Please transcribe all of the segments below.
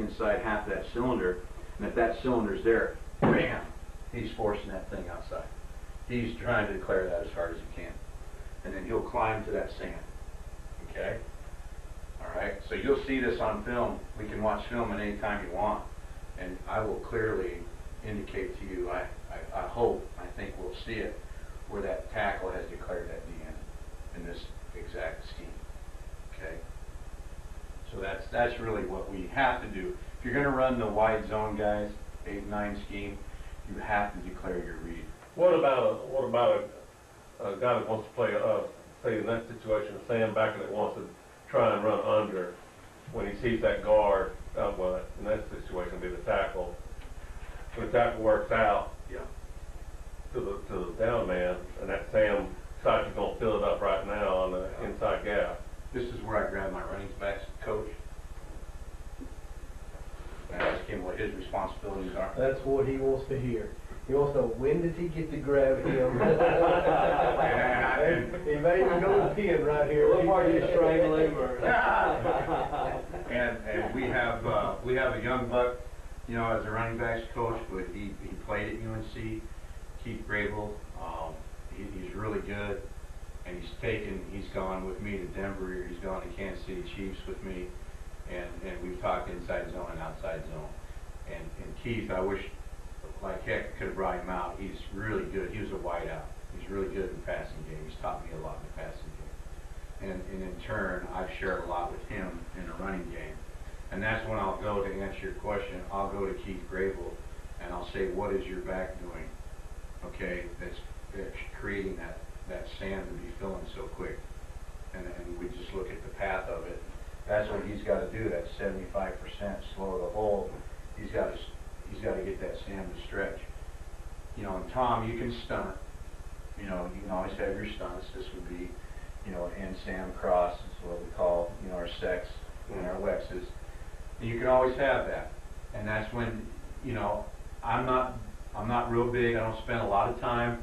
inside half that cylinder, and if that cylinder's there, bam, he's forcing that thing outside. He's trying to declare that as hard as he can. And then he'll climb to that sand. Okay? Alright, so you'll see this on film. We can watch film at any time you want. And I will clearly indicate to you, I hope, I think we'll see it, where that tackle has declared that DN in this exact scheme. Okay? So that's really what we have to do. If you're going to run the wide zone, guys, 8-9 scheme, you have to declare your read. What about a guy that wants to play, say in that situation, a sandbacker that wants to try and run under when he sees that guard, well, in that situation, it'd be the tackle. When the tackle works out, yeah, to the down man, and that sand decides he's going to fill it up right now on the inside gap. This is where I grab my running backs coach and ask him what his responsibilities are. That's what he wants to hear. He wants to know, when does he get to grab him? He may even go to pin right here. What part do you strangle him? And we have a young buck, you know, as a running backs coach, but he played at UNC, Keith Grable. He's really good, and he's gone with me to Denver. He's gone to Kansas City Chiefs with me, and we've talked inside zone and outside zone. And Keith, I wish like heck could have brought him out. He's really good. He was a wideout. He's really good in the passing game. He's taught me a lot in the passing game. And in turn, I've shared a lot with him in the running game. And that's when I'll go to answer your question. I'll go to Keith Grable and I'll say, what is your back doing? Okay, that's creating that sand to be filling so quick. And we just look at the path of it. That's what he's got to do. That 75% slow the hole. He's got to get that sand to stretch. You know, and Tom, you can stunt. You know, you can always have your stunts. This would be, you know, an Sam cross is what we call, you know, our sex and our Wexes. And you can always have that. And that's when, you know, I'm not real big. I don't spend a lot of time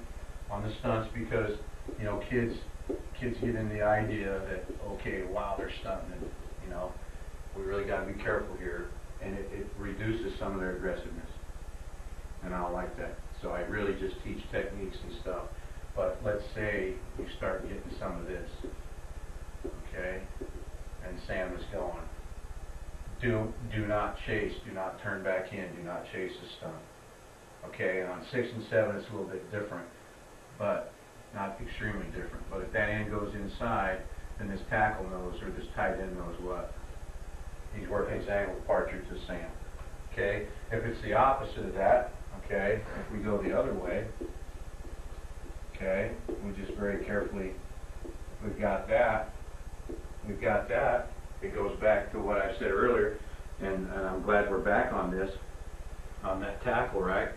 on the stunts because, you know, kids get in the idea that, okay, wow, they're stunting, and, you know, we really got to be careful here. And it reduces some of their aggressiveness. And I don't like that. So I really just teach techniques and stuff. But let's say you start getting some of this, okay, and Sam is going. Do not chase, do not turn back in, do not chase a stunt. Okay, and on 6 and 7 it's a little bit different, but not extremely different. But if that end goes inside, then this tackle knows, or this tight end knows what? He's working his angle departure to Sam. Okay? If it's the opposite of that, okay, if we go the other way, okay, we just very carefully, we've got that, it goes back to what I said earlier, and I'm glad we're back on this, on that tackle, right?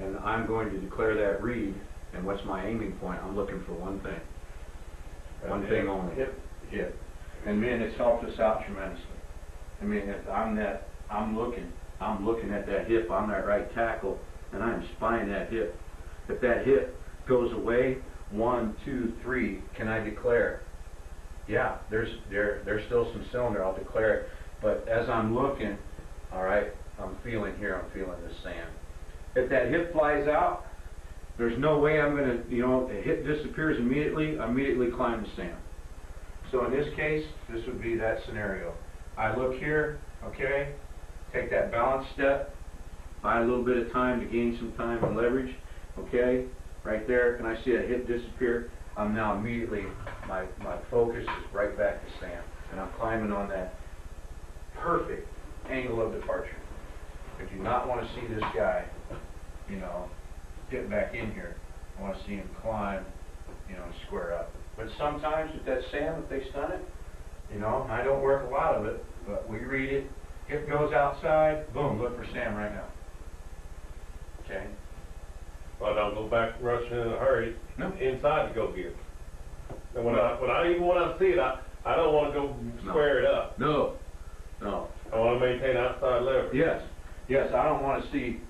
And I'm going to declare that read, and what's my aiming point? I'm looking for one thing. One thing only. Hit. And man, it's helped us out tremendously. I mean, if I'm looking at that hip on that right tackle, and I'm spying that hip. If that hip goes away, 1, 2, 3, can I declare? Yeah, there's still some cylinder, I'll declare it. But as I'm looking, all right, I'm feeling this sand. If that hip flies out, there's no way I'm going to, you know, the hip disappears immediately, I immediately climb the sand. So in this case, this would be that scenario. I look here, okay, take that balance step, buy a little bit of time to gain some time and leverage, okay, right there, and I see a hip disappear. I'm now immediately, my focus is right back to Sam, and I'm climbing on that perfect angle of departure. I do not want to see this guy, you know, get back in here. I want to see him climb, you know, and square up. But sometimes with that Sam, if they stun it, you know, I don't work a lot of it, but we read it. Hip goes outside, boom, look for Sam right now. Okay? Well, don't go back rushing in a hurry. No. Inside to go get it. And when I see it, I don't want to go square it up. No. No. I want to maintain outside leverage. Yes. Yes, I don't want to see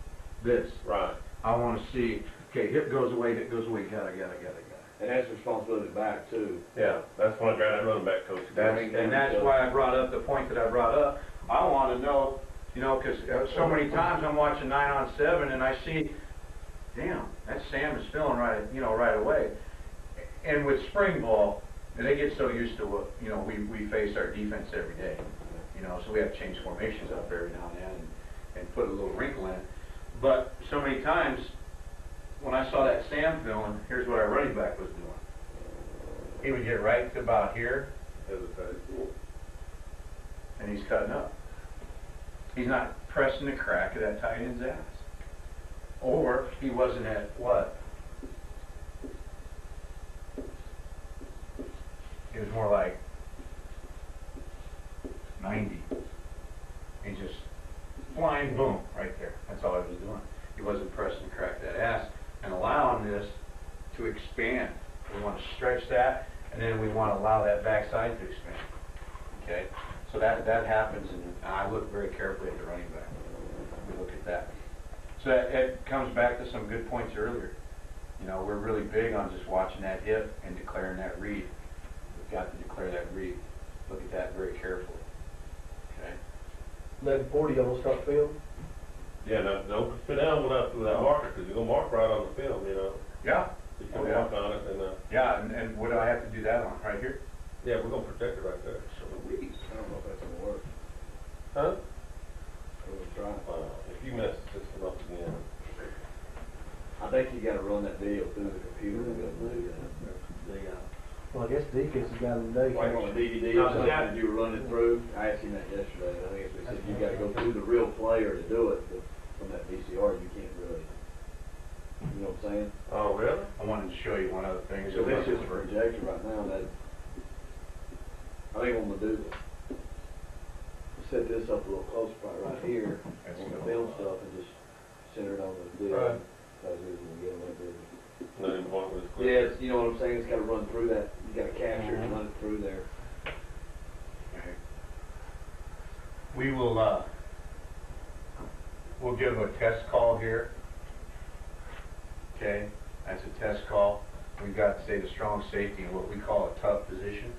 this. Right. I want to see, okay, hip goes away, got it. And that's responsibility back too. Yeah, that's when I grab that running back coach. And that's why I brought up the point that I brought up. I want to know, You know, because so many times I'm watching 9-on-7 and I see, damn, that Sam is filling right, you know, right away. And with spring ball, they get so used to what, you know, we face our defense every day. You know, so we have to change formations up every now and then and put a little wrinkle in it. But so many times, when I saw that Sam filling, here's what our running back was doing. He would get right to about here, and he's cutting up. He's not pressing the crack of that tight end's ass. Or he wasn't at what? It was more like 90. He's just flying, boom, right there. That's all he was doing. He wasn't pressing the crack of that ass and allowing this to expand. We want to stretch that, and then we want to allow that backside to expand. Okay? So that happens, and I look very carefully at the running back. We look at that. So it comes back to some good points earlier. You know, we're really big on just watching that hip and declaring that read. We've got to declare that read. Look at that very carefully. Okay? 11:40, almost start film. Yeah, no, don't sit down without marker, because you're going to mark right on the film, you know. Yeah. You can mark on it, and Yeah, and what do I have to do that on? Right here? yeah, we're going to protect it right there. Sweet. I don't know if that's gonna work. Huh? We'll try. If you mess the system up again. I think you gotta run that video through the computer and go through that. Well, I guess defense has got them today. Like on a DVD or something, and you were running through. I asked him that yesterday. I think they said you gotta go through the real player to do it, but from that VCR you can't really. You know what I'm saying? Oh, really? I wanted to show you one other thing. So this is a projector right now. That I think I'm gonna do this. Set this up a little closer, right here That's on the good. film stuff, and just center it on the video. Right. Because we can get them up there. No, you want this quick. Yeah, it's, you know what I'm saying? It's got to run through that. You got to capture it and run it through there. Okay. We will, we'll give a test call here. Okay, that's a test call. We've got, say, the strong safety in what we call a tough position.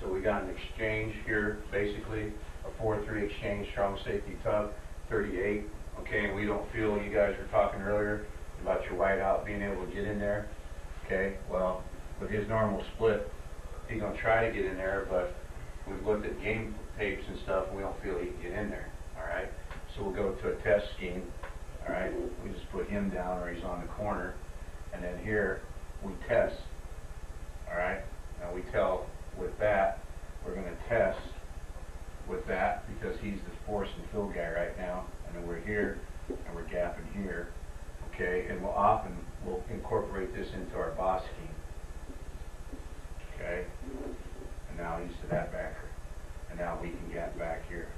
So we got an exchange here, basically, a 4-3 exchange, strong safety tough, 38. Okay, and we don't feel, you guys were talking earlier about your wideout being able to get in there. Okay, well, with his normal split, he's going to try to get in there, but we've looked at game tapes and stuff, and we don't feel he can get in there. All right, so we'll go to a test scheme. All right, we just put him down where he's on the corner, and then here we test. All right, now we tell with that, we're going to test with that because he's the force and fill guy right now, and then we're here and we're gapping here. Okay, and we'll incorporate this into our boss scheme. Okay, and now he's to that backer, and now we can gap back here.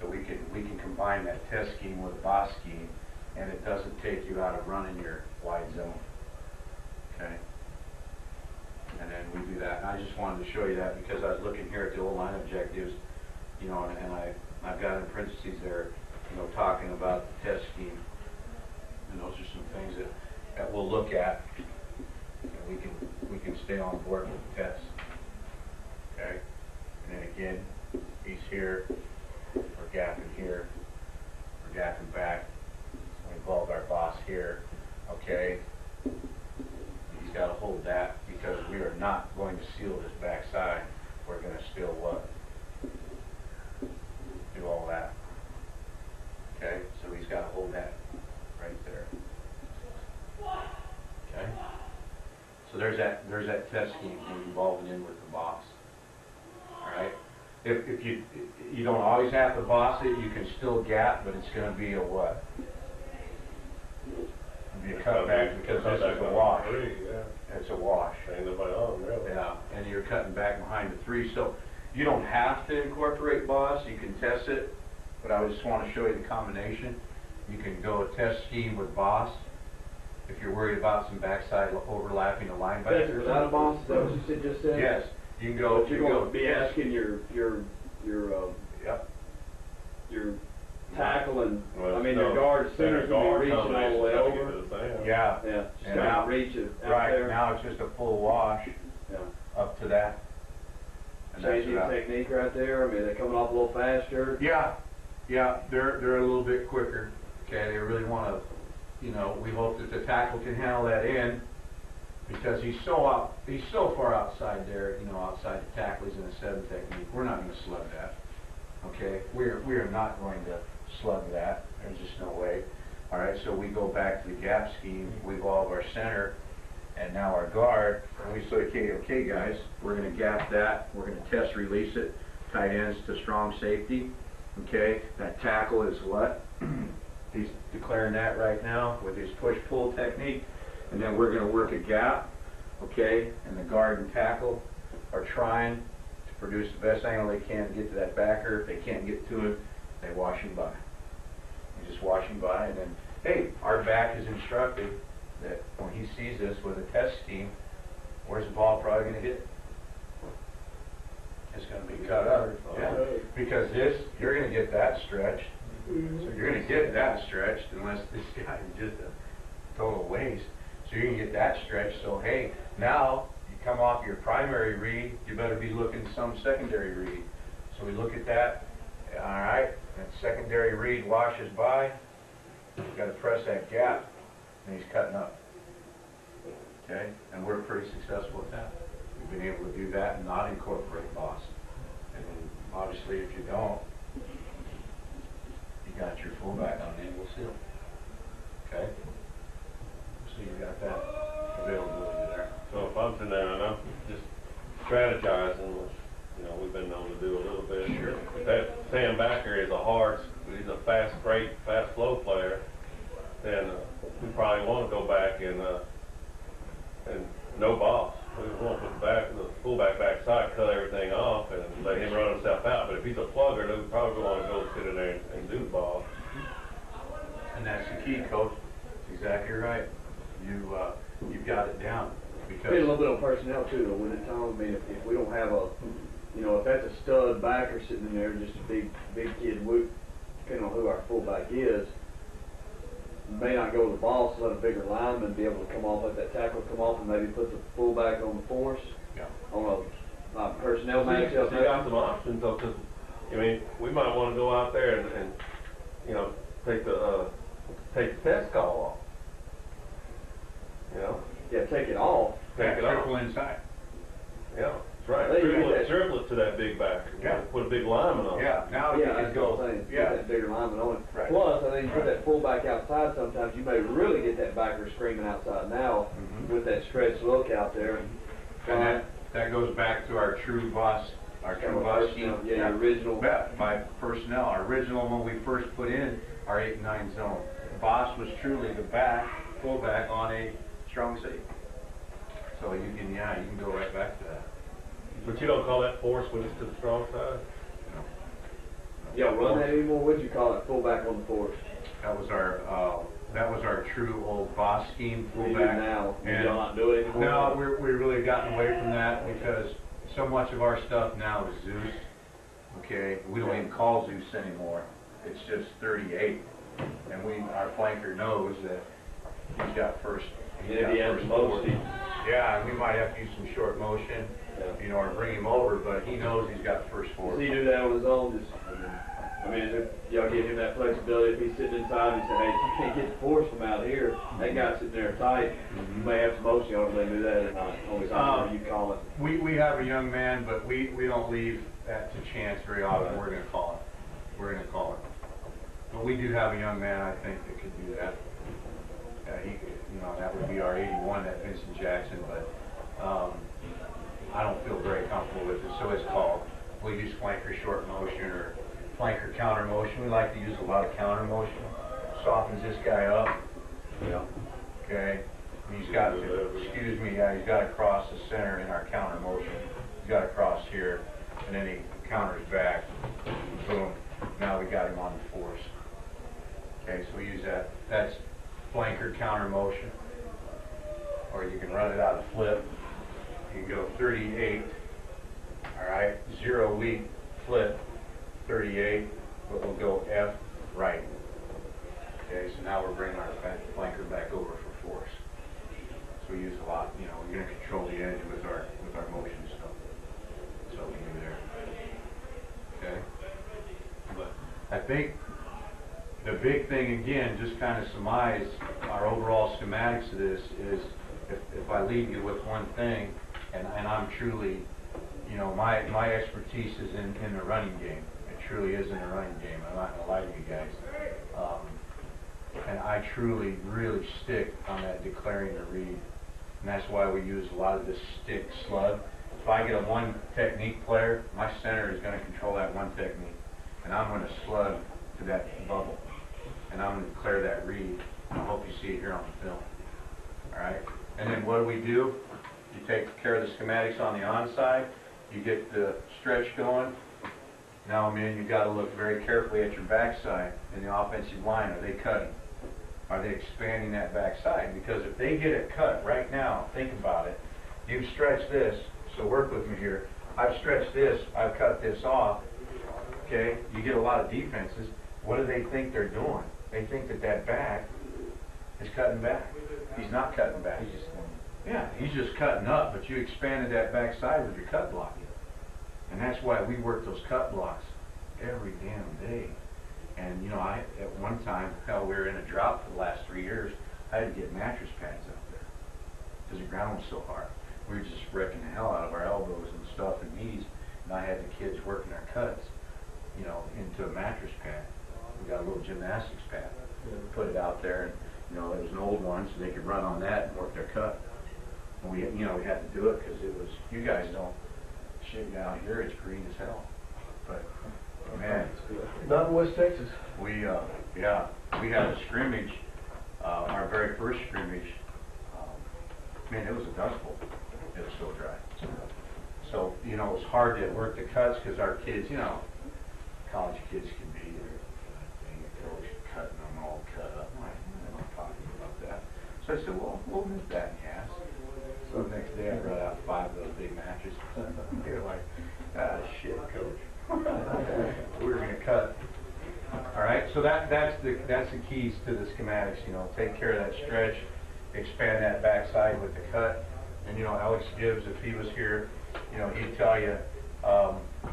So we can combine that test scheme with a boss scheme, and it doesn't take you out of running your wide zone. Okay, and then we do that. And I just wanted to show you that because I was looking here at the old line objectives, you know, and I've got in parentheses there, you know, talking about the test scheme. And those are some things that we'll look at, and we can stay on board with the test. Okay, and then again, he's here, we're gapping here, we're gapping back. We involve our boss here. Okay, he's got to hold that because we are not going to seal this backside. We're going to still what? Do all that. Okay, so he's got to hold that right there. Okay. So there's that test scheme we're involving in with the boss. All right. If you don't always have to boss it, you can still gap, but it's going to be a what? It'll be a cutback because this is a wash. It's a wash. Ain't nobody on, really. Yeah, and you're cutting back behind the 3. So you don't have to incorporate boss. You can test it, but I just want to show you the combination. You can go a test scheme with boss if you're worried about some backside overlapping the linebackers. Without a boss, is that what you just said? Yes, you can go. But you're going to be asking your Yep. your tackle and Well, I mean no, your guard center's going to be reaching all combination the way gotta get over. to the sand. Yeah. Yeah, just And kind now- of reach it out Right, there. now it's just a full wash Yeah. up to that. And that's Changing about- technique right there. I mean, they're coming off a little faster. Yeah, Yeah, they're a little bit quicker. Okay, they really want to, we hope that the tackle can handle that in because he's so far outside there, outside the tackle. He's in a 7 technique. We're not going to slug that. Okay, we are not going to slug that. There's just no way. All right, so we go back to the gap scheme. We evolve our center, and now our guard. And we say, okay, guys, we're going to gap that. We're going to test release it. Tight ends to strong safety. Okay, that tackle is what? He's declaring that right now with his push-pull technique. And then we're going to work a gap, okay? And the guard and tackle are trying to produce the best angle they can to get to that backer. If they can't get to it, they wash him by. They just wash him by, and then, hey, our back is instructed that when he sees this with a test scheme, where's the ball probably going to hit? It's going to be cut up. Yeah. Because you're going to get that stretched. So you're going to get that stretched unless this guy is just a total waste. So you're going to get that stretched. So hey, now you come off your primary read, you better be looking some secondary read. So we look at that. All right, that secondary read washes by. You've got to press that gap, and he's cutting up. Okay, and we're pretty successful at that. We've been able to do that and not incorporate boss. And then obviously, if you don't, you got your fullback on angle seal. Okay, so you got that availability there. So if I'm sitting there and I'm just strategizing, which we've been known to do a little bit. Sure. That Sam Backer is he's a fast flow player. Then we probably want to go back and no boss. We want to put the fullback backside, cut everything off, and let him run himself out. But if he's a plugger, then we probably want to go sit in there and do the ball. And that's the key, Coach. That's exactly right. You've got it down. Because Depends a little bit on personnel too, though. When it tells me if we don't have if that's a stud backer sitting in there, just a big kid, depending on who our fullback is, may not go to the ball, so let a bigger lineman be able to come off, let that tackle come off, and maybe put the fullback on the force. Yeah. On a personnel So matchup. you got some options though, because we might want to go out there and take the test call off. Yeah, take it off. Take it off. triple inside. Yeah, that's right. There you go. Triple it to that big back. Yeah. Put a big lineman on. Yeah. Now you Yeah, can that's go. what I'm saying. Yeah. Put that bigger lineman on it. Right. Plus, I think you put Right. that fullback outside sometimes, you may really get that backer screaming outside now with that stretched look out there. And that goes back to our true boss scheme. Yeah, the original. Yeah, by personnel. Our original when we first put in our 8 and 9 zone. Boss was truly the fullback on a strong safety. So you can go right back to that. But you don't call that force when it's to the strong side? Y'all run that anymore? What'd you call it? Fullback on the force. That was our true old boss scheme What do you do fullback. now? And Y'all not do it anymore? no, we've really gotten away from that because so much of our stuff now is Zeus. Okay, we don't even call Zeus anymore. It's just 38, and our flanker knows that he's got first. And if he has first motion. forward. Yeah, and we might have to use some short motion, or bring him over, but he knows he's got first Does forward. he do that on his own? Y'all give him that flexibility if he's sitting inside and say, hey, you can't get the force from out here. That guy's sitting there tight. You may have some motion. Y'all don't really do that or not. Only time you call it. We have a young man, but we don't leave that to chance very often. We're going to call it. But we do have a young man, I think, that could do that. That would be our 81 at Vincent Jackson, but I don't feel very comfortable with it, so it's called. We use flanker short motion or flanker counter motion. We like to use a lot of counter motion. Softens this guy up. Yeah. Okay. And he's got to cross the center in our counter motion. He's got to cross here, and then he counters back. Boom. Now we got him on the force. Okay, so we use that. That's flanker counter motion. Or you can run it out of flip. You can go 38. All right, 0 leap, flip, 38, but we'll go F right. Okay, so now we're bringing our flanker back over for force. So we use a lot, we're going to control the edge with our motion stuff. So we do there. Okay? But I think the big thing, again, just kind of surmise our overall schematics of this is, if I leave you with one thing, and I'm truly, you know, my expertise is in the running game. It truly is in the running game. I'm not going to lie to you guys. And I truly, really stick on that declaring the read. And that's why we use a lot of this stick slug. If I get a one technique player, my center is going to control that one technique. And I'm going to slug to that bubble. And I'm going to declare that read. I hope you see it here on the film. All right? And then what do? You take care of the schematics on the onside. You get the stretch going. Now, I mean, you've got to look very carefully at your backside in the offensive line. Are they cutting? Are they expanding that backside? Because if they get it cut right now, think about it. You've stretched this, so work with me here. I've stretched this. I've cut this off. Okay? You get a lot of defenses. What do they think they're doing? They think that back is cutting back. He's not cutting back. He's just cutting up, but you expanded that backside with your cut block. And that's why we work those cut blocks every damn day. And, you know, at one time, hell, we were in a drought for the last 3 years. I had to get mattress pads out there because the ground was so hard. We were just wrecking the hell out of our elbows and stuff and knees. And I had the kids working their cuts, you know, into a mattress pad. We got a little gymnastics pad. Put it out there, and, you know, it was an old one, so they could run on that and work their cut. And we had to do it because it was, you guys don't, shit down here, it's green as hell. But, man. Not in West Texas. We had a scrimmage, our very first scrimmage. Man, it was a dust bowl. It was so dry. So, you know, it was hard to work the cuts because our kids, you know, college kids can be there. Dang it, coach, cutting them all cut up. I'm not talking about that. So I said, well, we'll nip that in half. So the next day I brought out 5 of those big mattresses. They're like, ah, shit, coach. We were going to cut. All right, so that's the keys to the schematics. You know, take care of that stretch, expand that backside with the cut. And you know, Alex Gibbs, if he was here, you know, he'd tell you,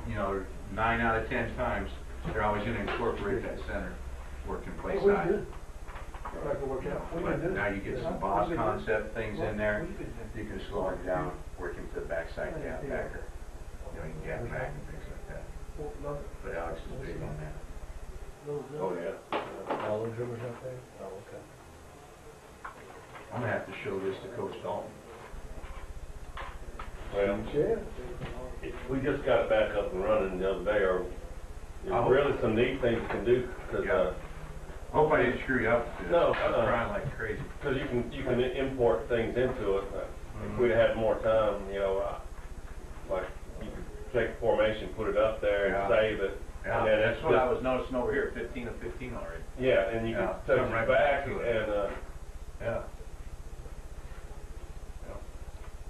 you know, 9 out of 10 times they're always going to incorporate that center working play side. But now you get some boss concept things in there. You can slow it down, working to the backside gap backer. You know, you can gap back and things like that. But Alex is big on that. Oh yeah. All those drummers out there? Oh, okay. I'm gonna have to show this to Coach Dalton. Well, we just got it back up and running the other day. There's really some neat things you can do. Cause, I hope I didn't screw you up. No, I was crying like crazy. Because you can import things into it. If we'd had more time, you know, like you could take a formation, put it up there, and save it. Yeah, and that's what I was noticing over here. 15 of 15 already. Yeah, and you can take it right back to and it. Yeah.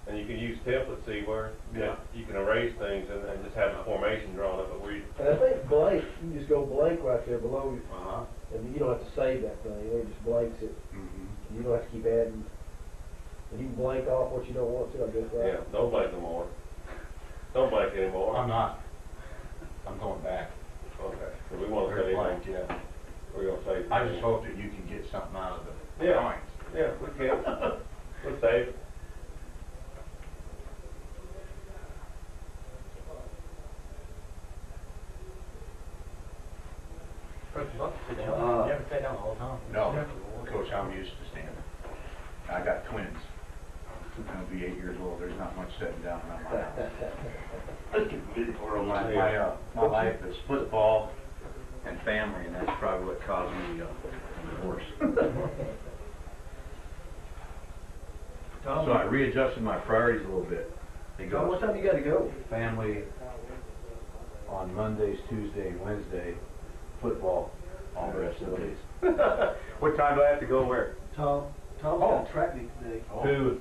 And you can use templates, see where you can erase things and just have a formation drawn up. But and I think blank, you can just go blank right there below you. Uh-huh. And you don't have to save that thing. It just blanks it. Mm-hmm. You don't have to keep adding. And you can blank off what you don't want to, I guess, right? Yeah, don't blank no more. Don't blank anymore. I'm not. I'm going back. Okay. So we want to say blank, yeah. We're going to say. I just hope that you can get something out of the Yeah. drawings. Yeah, we can. We'll save it. You never sit down all the time. No, Coach, I'm used to standing. I got twins. I'll be 8 years old. There's not much sitting down around my house. My life is football and family, and that's probably what caused me a divorce. So I readjusted my priorities a little bit. Tom, what time you got to go? Family on Mondays, Tuesday, Wednesday, football all the rest of the days. What time do I have to go where? Tom's got a track meet today. Oh. 2.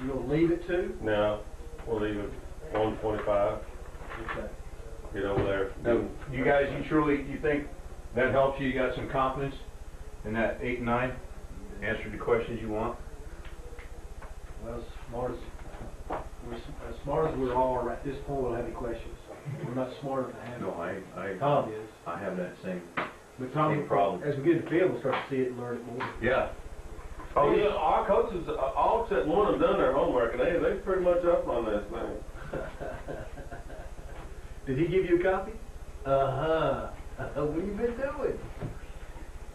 You gonna leave at 2? No, we'll leave it 1:25. Okay. Get over there. Now, you guys, you think that helps you? You got some confidence in that 8 and 9? Answered the questions you want? Well, as smart as we are at this point, we don't have any questions. We're not smart enough to handle. No, I Tom is. have that same, But Tommy, Same problem. as we get in the field, we'll start to see it and learn it more. yeah. Oh, yeah, our coaches, all except one have done their homework, and they pretty much up on this, man. Did he give you a copy? Uh-huh. What have you been doing?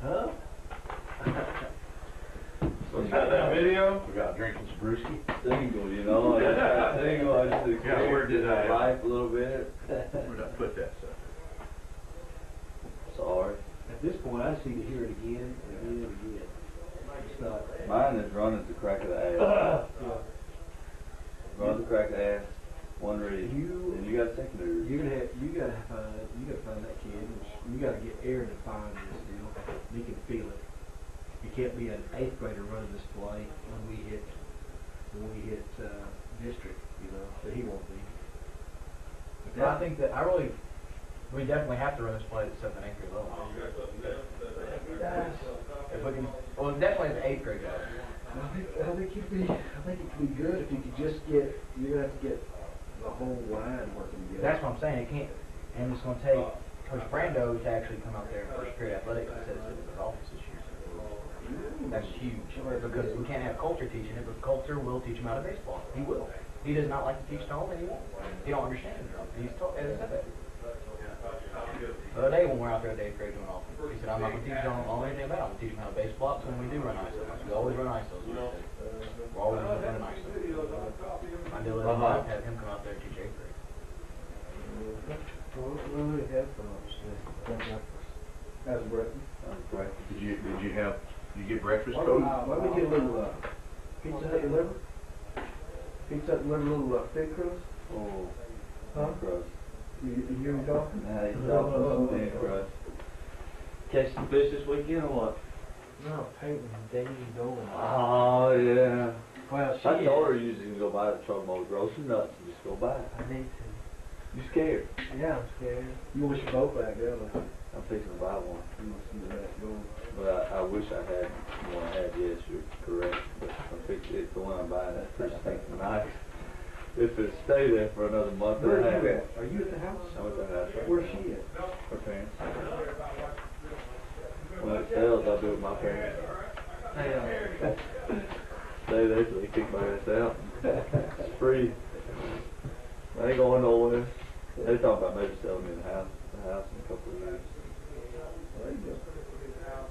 Huh? So you got that video? We got drinking some brewski. Single, you know, single, I just Yeah, where did I- life a little bit. Where'd I put that stuff? Sorry. At this point, I just need to hear it again and again and again. It's not. Mine is running at the crack of the ass. Yeah. Run at the crack of the ass, one read. You- And you got secondary. You gotta find that kid. You gotta get Aaron to find this deal. He can feel it. You can't be an 8th grader running this play when we hit district, you know, that he won't be. But I think that we definitely have to run this play at the 7th and 8th grade level. If we can, well, definitely at the 8th grade level. I think it could be good if you could just get. You're gonna have to get the whole line working together. That's what I'm saying. It can't, and it's going to take Coach Brando to actually come out there in first period athletics instead of sitting in his office this year. That's huge because we can't have culture teaching it, but culture will teach him how to baseball. He will. He does not like to teach tone, and he won't. He don't understand it. He's told, and he said that. The other day when we're out there at the 8th grade doing offense, he said, I'm not going to teach you all anything about it. I'm going to teach him how to base blocks when we do run ISOs. We always run ISOs. We're always running ISOs. My deal is I'd have him come out there and teach 8th grade. Well, we have as a breakfast. Did you get breakfast, Why Coach? don't we get a little pizza hut and liver? Pizza hut and liver, a little thick crust? Oh, Huh? crust. You hear me talking? Now he's talking thin crust. Catch some fish this weekend or what? No, Peyton, Davey, Dolan. Oh, yeah. Well, I told her usually can go buy the truck motor, grocery nuts, and just go buy it. I need to. You scared? Yeah, I'm scared. You wish your boat back down. I'm fixing to buy one. You must see that going. But I wish I had the one I had. Yes, you're correct. But I'm fixing it. The one I'm buying, that's pretty stinking nice. If it stay there for another month and Where a are half. you at? Are you at the house? I'm at the house. Where's she at? Her parents. When it sells, I'll do it with my parents. Stay there till they kick my ass out. It's free. I ain't going nowhere. They talk about maybe selling me the house in a couple of years. There you go.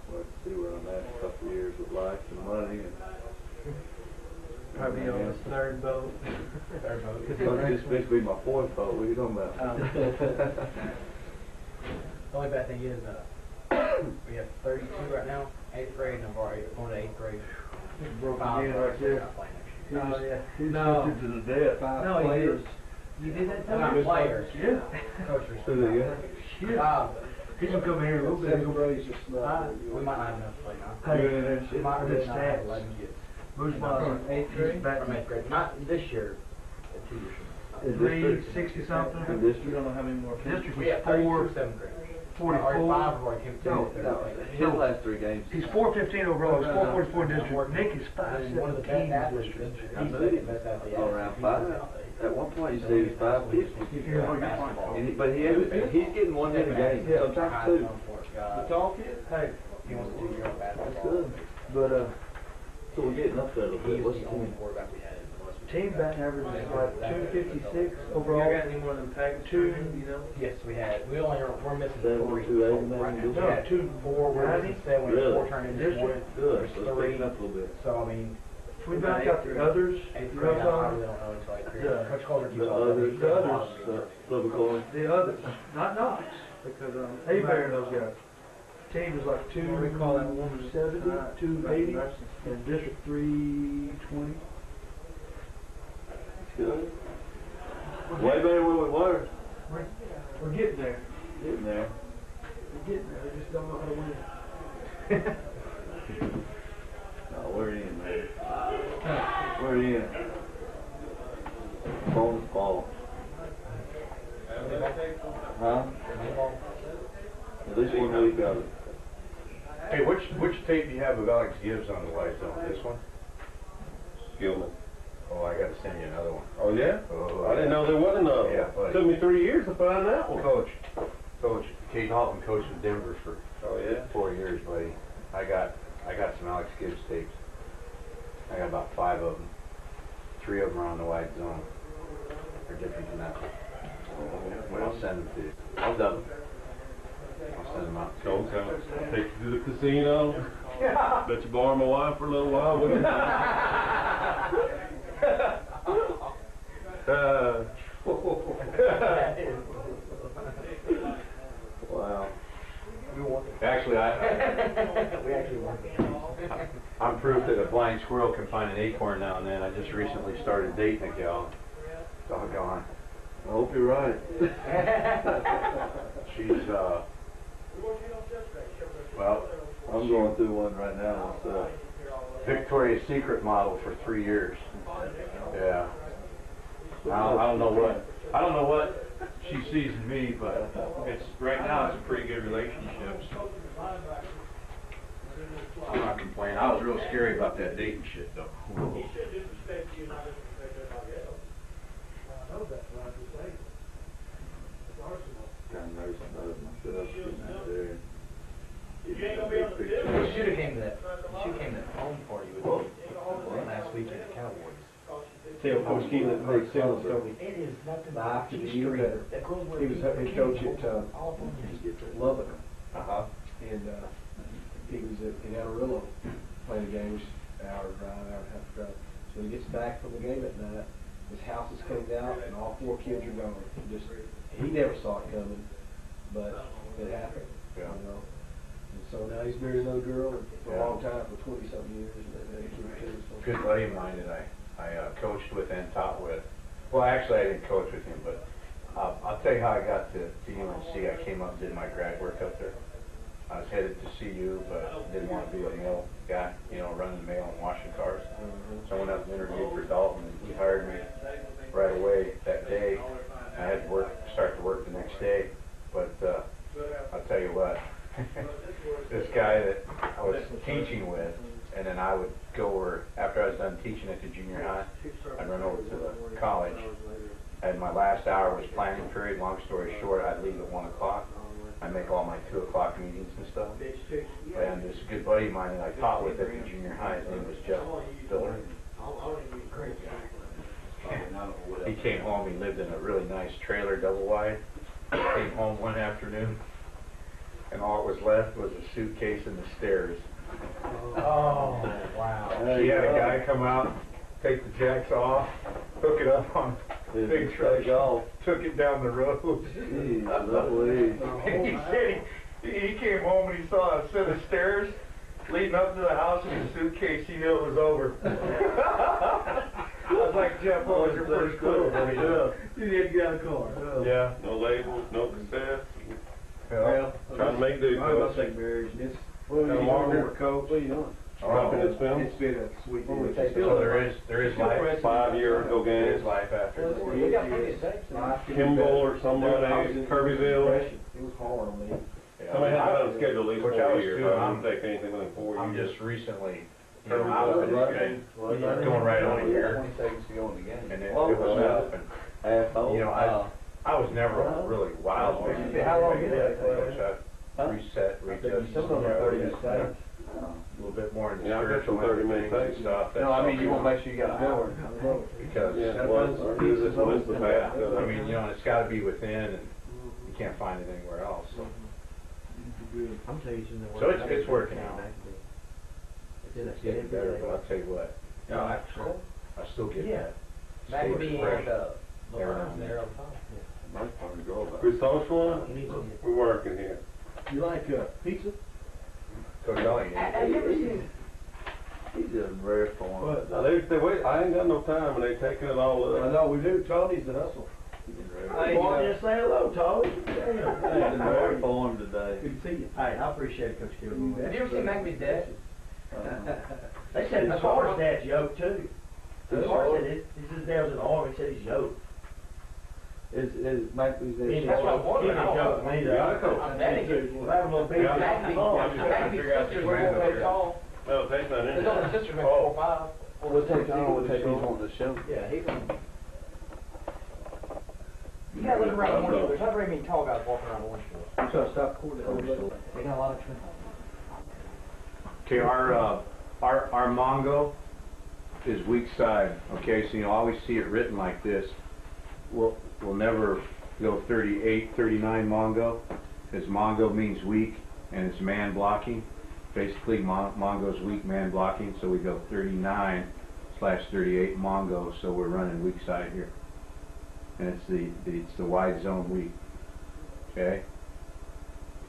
We'll see where I'm at in a couple of years with life and money. And Probably on his third boat. this will be my 4th boat. What are you talking about? The only bad thing is, we have 32 right now, 8th grade, and I've already going to 8th grade. Broke 5 again are right there. not playing next year. Oh, yeah. No. To the death. No, he is. You did that Not time? Players. Yeah. Coaches. Who they got? He's gonna come here a little bit. Second grade just We might not have enough to play now. Hey, We might the really not have stats. 11 kids. Who's From 8th grade? From 8th grade. Not this year, but 2 years from now. 360 something. In district? You don't know how many more. District We have 32 7th graders. 44. Already 5 have already came No, through. no. His last 3 games. He's 415 overall. He's 444 district. Nick is And one of the best 517 athletes. district. He's the second best athlete. Go around 5. At one point, you said he was 550. But he's getting 1 hit a game. Sometimes 2. The tall kid? Hey. He wants to do your own That's basketball. good. But so we're getting up there a little He's bit. What's the the only team? quarterback we had. Team batting average is like 256 overall. You got any more than pack 2, you know? Yes, we had. We're missing 7, 3. 2, 8, maybe. Right now. We No, had 2, 4. We're missing 7. We had Really? 4 turn into 1. Good. So There's it's 3. picking up a little bit. So, I mean, We back out the others. 8th grade, I really don't know until 8th grade. Yeah. Coach Calder keeps The all others, flip a coin. The others, not Knox, because A-Bear and those guys. Team is like 270, 280, and District 320. It's good. Way better than we were. We're getting there. Getting there. We're getting there. We just don't know how to win. No, we're in, man. We're in. Bonus ball. Huh? At least 1 week of it. Hey, which tape do you have of Alex Gibbs on the white zone? This one? Gilman. Oh, I gotta send you another one. Oh, yeah? Oh, I didn't know there was another. Yeah, It buddy. took me 3 years to find that one. Coach, Coach, Kate Halton coached in Denver for Oh, yeah? 4 years, buddy. I got some Alex Gibbs tapes. I got about 5 of them. 3 of them are on the wide zone. They're different than that. I'll send them to you. I'll dub them. I'll send them out to you. Okay. Take you to the casino. Bet you borrow my wife for a little while, wouldn't you? Wow. Actually, We actually won the game. I'm proof that a blind squirrel can find an acorn now and then. I just recently started dating a gal. Doggone. I hope you're right. She's, well, I'm going through one right now myself. Victoria's Secret model for 3 years. Yeah. I don't know what she sees in me, but it's right now it's a pretty good relationship. So I'm not complaining. I was real scary about that dating shit though. Kind of know some of it myself, getting out there. You should have came to that. You should have came to that home party with me last weekend at Cowboys. Tell Coach Keelan that Nick Simmons told me. It is nothing After the but year better. that goes where He was head coach at Lubbock, Uh-huh. and he was in Amarillo playing a game, which is an hour drive, hour and a half drive. So he gets back from the game at night. His house is cleaned out, and all 4 kids are gone. He never saw it coming, but it happened. Yeah. You know. And so now he's married another girl for a long time, for 20-something years. And they keep kids. So. Good buddy of mine that I coached with and taught with. Well, actually, I didn't coach with him, but I'll tell you how I got to UNC. I came up and did my grad work up there. I was headed to CU, but didn't want to be a mail guy, running the mail and washing cars. So I went up and interviewed for Dalton, and he hired me right away that day. I had to start to work the next day, but I'll tell you what, this guy that I was teaching with, and then I would go over, after I was done teaching at the junior high, I'd run over to the college, and my last hour was planning period. Long story short, I'd leave at 1 o'clock. I make all my 2 o'clock meetings and stuff. And this good buddy of mine that I taught with at the junior high, his name was Jeff Spiller. He came home, he lived in a really nice trailer, double wide. He came home one afternoon, and all that was left was a suitcase and the stairs. Oh, wow. He had a guy come out, take the jacks off, hook it up on a big truck, took it down the road. Jeez, lovely. He said he came home and he saw a set of stairs leading up to the house and his suitcase. He knew it was over. I was like, Jeff, what was your first clue? You had to get out of the car. Yeah. No labels, no cassettes. Well, Trying to make do, I'm coach. take marriage. It's Coach. What are you doing? Dropping his film. It's been a sweet Well, we day. take So there is life. 5-year-ago There is games. life after this. We got plenty of tapes. Kimball or somebody, Kirbyville. It was hard on me. Somebody had that on schedule at least Which I 4 was years. doing. I wouldn't take anything within 4 years. I'm just recently, out of it again. Going right on a year. 20 seconds to go in the game. And it was up. And, Asshole. I was never a really wild man. How long did that I reset, Some of them are 30 minutes. a little bit more into Yeah, I've got some spiritual 30-minute things and tapes. stuff. No, I mean, you want to make sure you got an hour. Because, Yeah, well, this is the path. I mean, it's got to be within, and you can't find it anywhere else. So, I'm teaching the so it's working out. It's getting better, but I'll tell you what, I still get Yeah. that. Maggie Still B expression. and Laverne's there all the time. Nice part to go about. We socialing? You need to We're working here. You like pizza? Coach Ellie, Have you ever seen? He's in rare form. What? Now, they wait. I ain't got no time, and they taking it all I up. know we do. Tony's the hustle. He's in rare Hey, form. just say hello, Tony. He's in rare form today. Good to see you. Hey, I appreciate it, Coach Kilby. Have you ever seen Magby's dad? They said his horse dad's yoked too. His horse said his dad was in the army. He said he's yoked. Is Mackey's there? That's what I wondered. He didn't joke with me, though. Yeah, I know. I'm daddy. We'll have a little beef. Yeah. Magby's sisters were 4 feet tall. No, take that in His older there. sisters were 4 or 5. We'll take John, we'll take he's wanting to show. Yeah, he's on. You gotta look around Orange. There's not very many tall guys walking around Orangeville. I'm trying to stop coordinating. They got a lot of twin. Okay, our Mongo is weak side. Okay, so you always see it written like this. We'll never go 38, 39 Mongo, because Mongo means weak and it's man blocking. Basically, Mongo's weak man blocking, so we go 39/38 Mongo. So we're running weak side here, and it's the wide zone weak. Okay,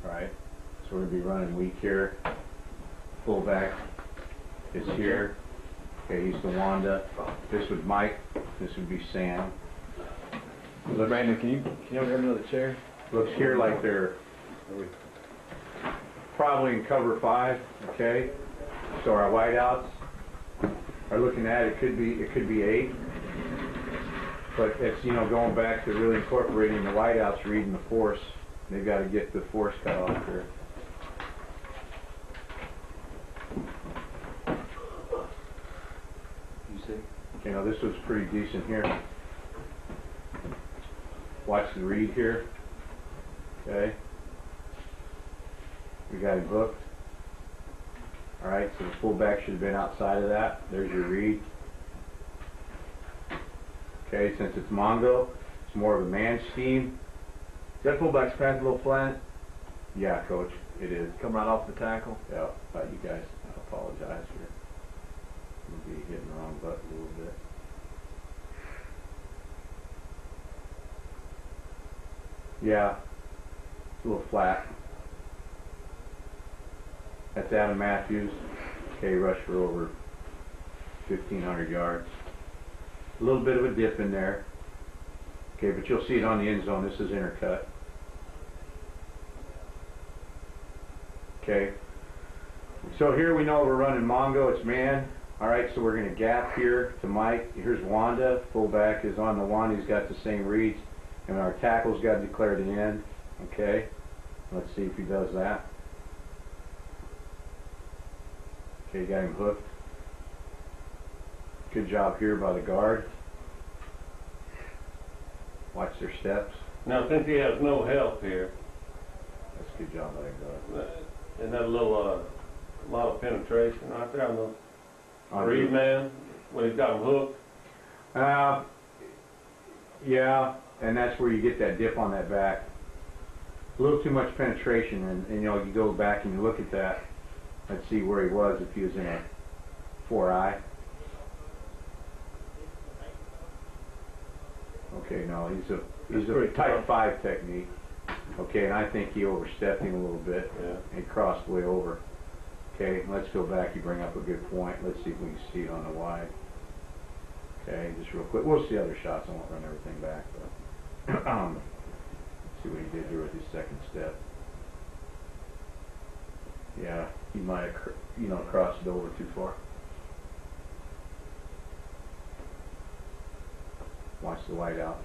all right. So we're gonna be running weak here. Fullback is here. Okay, he's the Wanda. This would Mike. This would be Sam. Brandon, can you have another chair? Looks here like they're probably in cover 5. Okay, so our wideouts are looking at it could be 8, but it's going back to really incorporating the wideouts, reading the force. They've got to get the force cut off here. Okay, now this was pretty decent here. Watch the read here. Okay. We got him hooked. Alright, so the fullback should have been outside of that. There's your read. Okay, since it's Mongo, it's more of a man scheme. Is that fullback's pass a little flat? Yeah, coach, it is. Come right off the tackle? Yeah, thought you guys, I apologize here. We'll be hitting the wrong button a little bit. Yeah, it's a little flat. That's Adam Matthews. Okay, rushed for over 1,500 yards. A little bit of a dip in there. Okay, but you'll see it on the end zone. This is intercut. Okay. So here we know we're running Mongo. It's man. All right, so we're going to gap here to Mike. Here's Wanda. Fullback is on the Wanda. He's got the same reads. And our tackle's got to declare the end. Okay. Let's see if he does that. Okay, got him hooked. Good job here by the guard. Watch their steps. Now, since he has no help here, That's a good job by the guard. and that little, lot of penetration right there on the On read the- man, when he's got him hooked. Yeah, and that's where you get that dip on that back. A little too much penetration, and you go back and you look at that. Let's see where he was if he was in a 4-eye. Okay, no, he's a pretty type tough. 5 technique. Okay, and I think he overstepped him a little bit. Yeah. And he crossed way over. Okay, let's go back. You bring up a good point. Let's see if we can see it on the wide. Okay, just real quick. We'll see other shots. I won't run everything back, but see what he did here with his second step. Yeah, he might have, crossed it over too far. Watch the wideouts.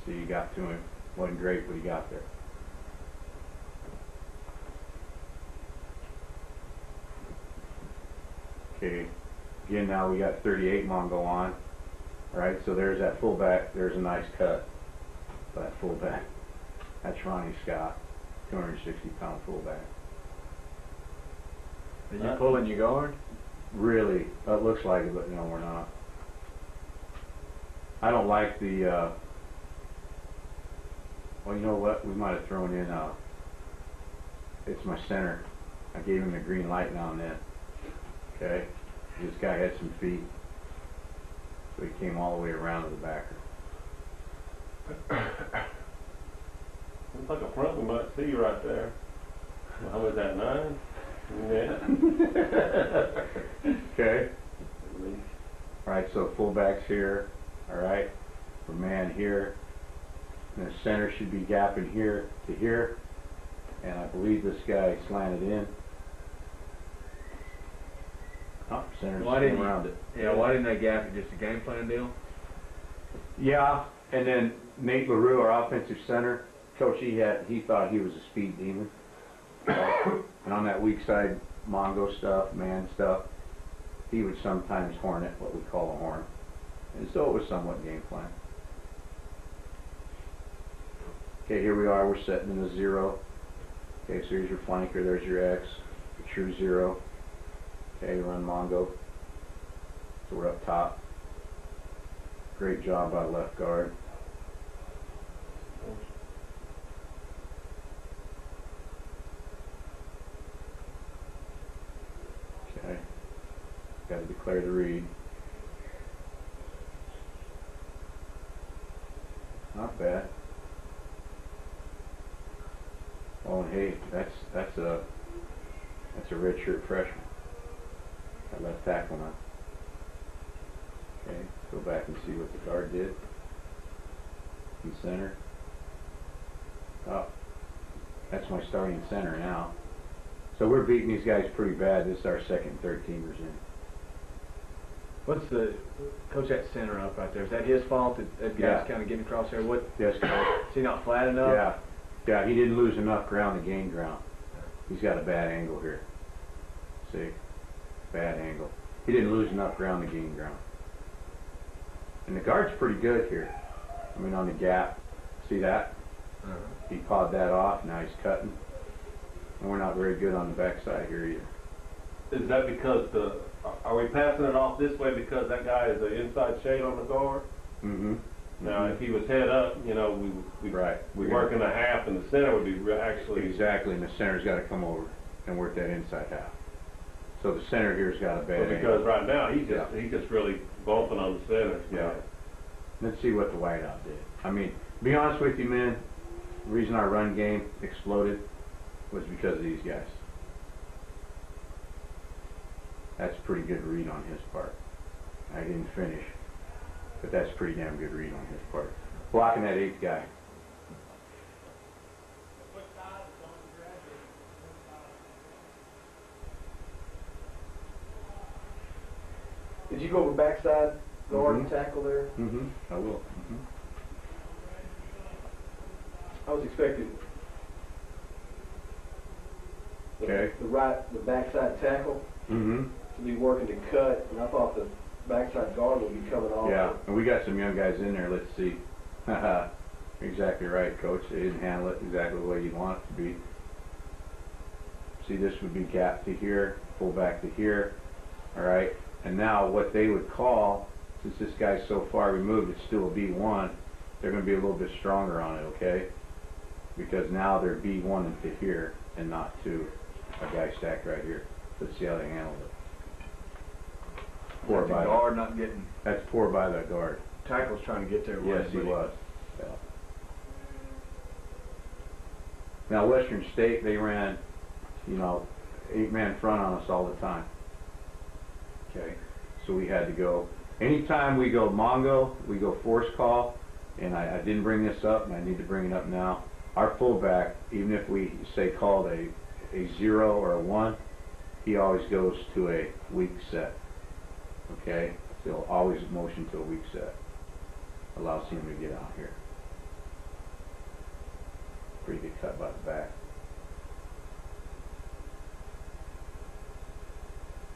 See, you got to him. Wasn't great, but he got there. Okay, again now we got 38 Mongo on. Alright, so there's that fullback. There's a nice cut by that fullback. That's Ronnie Scott, 260-pound fullback. Are you pulling your guard? Really, it looks like it, but no, we're not. I don't like the, well, you know what? We might have thrown in, it's my center. I gave him the green light now and then. Okay? This guy had some feet. So he came all the way around to the backer. Looks like a front we might see right there. How was that, 9? Yeah. Okay? Alright, so fullback's here. Alright? For man here. And the center should be gapping here to here. And I believe this guy slanted in. Oh, center's Why didn't you- around it. Yeah, why didn't they gap it? Just a game plan deal? Yeah, and then Nate LaRue, our offensive center, coach, he thought he was a speed demon. And on that weak side Mongo stuff, man stuff, he would sometimes horn it, what we call a horn. And so it was somewhat game plan. Okay, here we are, we're setting in a 0. Okay, so here's your flanker, there's your X, your true 0. Okay, run Mongo. So we're up top. Great job by left guard. Okay, got to declare the read. Not bad. Oh, and hey, that's a redshirt freshman. That left tackle now. Okay, go back and see what the guard did. In center. Oh, that's my starting center now. So we're beating these guys pretty bad. This is our second and third teamers in. What's the coach at center up right there? Is that his fault that guy's kind of getting across there? What? Yes, coach. Is he not flat enough? Yeah. Yeah, he didn't lose enough ground to gain ground. He's got a bad angle here. See? Bad angle. He didn't lose enough ground to gain ground. And the guard's pretty good here. I mean, on the gap. See that? He pawed that off. Now he's cutting. And we're not very good on the backside here either. Is that because are we passing it off this way because that guy is an inside shade on the guard? Mm-hmm. Now, if he was head up, you know, we work in a half, and the center would be actually exactly, and the center's got to come over and work that inside half. So the center here's got a bad angle. because right now he's just really bumping on the center. Yeah. Let's see what the whiteout did. I mean, to be honest with you, man, the reason our run game exploded was because of these guys. That's a pretty good read on his part. I didn't finish, but that's a pretty damn good read on his part. Blocking that 8th guy. Did you go over backside guard and tackle there? Mm-hmm. I will. I was expecting the backside tackle Mm-hmm. to be working to cut, and I thought the backside guard would be coming off. Yeah, and we got some young guys in there. Let's see. Exactly right, Coach. They didn't handle it exactly the way you'd want it to be. See, this would be gap to here, full back to here. All right. And now what they would call, since this guy's so far removed, it's still a B1, they're going to be a little bit stronger on it, okay? Because now they're B1 into here and not to a guy stacked right here. Let's see how they handle it. Poor That's the by guard not getting. That's poor by the guard. Tackle's trying to get there. Yes, he was. Yeah. Now Western State, they ran, 8-man front on us all the time. Okay, so we had to go. Anytime we go Mongo, we go force call, and I didn't bring this up, and I need to bring it up now. Our fullback, even if we say called a 0 or a 1, he always goes to a weak set. Okay, so he'll always motion to a weak set. Allows him to get out here. Pretty good cut by the back.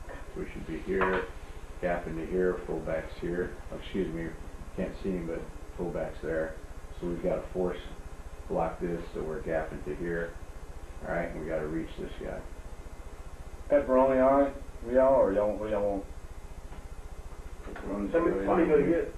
So we should be here, gap into here, fullback's here. Oh, excuse me, can't see him, but fullback's there. So we've got to force block this, so we're gapping to here. All right, and we got to reach this guy. Pepperoni, all right? We all, or y'all want? Somebody go get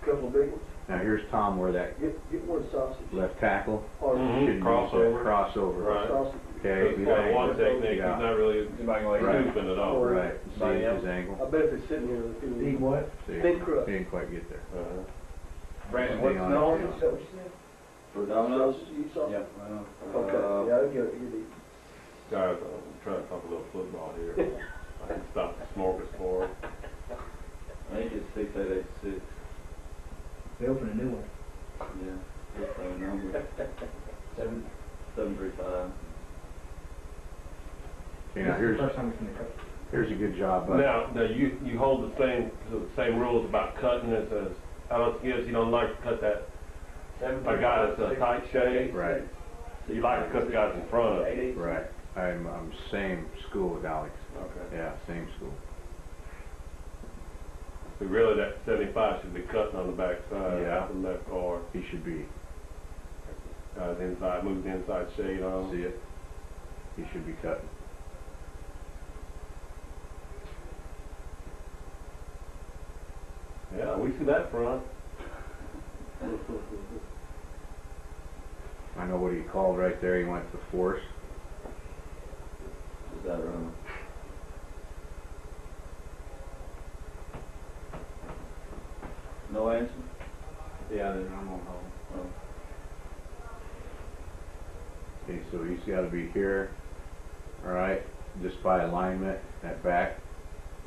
a couple of big ones. Now here's Tom, where that Get one sausage. left tackle Or should Crossover. crossover. Right. sausage. Okay, He's got one technique. Yeah. He's not really Right. scooping at all. Right, see his I angle. bet if it's sitting here, it's going to eat what? See, Thin crust. he didn't quite get there. Brandon, Stay what's on no? it. Is that what you said? For Domino's? Sausage, you eat sausage? Yep, I know. Okay, yeah, I'll get it. Guys, I'm trying to talk a little football here. I can stop the smorgasbord. I think it's 6886. They opened a new one. Yeah, that's the number. 735. Okay, now here's First time we've seen the coach. here's a good job. Now you hold the same rules about cutting as Alex gives. You don't like to cut that a guy that's a tight shade. Right, So you like to cut the guys in front of. right. I'm same school with Alex. Okay. Yeah, same school. So really that 75 should be cutting on the back side. Yeah. The left guard. He should be. Inside, move the inside shade on. See it? He should be cutting. Yeah, we see that front. I know what he called right there. He went to force. Is that wrong? No answer? Yeah, then I'm on hold. Oh. Okay, so he's got to be here. All right, just by alignment, that back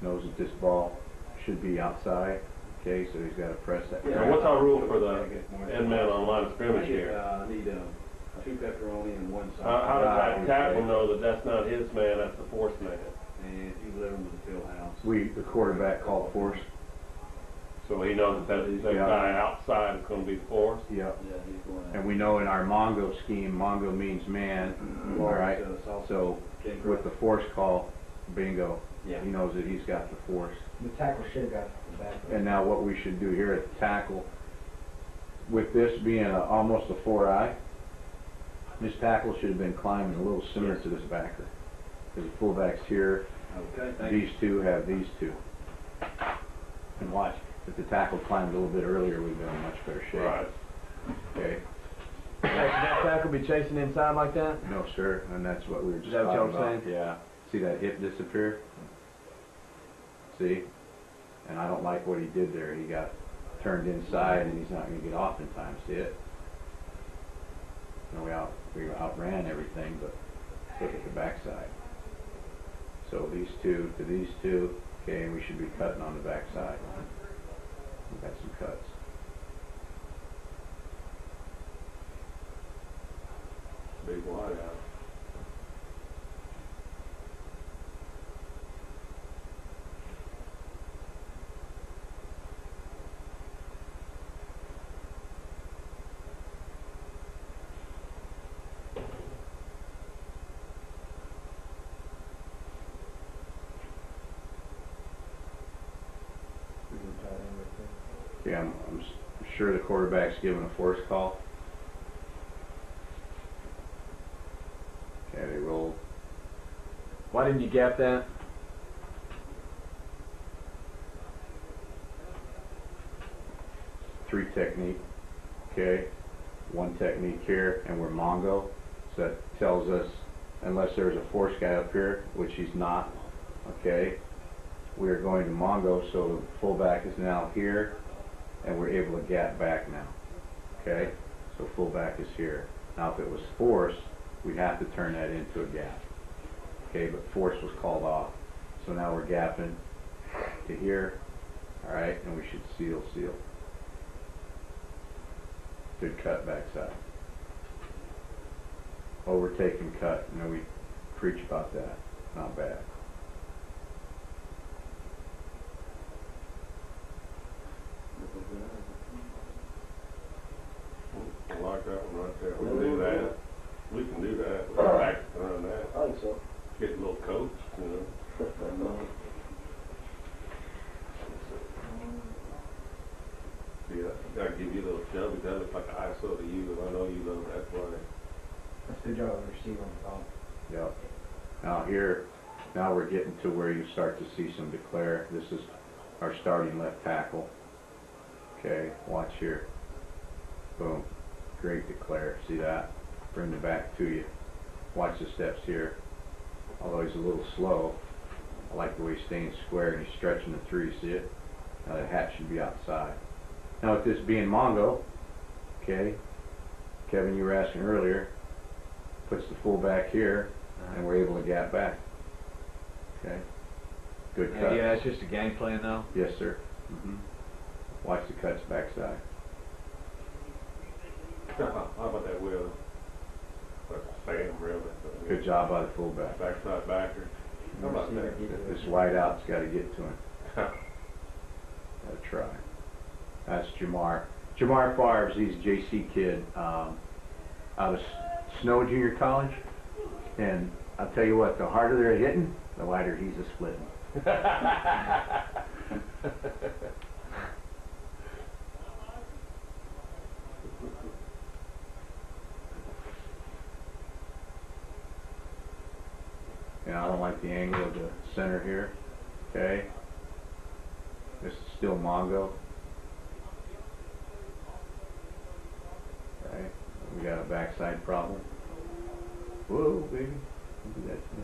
knows that this ball should be outside. Okay, so he's got to press that. So what's our rule for the end man on line of scrimmage here? I need 2 pepperoni and 1 side. How does that Right, tackle okay. know that that's not his man, that's the force man? And you deliver them to the field house. The quarterback called force. So he knows that that Yeah. guy outside is going to be the force? Yep. Yeah, he's going out. And we know in our Mongo scheme, Mongo means man. All right. So with the force call, bingo. Yeah. He knows that he's got the force. The tackle should have got the back. And now what we should do here at the tackle, with this being almost a 4-eye, this tackle should have been climbing a little sooner to this backer. Because the fullback's here, Okay, thank you. these two have these two. And watch, if the tackle climbed a little bit earlier, we'd be in much better shape. Right. Okay? Should that tackle be chasing inside like that? No, sir, and that's what we were just Is that what talking y'all about. saying? Yeah. See that hip disappear? See? And I don't like what he did there. He got turned inside and he's not going to get off in time. See it? You know, we outran everything, but look at the backside. So these two to these two, okay, and we should be cutting on the backside. We've got some cuts. Big wide out. Okay, I'm sure the quarterback's giving a force call. Okay, they roll. Why didn't you gap that? Three technique, okay, 1 technique here, and we're Mongo, so that tells us, unless there's a force guy up here, which he's not, okay, we are going to Mongo, so the fullback is now here, and we're able to gap back now, okay, so fullback is here. Now if it was force, we'd have to turn that into a gap, okay, but force was called off, so now we're gapping to here, all right, and we should seal. Good cut backside. Overtaking cut. You know, we preach about that. Not bad. I like that one right there. We can do that. We can do that. We can practice on that. I think so. Get a little coach, you know. See, I gotta give you a little chubby. That looks like an ISO to you. I know you love that play. That's the job of the receiver on the top. Yep. Now here, now we're getting to where you start to see some declare. This is our starting left tackle. Okay, watch here. Boom. Great declare. See that? Bring the back to you. Watch the steps here. Although he's a little slow, I like the way he's staying square and he's stretching the 3. See it? Now the hat should be outside. Now with this being Mongo, okay, Kevin, you were asking earlier, puts the full back here, and we're able to gap back. Okay, good cut. Yeah, it's just a game plan now. Yes, sir. Watch the cuts backside. How about that wheel? Like Sam, really. Good job by the fullback. Backside backer. How about that? This wide out's got to get to him. Got to try. That's Jamar. Jamar Favre's, he's a JC kid out of Snow Junior College, and I'll tell you what, the harder they're hitting, the wider he's a splitting. Yeah, I don't like the angle of the center here. Okay. This is still Mongo. Okay. We got a backside problem. Whoa, baby. Don't do that to me.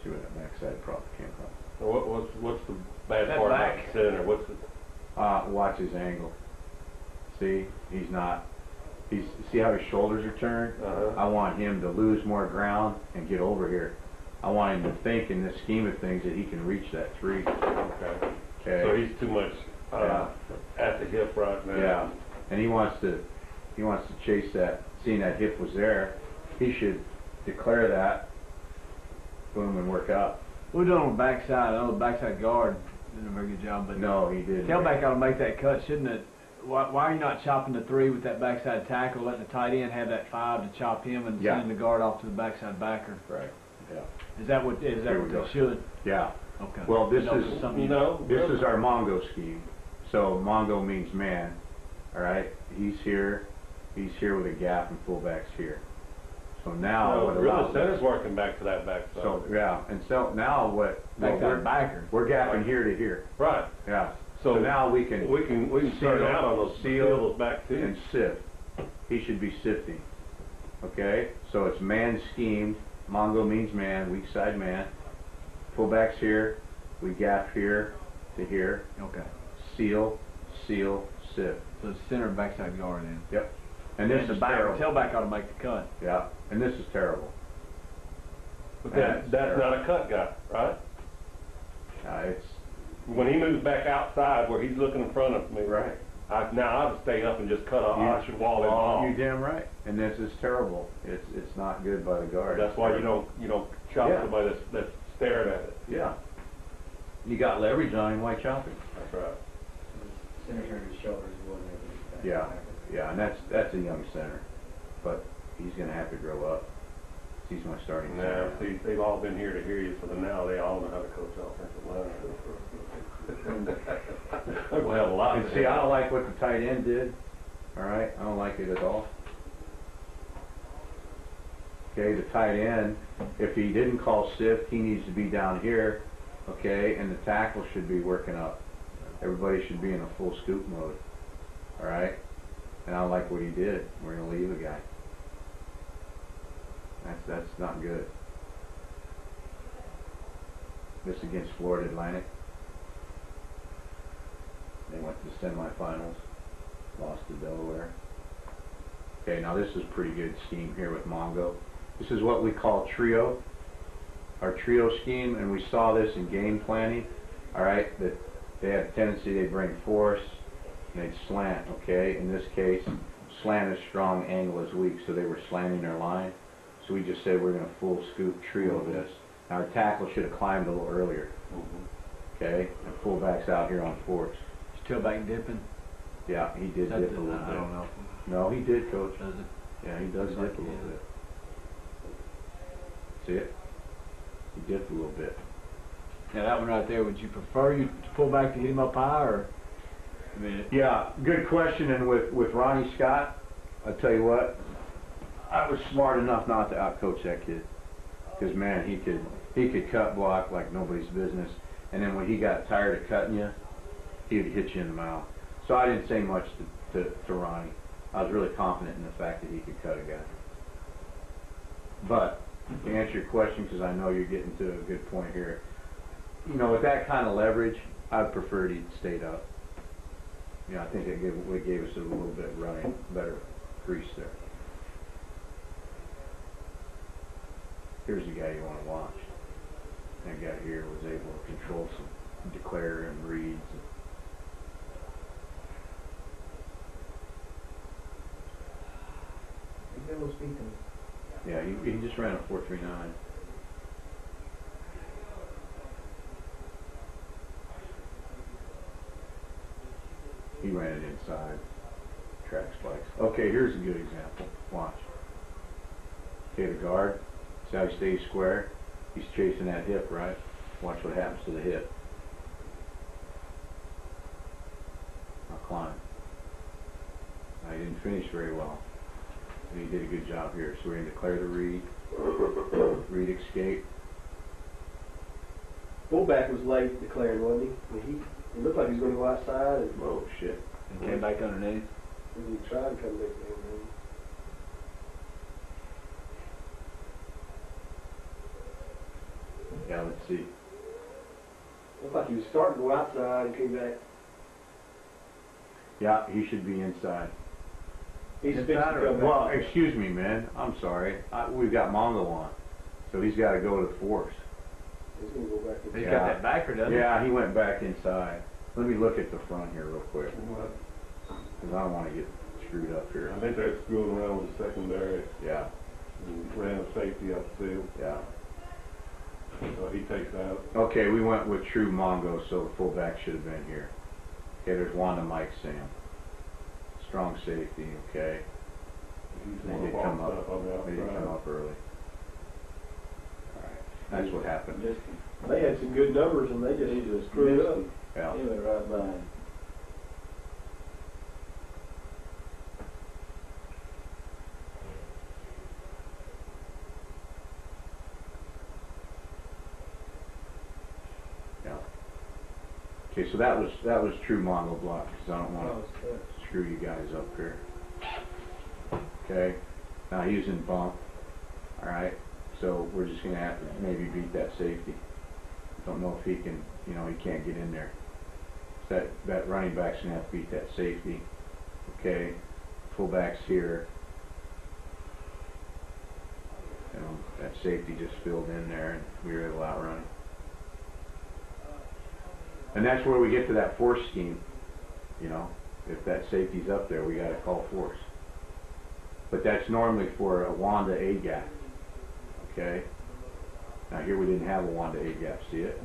See where that backside problem came from. What's the bad That part about back. the center? What's the, Watch his angle. See, he's not. See how his shoulders are turned? I want him to lose more ground and get over here. I want him to think in the scheme of things that he can reach that 3. okay. Okay. So he's too much at the hip right now. Yeah, and he wants to chase that. Seeing that hip was there, he should declare that. Boom, and work out. We're doing on the backside. I know the backside guard did a very good job, but No, he didn't. tailback ought to make that cut, shouldn't it? Why are you not chopping the 3 with that backside tackle, letting the tight end have that 5 to chop him and Yeah. sending the guard off to the backside backer? Right. Yeah. Is that what There we they go. should? Yeah. Okay. Well, this No, is something This is our Mongo scheme. So Mongo means man. All right. He's here with a gap, and fullback's here. So now No, what really, allows center's us? working back to that backside. So yeah, and so now what? backside backer. We're gapping here to here. right. Yeah. So So now we can we can turn seal, out on those seal, those back two. and sift. He should be sifting. Okay? So it's man schemed. Mongo means man, weak side man. Fullback's here. We gap here to here. Okay. Seal, sift. So it's center and backside guard then. Yep. And this the is back, terrible. tailback ought to make the cut. Yeah. And this is terrible. But That's that's not a cut guy, right? It's When he moves back outside where he's looking in front of me, right. now I would stay up and just cut off. I should wall him Oh, off. you're damn right. And this is terrible. It's not good by the guard. That's why you don't chop Yeah. somebody that's staring at it. Yeah. You got leverage on him. Why chop him? That's right. Center turned his shoulders, he wasn't able to get Yeah. back. Yeah, and that's a young center, but he's going to have to grow up. He's my starting Now, center. see, they've all been here to hear you, so now they all know how to coach offensive line. They're gonna have a lot. And to see, do. I don't like what the tight end did. All right, I don't like it at all. Okay, the tight end, if he didn't call sift, he needs to be down here. Okay, and the tackle should be working up. Everybody should be in a full scoop mode. All right, and I don't like what he did. We're gonna leave a guy. That's not good. This against Florida Atlantic. They went to the semifinals, lost to Delaware. Okay, now this is pretty good scheme here with Mongo. This is what we call trio, our trio scheme, and we saw this in game planning. All right, that they had a tendency, they bring force, and they'd slant. Okay, in this case, slant is strong, angle is weak, so they were slanting their line. So we just said we're going to full scoop trio this. Now our tackle should have climbed a little earlier. Okay, and fullback's out here on force. Is tailback dipping? Yeah, he did dip a little I don't bit. know. No, he did, Coach. Does it? Yeah, he does Looks like dip a he little is. bit. See it? He dipped a little bit. Now that one right there, would you prefer you to pull back to hit him up high, or? I mean, Yeah, good question. And with Ronnie Scott, I'll tell you what, I was smart enough not to outcoach that kid. Because man, he could cut block like nobody's business. And then when he got tired of cutting you, he would hit you in the mouth. So I didn't say much to Ronnie. I was really confident in the fact that he could cut a guy. But to answer your question, because I know you're getting to a good point here, you know, with that kind of leverage, I'd prefer he'd stayed up. You know, I think it gave us a little bit running, better crease there. Here's the guy you want to watch. That guy here was able to control some declare and reads. He's got a little speed to him. Yeah, he just ran a 4.39. He ran it inside. track spikes. Okay, here's a good example. Watch. Okay, the guard, see how he stays square? He's chasing that hip, right? Watch what happens to the hip. Now climb. Now, he didn't finish very well. But he did a good job here. So we're going to declare the read. Read escape. Fullback was late declaring, wasn't he? I mean, he looked like he was going to go outside, and Oh, shit. And came back underneath. he tried to come back in. Yeah, let's see. Looked like he was starting to go outside and came back. Yeah, he should be inside. He's fixing to Inside or- come back. Well, excuse me, man. I'm sorry. We've got Mongo on. So he's got to go to the force. He's going to go back in. He's Yeah. got that backer, doesn't he? Yeah, he went back inside. Let me look at the front here real quick. Because I don't want to get screwed up here. I think they're screwing around with the secondary Yeah, and ran a safety up the field, yeah. so he takes out. Okay, we went with true Mongo, so the fullback should have been here. Okay, there's Wanda Mike Sam. Strong safety, okay. He's They one did of come the up. stuff on the They did come outside. up early. Alright, that's what happened. They had some good numbers, and they just screwed up. Yeah. He went right by him. Yeah. Okay, so that was true Mongo block, because I don't want to screw you guys up here. Okay, now he's in bump. Alright, so we're just going to have to maybe beat that safety. Don't know if he can, he can't get in there. So that running back's going to have to beat that safety. Okay, fullback's here. That safety just filled in there, and we were able to outrun him. And that's where we get to that force scheme. If that safety's up there, we got to call force. But that's normally for a Wanda A gap. Okay. Now here we didn't have a Wanda A gap. See it?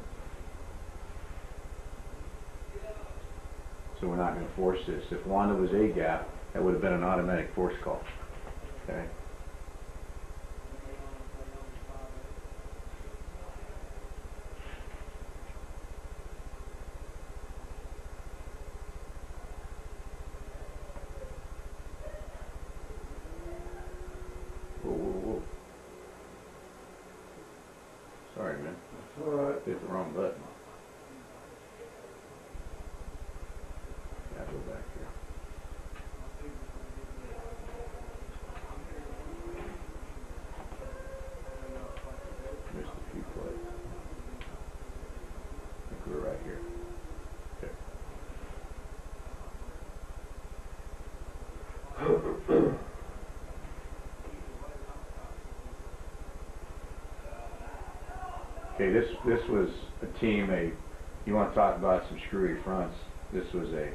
So we're not going to force this. If Wanda was A gap, that would have been an automatic force call. Okay. Whoa, whoa, whoa. Sorry, man. All right. Hit the wrong button. Yeah, go back here. Missed a few plays. I think we're right here. Okay. Okay, this was a team, you want to talk about some screwy fronts, this was a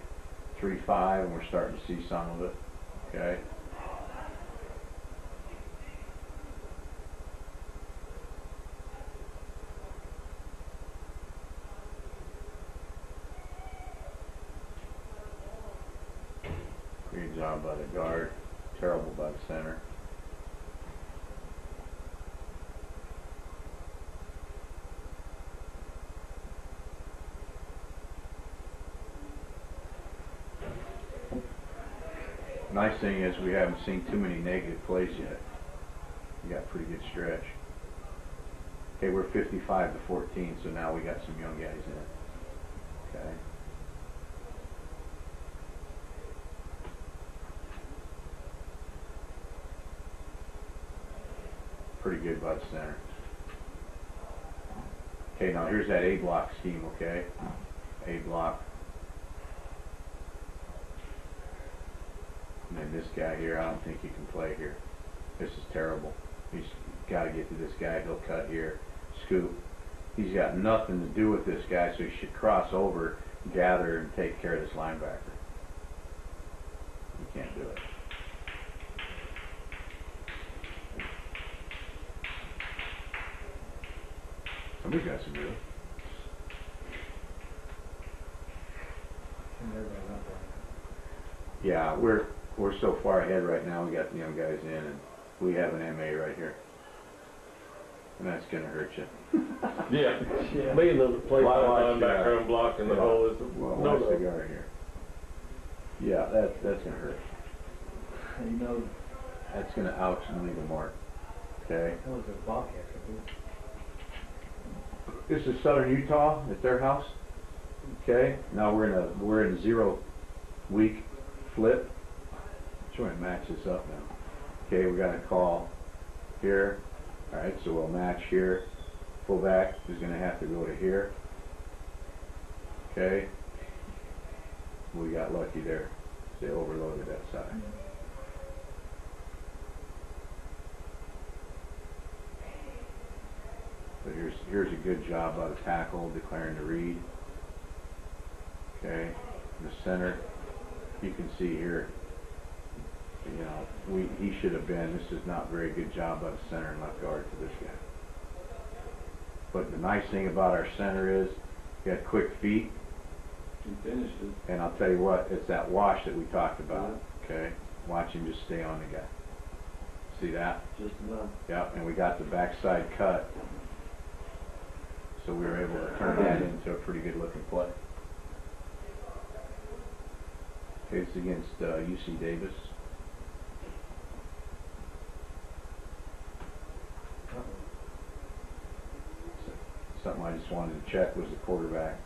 3-5, and we're starting to see some of it, okay? Great job by the guard, terrible by the center. Nice thing is we haven't seen too many negative plays yet. We got a pretty good stretch. Okay, we're 55-14, so now we got some young guys in. Okay. Pretty good by the center. Okay, now here's that A block scheme, okay? A block. And then this guy here, I don't think he can play here. This is terrible. He's got to get to this guy. He'll cut here, scoop. He's got nothing to do with this guy, so he should cross over, gather, and take care of this linebacker. He can't do it. Somebody's got some good. Yeah, we're so far ahead right now, we got the young guys in, and we have an MA right here. And that's gonna hurt you. Yeah. Being the play Watch linebacker and blocking the hole is Well, no watch the no. guard here. Yeah, that's gonna hurt. You know, That's gonna ouch and leave a mark. Okay? that was a Bobcat. This is Southern Utah at their house. Okay? Now we're in a 0 week flip. Trying to match this up now. Okay, we got a call here. Alright, so we'll match here. Fullback is gonna have to go to here. Okay? We got lucky there. They overloaded that side. But here's a good job by the tackle declaring the read. Okay, the center, you can see here, you know, he should have been. This is not a very good job by the center and left guard for this guy. But the nice thing about our center is he had quick feet. He finished it. And I'll tell you what, it's that wash that we talked about. Okay, watch him just stay on the guy. See that? Just enough. Yep, and we got the backside cut. So we were able to turn that into a pretty good looking play. Okay, it's against UC Davis. Something I just wanted to check was the quarterback.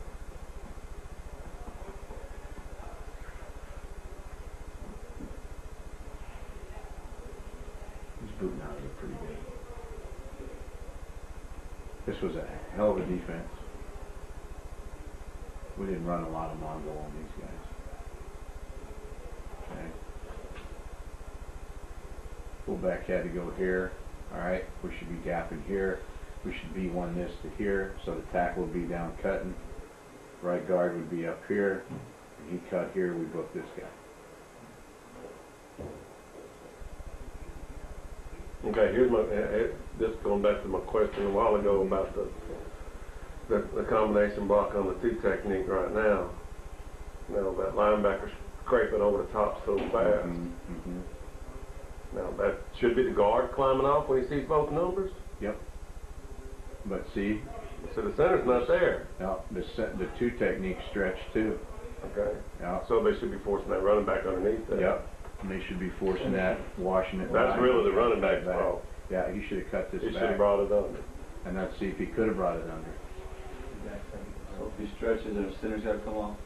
These boot knives are pretty good. This was a hell of a defense. We didn't run a lot of Mongol on these guys. Okay. Fullback had to go here. Alright, we should be gapping here. We should be one this to here, so the tackle would be down cutting. Right guard would be up here. And he cut here, we book this guy. Okay, here's my, just going back to my question a while ago about the combination block on the two technique right now. You know, that linebacker's scraping over the top so fast. Now, that should be the guard climbing off when he sees both numbers. Yep. But see, So the center's not there. now the two techniques stretch too. Okay. Yep. So they should be forcing that running back underneath that. Yep. And they should be forcing that, washing it. That's back. really the running back's Back. fault. Yeah, he should have cut this He should back. have brought it under. And let's see if he could have brought it under. So if he stretches, the center's got to come off.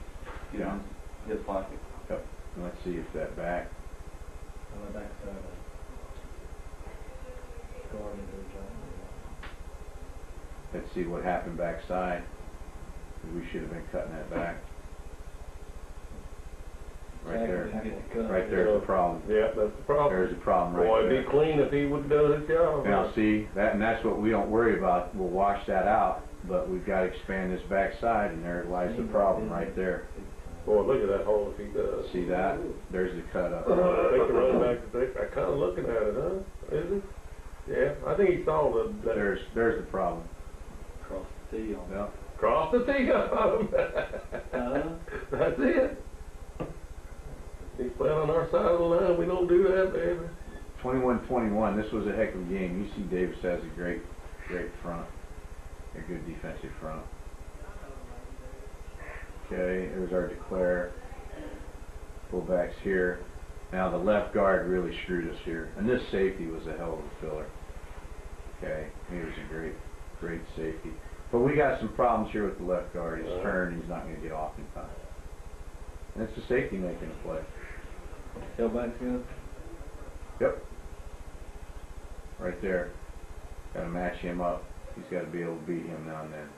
Get Yeah. in his pocket. Yep. And let's see if that back. On the backside. Guard into the job. Let's see what happened backside. 'Cause we should have been cutting that back. Right there. Didn't get the cut. Right there's the problem. Yeah, that's the problem. There's the problem right Boy, there. it'd be clean if he would have done his job. Now see, and that's what we don't worry about. We'll wash that out, but we've got to expand this backside, and there lies the problem right there. Boy, look at that hole if he does. See that? There's the cut up. I think the running back is kind of looking at it, huh? Is he? Yeah, I think he saw that There's the problem. Cross the T on. Well, cross the tee up. That's it. He's playing on our side of the line. We don't do that, baby. 21-21. This was a heck of a game. UC Davis has a great front, a good defensive front. Okay, here's our declare. Fullbacks here. Now the left guard really screwed us here, and this safety was a hell of a filler. Okay, he was a great safety. But we got some problems here with the left guard. He's turned. He's not going to get off in time. And it's the safety making a play. Tailback's good. Yep. Right there. Got to match him up. He's got to be able to beat him now and then.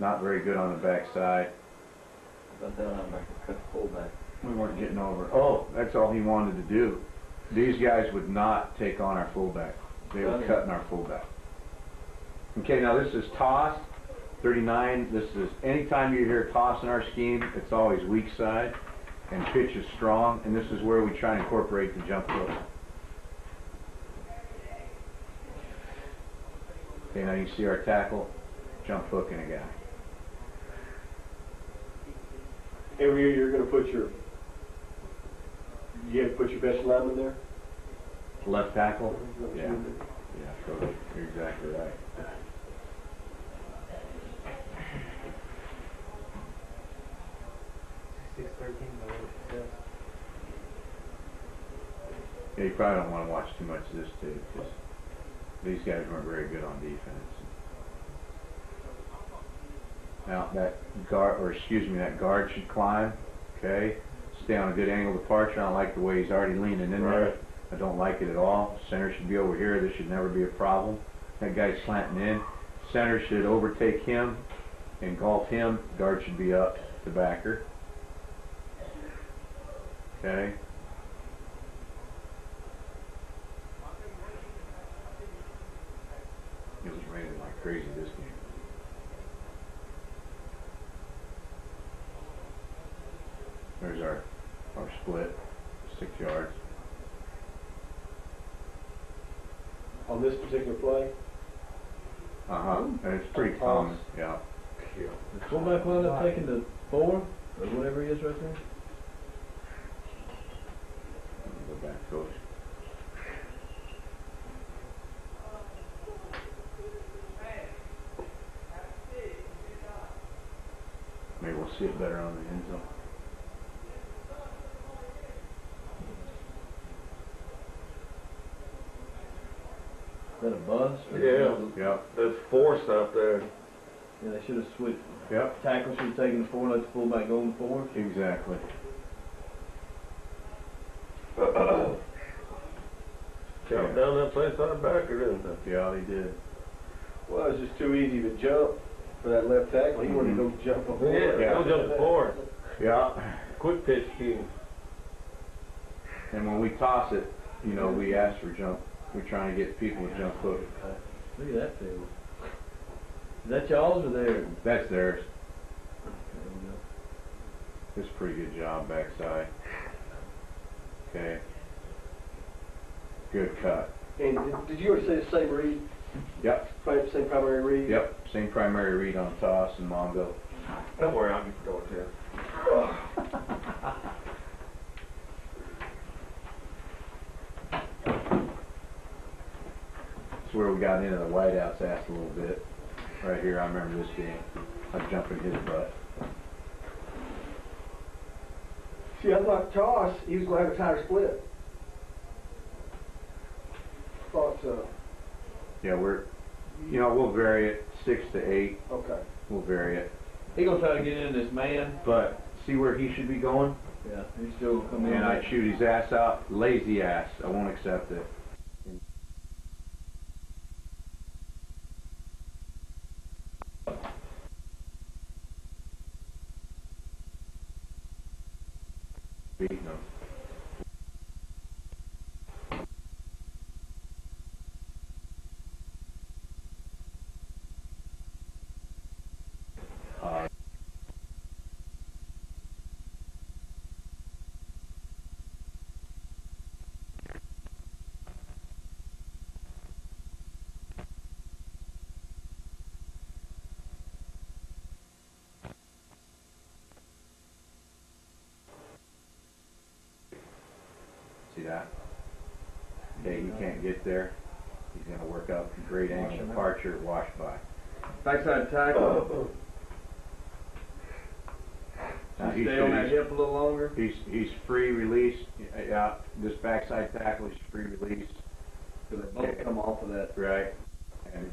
Not very good on the backside. About that linebacker cut the fullback. We weren't getting over. Oh, that's all he wanted to do. These guys would not take on our fullback. They were cutting our fullback. Okay, now this is toss. 39. This is anytime you hear toss in our scheme, it's always weak side, and pitch is strong. And this is where we try and incorporate the jump hook. Okay, now you see our tackle, jump hooking a guy. Every year you're going to put your You have to put your best lineman there? Left tackle? Yeah. Yeah, Coach, you're exactly right. Yeah, you probably don't want to watch too much of this tape because these guys weren't very good on defense. Now that guard should climb, okay? Stay on a good angle departure. I don't like the way he's already leaning in there. I don't like it at all. Center should be over here. This should never be a problem. That guy's slanting in. Center should overtake him, engulf him. Guard should be up the backer. Okay. It was raining like crazy this game. There's our split, 6 yards. On this particular play? And it's pretty common, yeah. The fullback wound up taking the 4 or whatever he is right there. Go back, Coach. Maybe we'll see it better on the end zone. Is that a bust? Yeah. Yep. There's force out there. Yeah, they should have switched. Yep. Tackle should have taken the 4, let the fullback go in 4. Exactly. Count down that place out back, or didn't they? Yeah, they did. Well, it was just too easy to jump for that left tackle. He wanted to go jump over. Yeah, go jump the 4. Yeah. Quick pitch scheme. And when we toss it, you know, we ask for jump. We're trying to get people to jump hook. Look at that field. Is that y'all's or theirs? That's theirs. It's a pretty good job backside. Okay. Good cut. And did you already say the same read? Yep. Same primary read? Yep. Same primary read on toss and Mongo. Don't worry, I'll get the door to you. That's where we got into the wideout's ass a little bit. Right here, I remember this game. I'm jumping his butt. See, I thought toss, he was going to have a tighter split. Thought so. Yeah, we'll vary it 6 to 8. Okay. We'll vary it. He gonna try to get in this man. But see where he should be going? Yeah, he's still gonna come in. And I shoot his ass out. Lazy ass. I won't accept it. Beating him. See that? Okay, he can't get there. He's going to work up great angle departure, wash by. Backside tackle. Now Stay on that hip a little longer. He's free release. Yeah, this backside tackle is free release. So they both come off of that. Right. And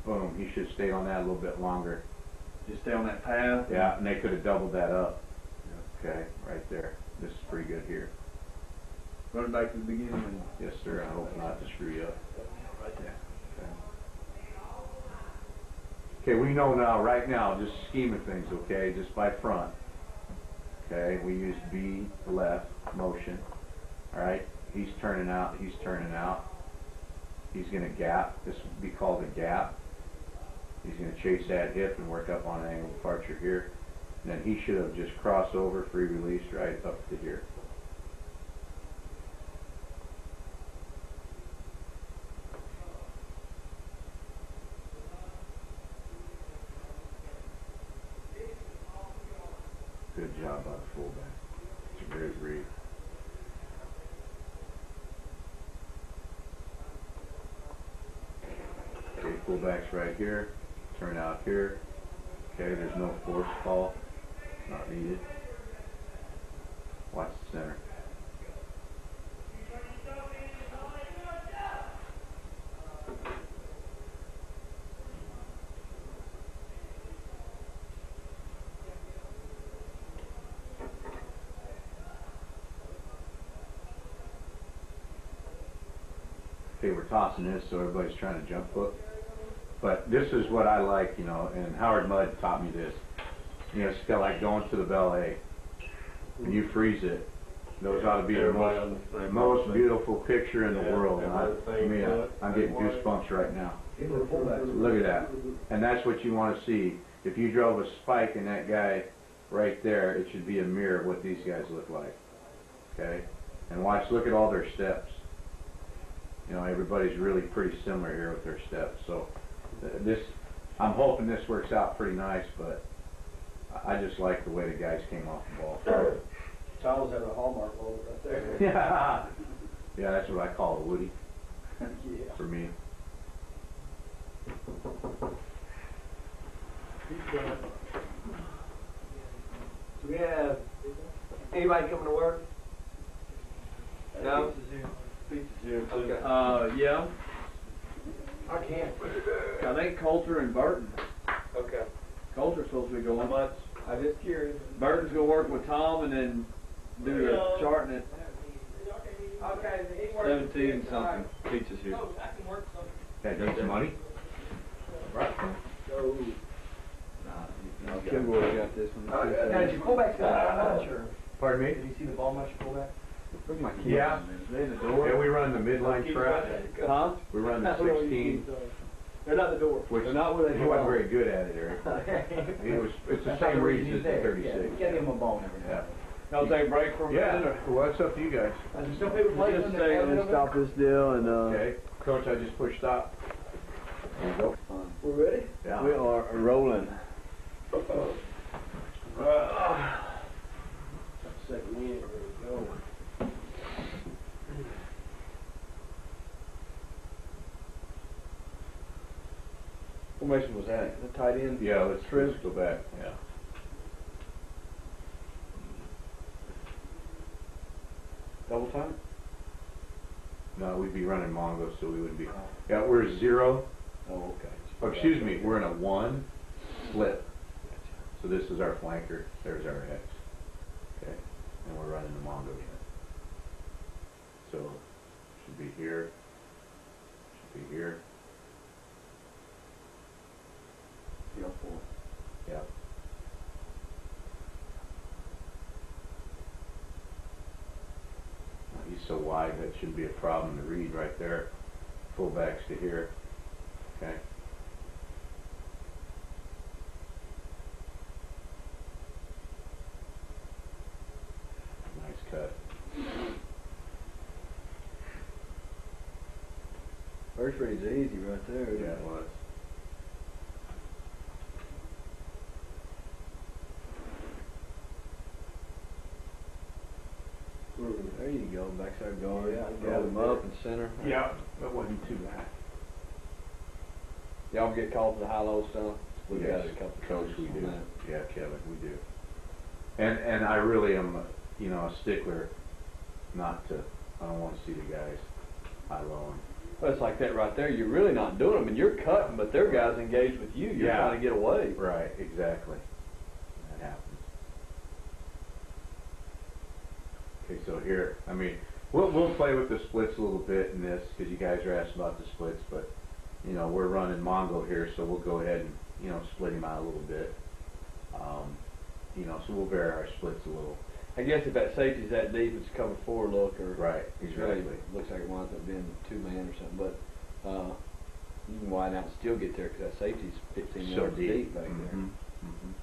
boom, he should stay on that a little bit longer. Just stay on that path. Yeah, and they could have doubled that up. Okay, right there. This is pretty good here. Run it back to the beginning. And Yes, sir. I hope not to screw you up. right there. Okay, we know now, right now, just scheme of things, okay, just by front. Okay, we use B left motion. All right, he's turning out, he's turning out. He's going to gap. This would be called a gap. He's going to chase that hip and work up on an angle departure here. And then he should have just crossed over, free release right up to here. Good job by the fullback. It's a great read. fullback's right here. Turn out here. Okay, there's no force call. Not needed. Watch the center. Okay, we're tossing this, so everybody's trying to jump hook. But this is what I like, you know, and Howard Mudd taught me this. You know, it's kind of like going to the ballet. When you freeze it, those ought to be the Everybody on the same most page. beautiful picture in the Yeah, world. And everybody the same foot, I'm getting same way. goosebumps right now. Even the fullbacks. Look at that. And that's what you want to see. If you drove a spike in that guy right there, it should be a mirror of what these guys look like. Okay? And watch, look at all their steps. You know, everybody's really pretty similar here with their steps. So this, I'm hoping this works out pretty nice, but I just like the way the guys came off the ball. Charles had a Hallmark moment right there. Yeah. Yeah, that's what I call a Woody Yeah. for me. Do we have anybody coming to work? No? Yeah, I can't. I think Coulter and Burton. Okay. Coulter's supposed to be going. How much? I'm just curious. Burton's gonna work with Tom and then do the charting at Okay. 17 something. Teaches here. That needs some money? Right. Oh. Kilgore got this one. Now, did your fullback see the ball match, or Pardon me? did you see the ball match fullback? Look at my kids. Yeah. They in the door. Yeah, we run the midline trap. Huh? We run the 16, They're not the door. which They're not where they he wasn't belong. very good at it, Eric. He was, it's the same reason as the 36. Yeah, you gotta give him a ball every now Yeah. and then. Y'all take a break for a Yeah, minute? well, it's up to you guys. There's still people playing Just in say, the let's stop this deal and, Okay, Coach, I just pushed stop. There you go. We're ready? Yeah. we are rolling. Second unit, there we go. Formation was that? The tight end? Yeah, let's go back, yeah. Double time? No, we'd be running Mongo, so we wouldn't be. Yeah, we're 0. Oh, okay. Oh, excuse me, we're in a 1 split. So this is our flanker, there's our X. Okay, and we're running the Mongo again. So, should be here, should be here. Yeah, 4. Yeah. He's so wide that shouldn't be a problem to read right there. Fullbacks to here. Okay. Nice cut. First read's easy right there. Yeah, it was. There you go, backside guard. Yeah. Roll him up and center. Yeah, that wasn't too bad. Y'all get called for the high-low stuff? We Yes, got it a couple Coach, times we on do. that. Yeah, Kevin, we do. And I really am, you know, a stickler not to, I don't want to see the guys high-low. Well, it's like that right there. You're really not doing them, and you're cutting, but their guys engaged with you. You're Yeah. trying to get away. Right, exactly. That happens. Okay, so here, I mean, we'll play with the splits a little bit in this, because you guys are asking about the splits, but, you know, we're running Mongo here, so we'll go ahead and, you know, split him out a little bit. You know, so we'll vary our splits a little. I guess if that safety's that deep, it's cover 4 look, or Right, it's really exactly. looks like it winds up being 2-man or something. But you can widen out and still get there because that safety's 15 So yards deep back Mhm, there. mhm.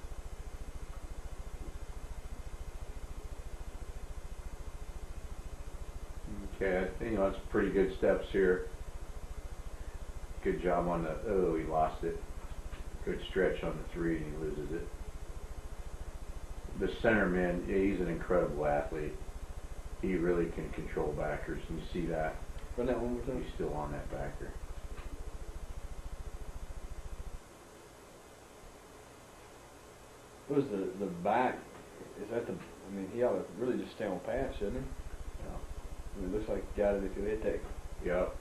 Okay, you know, it's pretty good steps here. Good job on the, oh, he lost it. Good stretch on the 3 and he loses it. The center man, yeah, he's an incredible athlete. He really can control backers. You see that? Run that one more time. He's still on that backer. What was the back? Is that the? I mean, he ought to really just stay on pass, shouldn't he? Yeah. I mean, it looks like he got it if you hit that. Yep.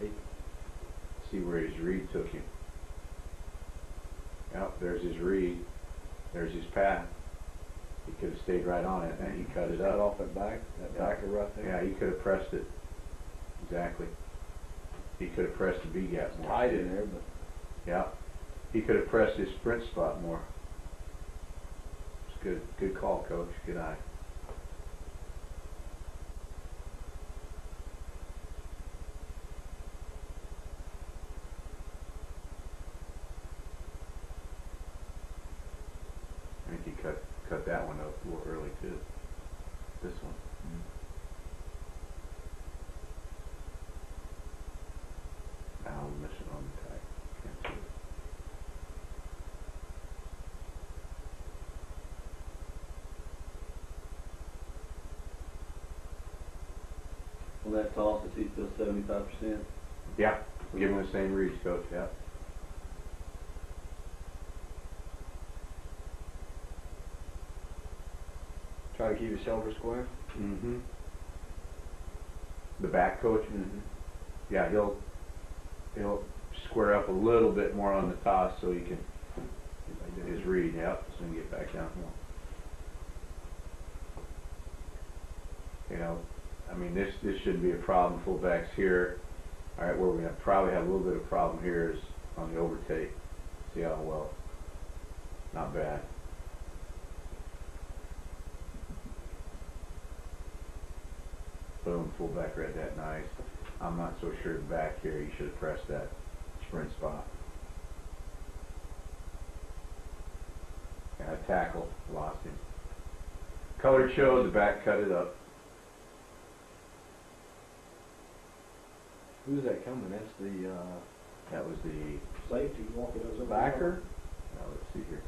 He, See where his read took him. Yep, there's his read. There's his path. He could have stayed right on it, and he cut it cut up. off that back, that backer right there. Yeah, he could have pressed it. Exactly. He could have pressed the B gap more. Tight in there, but Yeah. He could have pressed his sprint spot more. It's good. Good call, Coach. Good eye. I think he cut that one up a little early too. This one. Now I'm missing on the tag. Can't see it. Well, that toss, is he still 75%? Yeah, give him the same reads, Coach. Yeah. try to keep his shoulder square. Mm-hmm. The back coach. Mm-hmm. Yeah, he'll square up a little bit more on the toss so he can get his read. Yep, so he can get back down. You know, I mean, this shouldn't be a problem. Fullbacks here. All right, where we probably have a little bit of problem here is on the overtake. See how well? Not bad. Boom, fullback read that nice. I'm not so sure the back here. You should have pressed that sprint spot. Got a tackle, lost him. Color showed, the back cut it up. Who's that coming? That's the That was the, Safety walking us over. backer. now let's see here.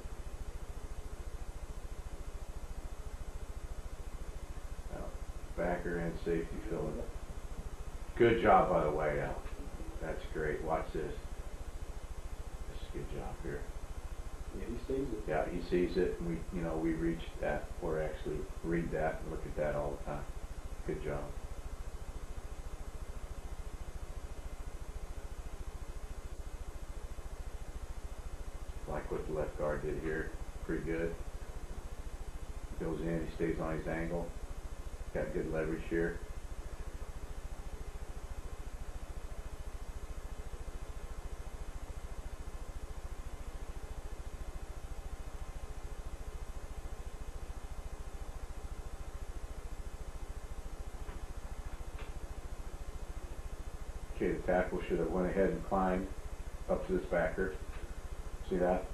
Backer and safety filling. Good job, by the way, Al. That's great. Watch this. This is a good job here. Yeah, he sees it. Yeah, he sees it, and we reach that, or actually read that and look at that all the time. Good job. Like what the left guard did here. Pretty good. Goes in, he stays on his angle. Got good leverage here. Okay, the tackle should have went ahead and climbed up to this backer. See that?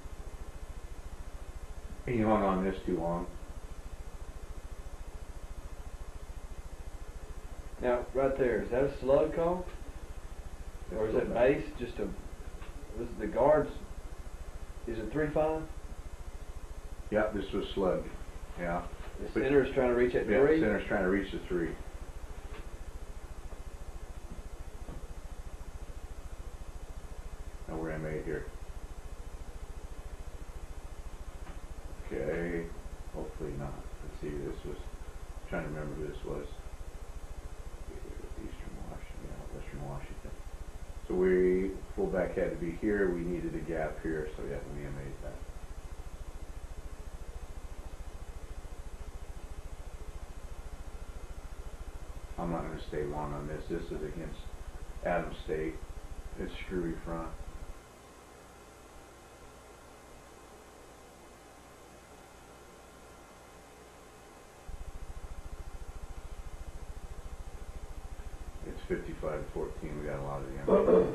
He hung on this too long. Now, right there, is that a slug call? Or is it base? Just a. This is the guards. Is it 3-5? Yep, this was slug. Yeah. The center's trying to reach at Yeah, 3. center's trying to reach the 3. Now we're MA here. Okay, hopefully not. Let's see, this was, trying to remember who this was. Eastern Washington, yeah, Western Washington. So fullback had to be here, we needed a gap here, so yeah, we MA'd that. I'm not going to stay long on this. This is against Adams State. It's screwy front. It's 55-14. We got a lot of the MA.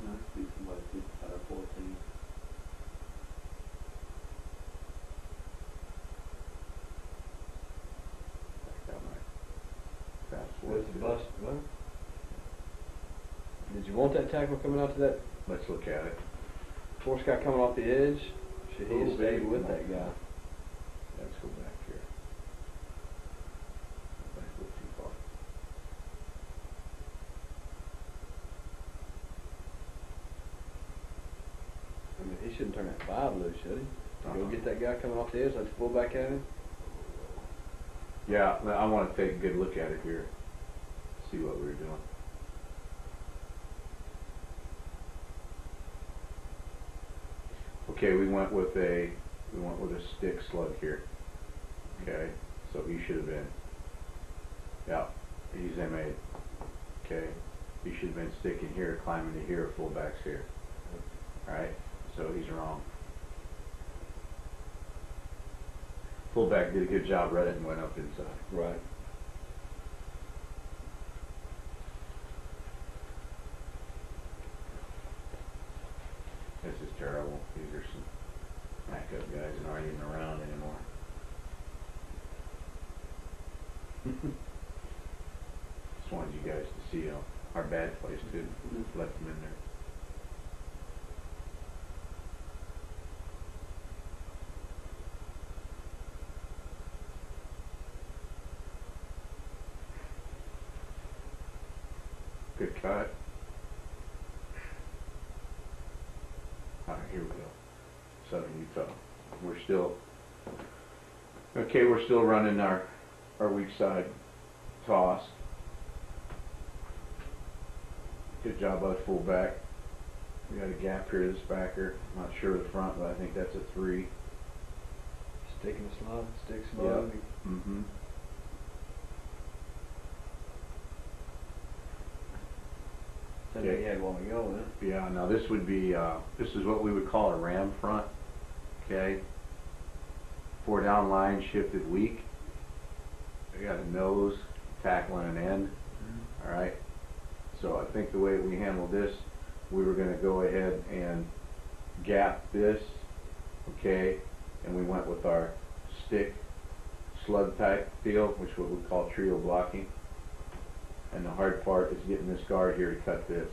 Nice to see somebody 55-14. Got my fast Was forward the to it. bust? Well, did you want that tackle coming out to that Let's look at it. force guy coming off the edge? Should he Oh, have stayed baby, with come on. that guy? Let's go back here. Back a little too far. shouldn't turn that 5 loose, should he? Go get that guy coming off the edge, let's pull back at him. Yeah, I want to take a good look at it here, see what we were doing. Okay, we went with a stick slug here. Okay, so he should have been. Yeah, he's M8. Okay, he should have been sticking here, climbing to here, fullback's here. All right, so he's wrong. Fullback did a good job, read it, and went up inside. Right. This is terrible. These are some backup guys that aren't even around anymore. Just wanted you guys to see our bad place too. Left them in there. Good cut. All right, here we go. Southern Utah. We're still okay. We're still running our weak side toss. Good job by the fullback. We got a gap here. This backer. Not sure of the front, but I think that's a 3. Stick in the slot, stick slot. Yep. Mm-hmm. Said they had one ago, huh? Yeah, now this would be, this is what we would call a ram front, okay? 4 down line, shifted weak. We got a nose, tackle, and an end, all right? So I think the way we handled this, we were gonna go ahead and gap this, okay? And we went with our stick slug type deal, which is what we call trio blocking. And the hard part is getting this guard here to cut this.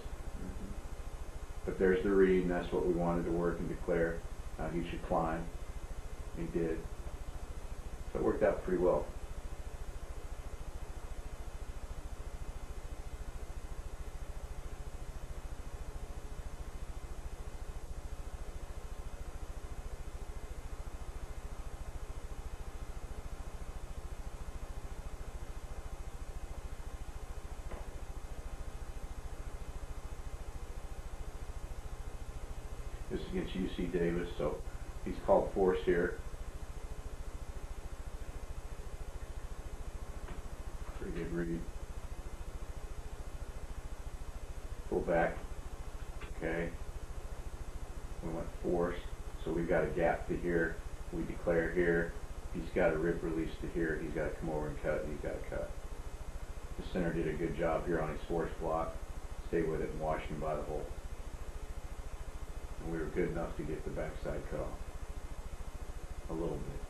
But there's the read, and that's what we wanted to work and declare. He should climb. He did. So it worked out pretty well. This is against UC Davis, so he's called force here. Pretty good read. Full back. Okay. We went force, so we've got a gap to here. We declare here. He's got a rip release to here. He's got to come over and cut, and he's got to cut. The center did a good job here on his force block. Stay with it and wash him by the hole. And we were good enough to get the backside cut off. A little bit.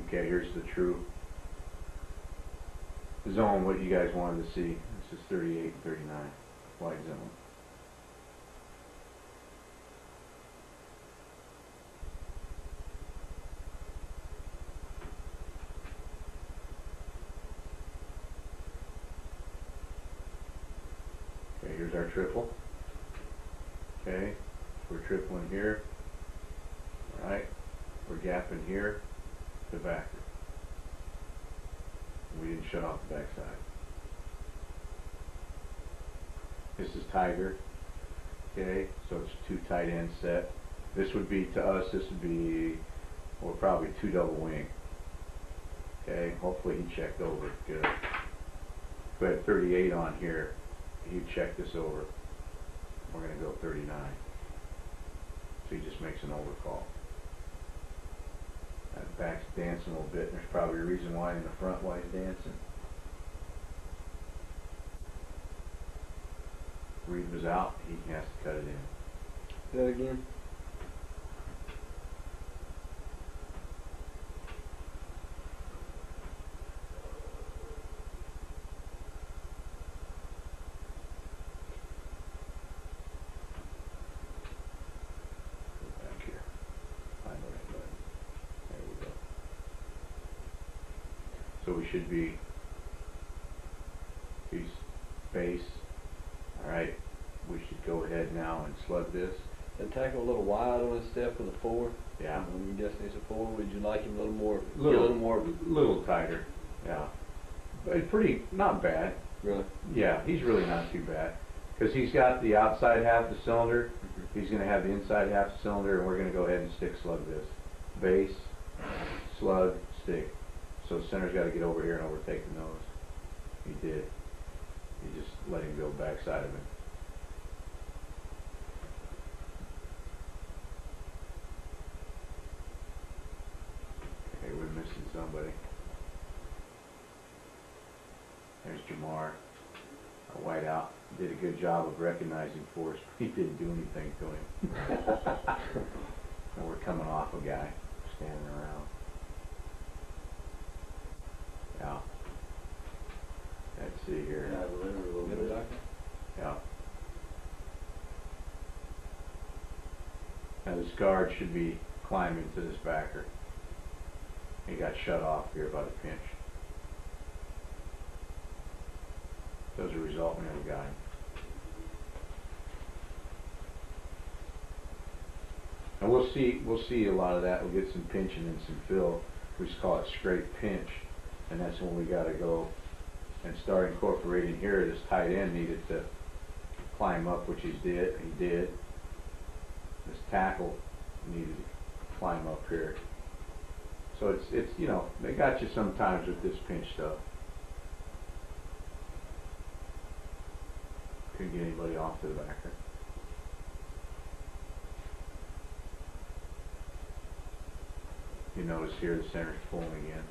Okay, here's the true zone, what you guys wanted to see. This is 38 and 39, wide zone. Okay, here's our triple. Okay, we're tripling here. Alright, we're gapping here to backer. We didn't shut off the backside. This is Tiger. Okay, so it's 2 tight ends set. This would be, to us, this would be, well, probably 2 double wing. Okay, hopefully he checked over. Good. If we had 38 on here, he'd check this over. We're going to go 39. So he just makes an overcall. That back's dancing a little bit, and there's probably a reason why in the front why he's dancing. Reed was out, he has to cut it in. Do that again. Back here. Find the right button. There we go. So we should be base. Alright. We should go ahead now and slug this. The tackle a little wide on his step with a 4. Yeah. I'm guessing he's a 4. Would you like him a little more? Little tighter. Yeah. But pretty, not bad. Really? Yeah, he's really not too bad. Because he's got the outside half of the cylinder, he's going to have the inside half of the cylinder, and we're going to go ahead and stick slug this. Base, slug, stick. So the center's got to get over here and overtake the nose. He did. You just let him go backside of it. Okay, we're missing somebody. There's Jamar, our whiteout. Did a good job of recognizing for us. He didn't do anything to him. And we're coming off a guy standing around. Yeah. Let's see here. Yeah. Now this guard should be climbing to this backer. He got shut off here by the pinch. So as a result, we have a guy. And we'll see a lot of that. We'll get some pinching and some fill. We just call it straight pinch, and that's when we got to go and start incorporating here. This tight end needed to climb up, which he did. This tackle needed to climb up here. So it's you know, they got you sometimes with this pinch stuff. Couldn't get anybody off to the backer. You notice here the center's pulling again.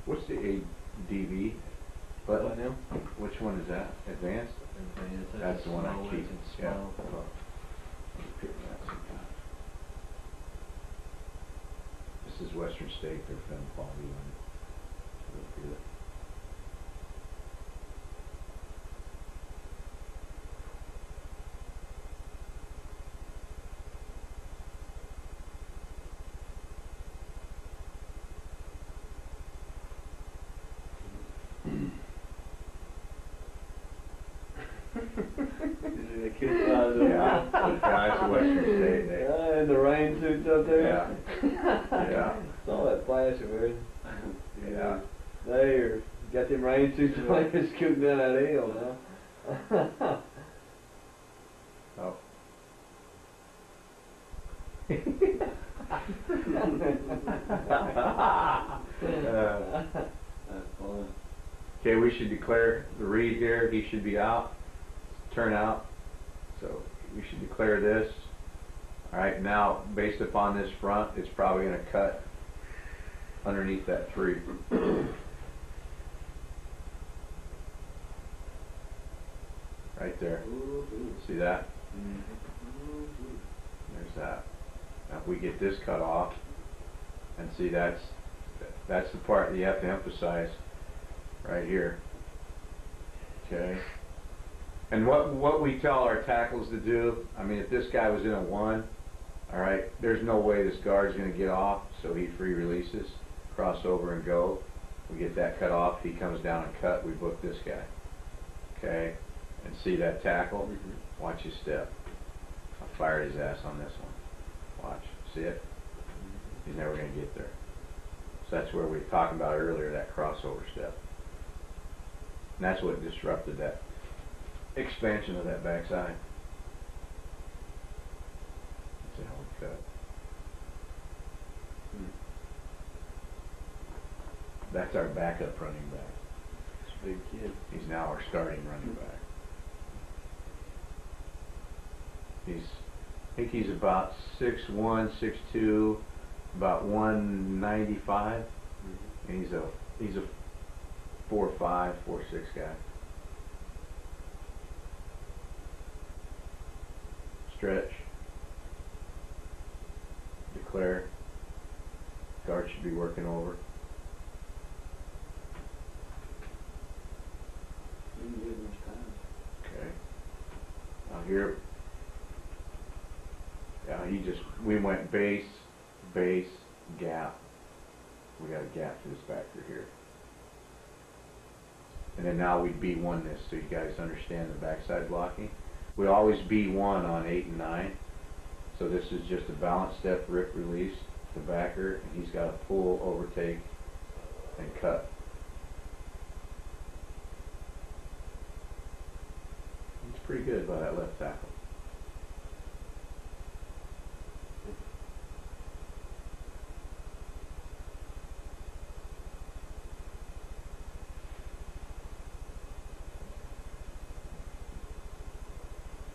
What's the ADV button? What now? Which one is that? Advanced? That's the one I keep. Yeah. Pick that sometime. This is Western State, their film quality one. Real good. The kids out there. Yeah, those guys at Western State, they, And the rain suits up there. yeah, yeah, Saw that flashing, man. yeah. They are got them rain suits on, they're scooting down that hill now. Oh. That's fun. Okay, we should declare the read here. He should be out, turn out. So we should declare this. All right, now based upon this front, it's probably going to cut underneath that 3. Right there. See that? There's that. Now if we get this cut off, and see that's the part that you have to emphasize right here. Okay. And what we tell our tackles to do, I mean, if this guy was in a 1, all right, there's no way this guard's going to get off, so he free releases, cross over and go. We get that cut off, he comes down and cut, we book this guy. Okay, and see that tackle? Watch his step. I fired his ass on this one. Watch, see it? He's never going to get there. So that's where we were talking about earlier, that crossover step. And that's what disrupted that expansion of that backside. That's a hell of a cut. That's our backup running back. It's a big kid. He's now our starting running back. I think he's about 6'1", 6'2", about 195, and he's a 4'5", 4'6" guy. Stretch. Declare. Guard should be working over. Okay. Now here, yeah, we went base, gap. We got a gap to this backer here. and then now we B1 this so you guys understand the backside blocking. We always B1 on 8 and 9. So this is just a balance step, rip, release, the backer, and he's got to pull, overtake, and cut. It's pretty good by that left tackle.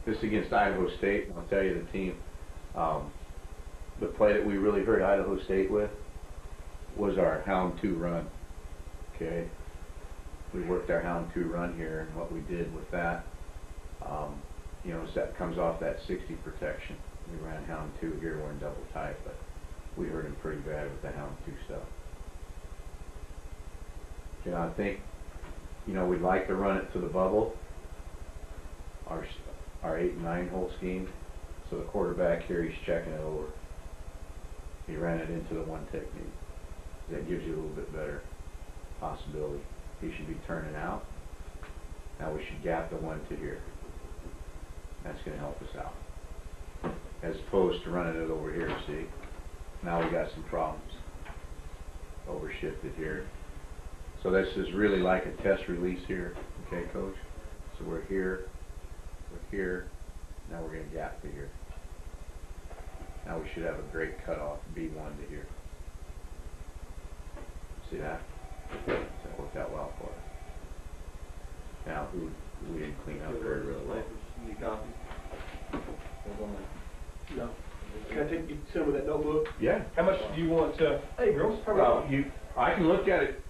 This against Idaho State, and I'll tell you the team, the play that we really hurt Idaho State with was our hound 2 run. Okay, we worked our hound 2 run here, and what we did with that, you know, is that comes off that 60 protection. We ran hound 2 here, we're in double tight, but we hurt him pretty bad with the hound 2 stuff. You know, I think, you know, we'd like to run it to the bubble. Our 8 and 9 hole scheme. So the quarterback here, he's checking it over. He ran it into the 1 technique. That gives you a little bit better possibility. He should be turning out. Now we should gap the 1 to here. That's going to help us out. As opposed to running it over here, see? Now we got some problems. Overshifted here. So this is really like a test release here. Okay, Coach? So we're here. We're here. Now we're going to gap to here. Now we should have a great cutoff, B1 to here. See that? That worked out well for us. Now we didn't clean up very really well. Any copies? No. Can I take you some of that notebook? Yeah. How much do you want to? Hey, girls, how Well, about I can look at it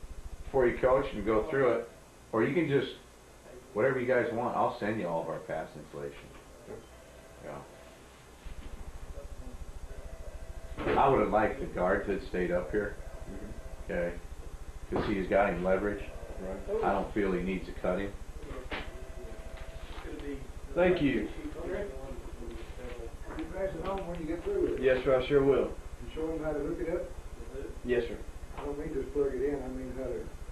for you, Coach, and go through it, or you can just, whatever you guys want, I'll send you all of our pass installation. Yeah. I would have liked the guard to have stayed up here, okay, because he's got him leverage. Right. I don't feel he needs to cut him. Thank you. You pass it on when you get through with it. Yes, sir, I sure will. You show them how to hook it up. Yes, sir. I don't mean just plug it in, I mean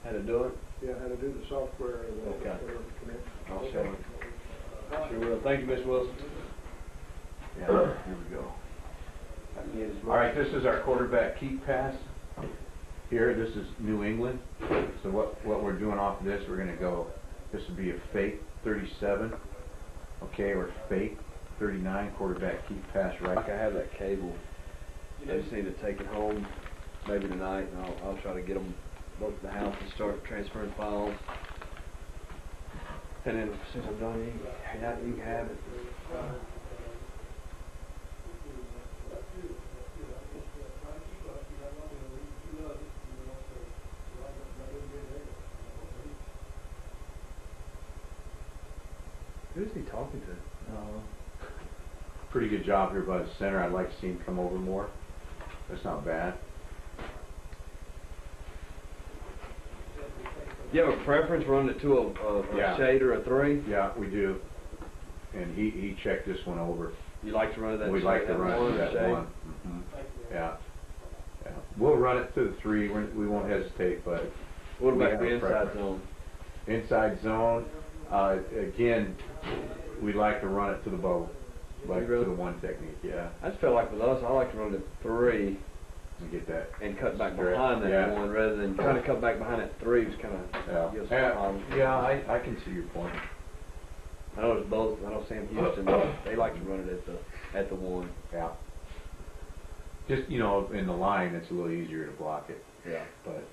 How to do it? how to do the software or the Okay. whatever connection. I'll show you. Sure will. Thank you, Miss Wilson. Yeah, here we go. All right, this is our quarterback keep pass. Here, this is New England. So what we're doing off of this, we're going to go, this would be a fake 37, okay, or fake 39, quarterback keep pass right. Like I have that cable. I just need to take it home maybe tonight, and I'll try to get them both to the house and start transferring files. And then since I'm done, you can have it. Who's he talking to? Pretty good job here by the center. I'd like to see him come over more. That's not bad. You have a preference running it to a Yeah. shade or a 3? Yeah, we do. And he checked this one over. You like to run it that We'd shade, like to that run it one to that shade? one. Yeah. Yeah. We'll run it to the 3. We won't hesitate, but What we about have the a inside preference. zone? Inside zone, again, we'd like to run it to the bow, like Really? to the 1 technique, yeah. I just feel like with us, I like to run it at 3 And get that. and cut back Straight. behind that Yeah. 1 rather than trying to cut back behind that 3 was kind of gives some problems. Yeah, I can see your point. I know it's both. I know Sam Houston. They like to run it at the 1. Yeah. Just, you know, in the line, it's a little easier to block it. Yeah. But,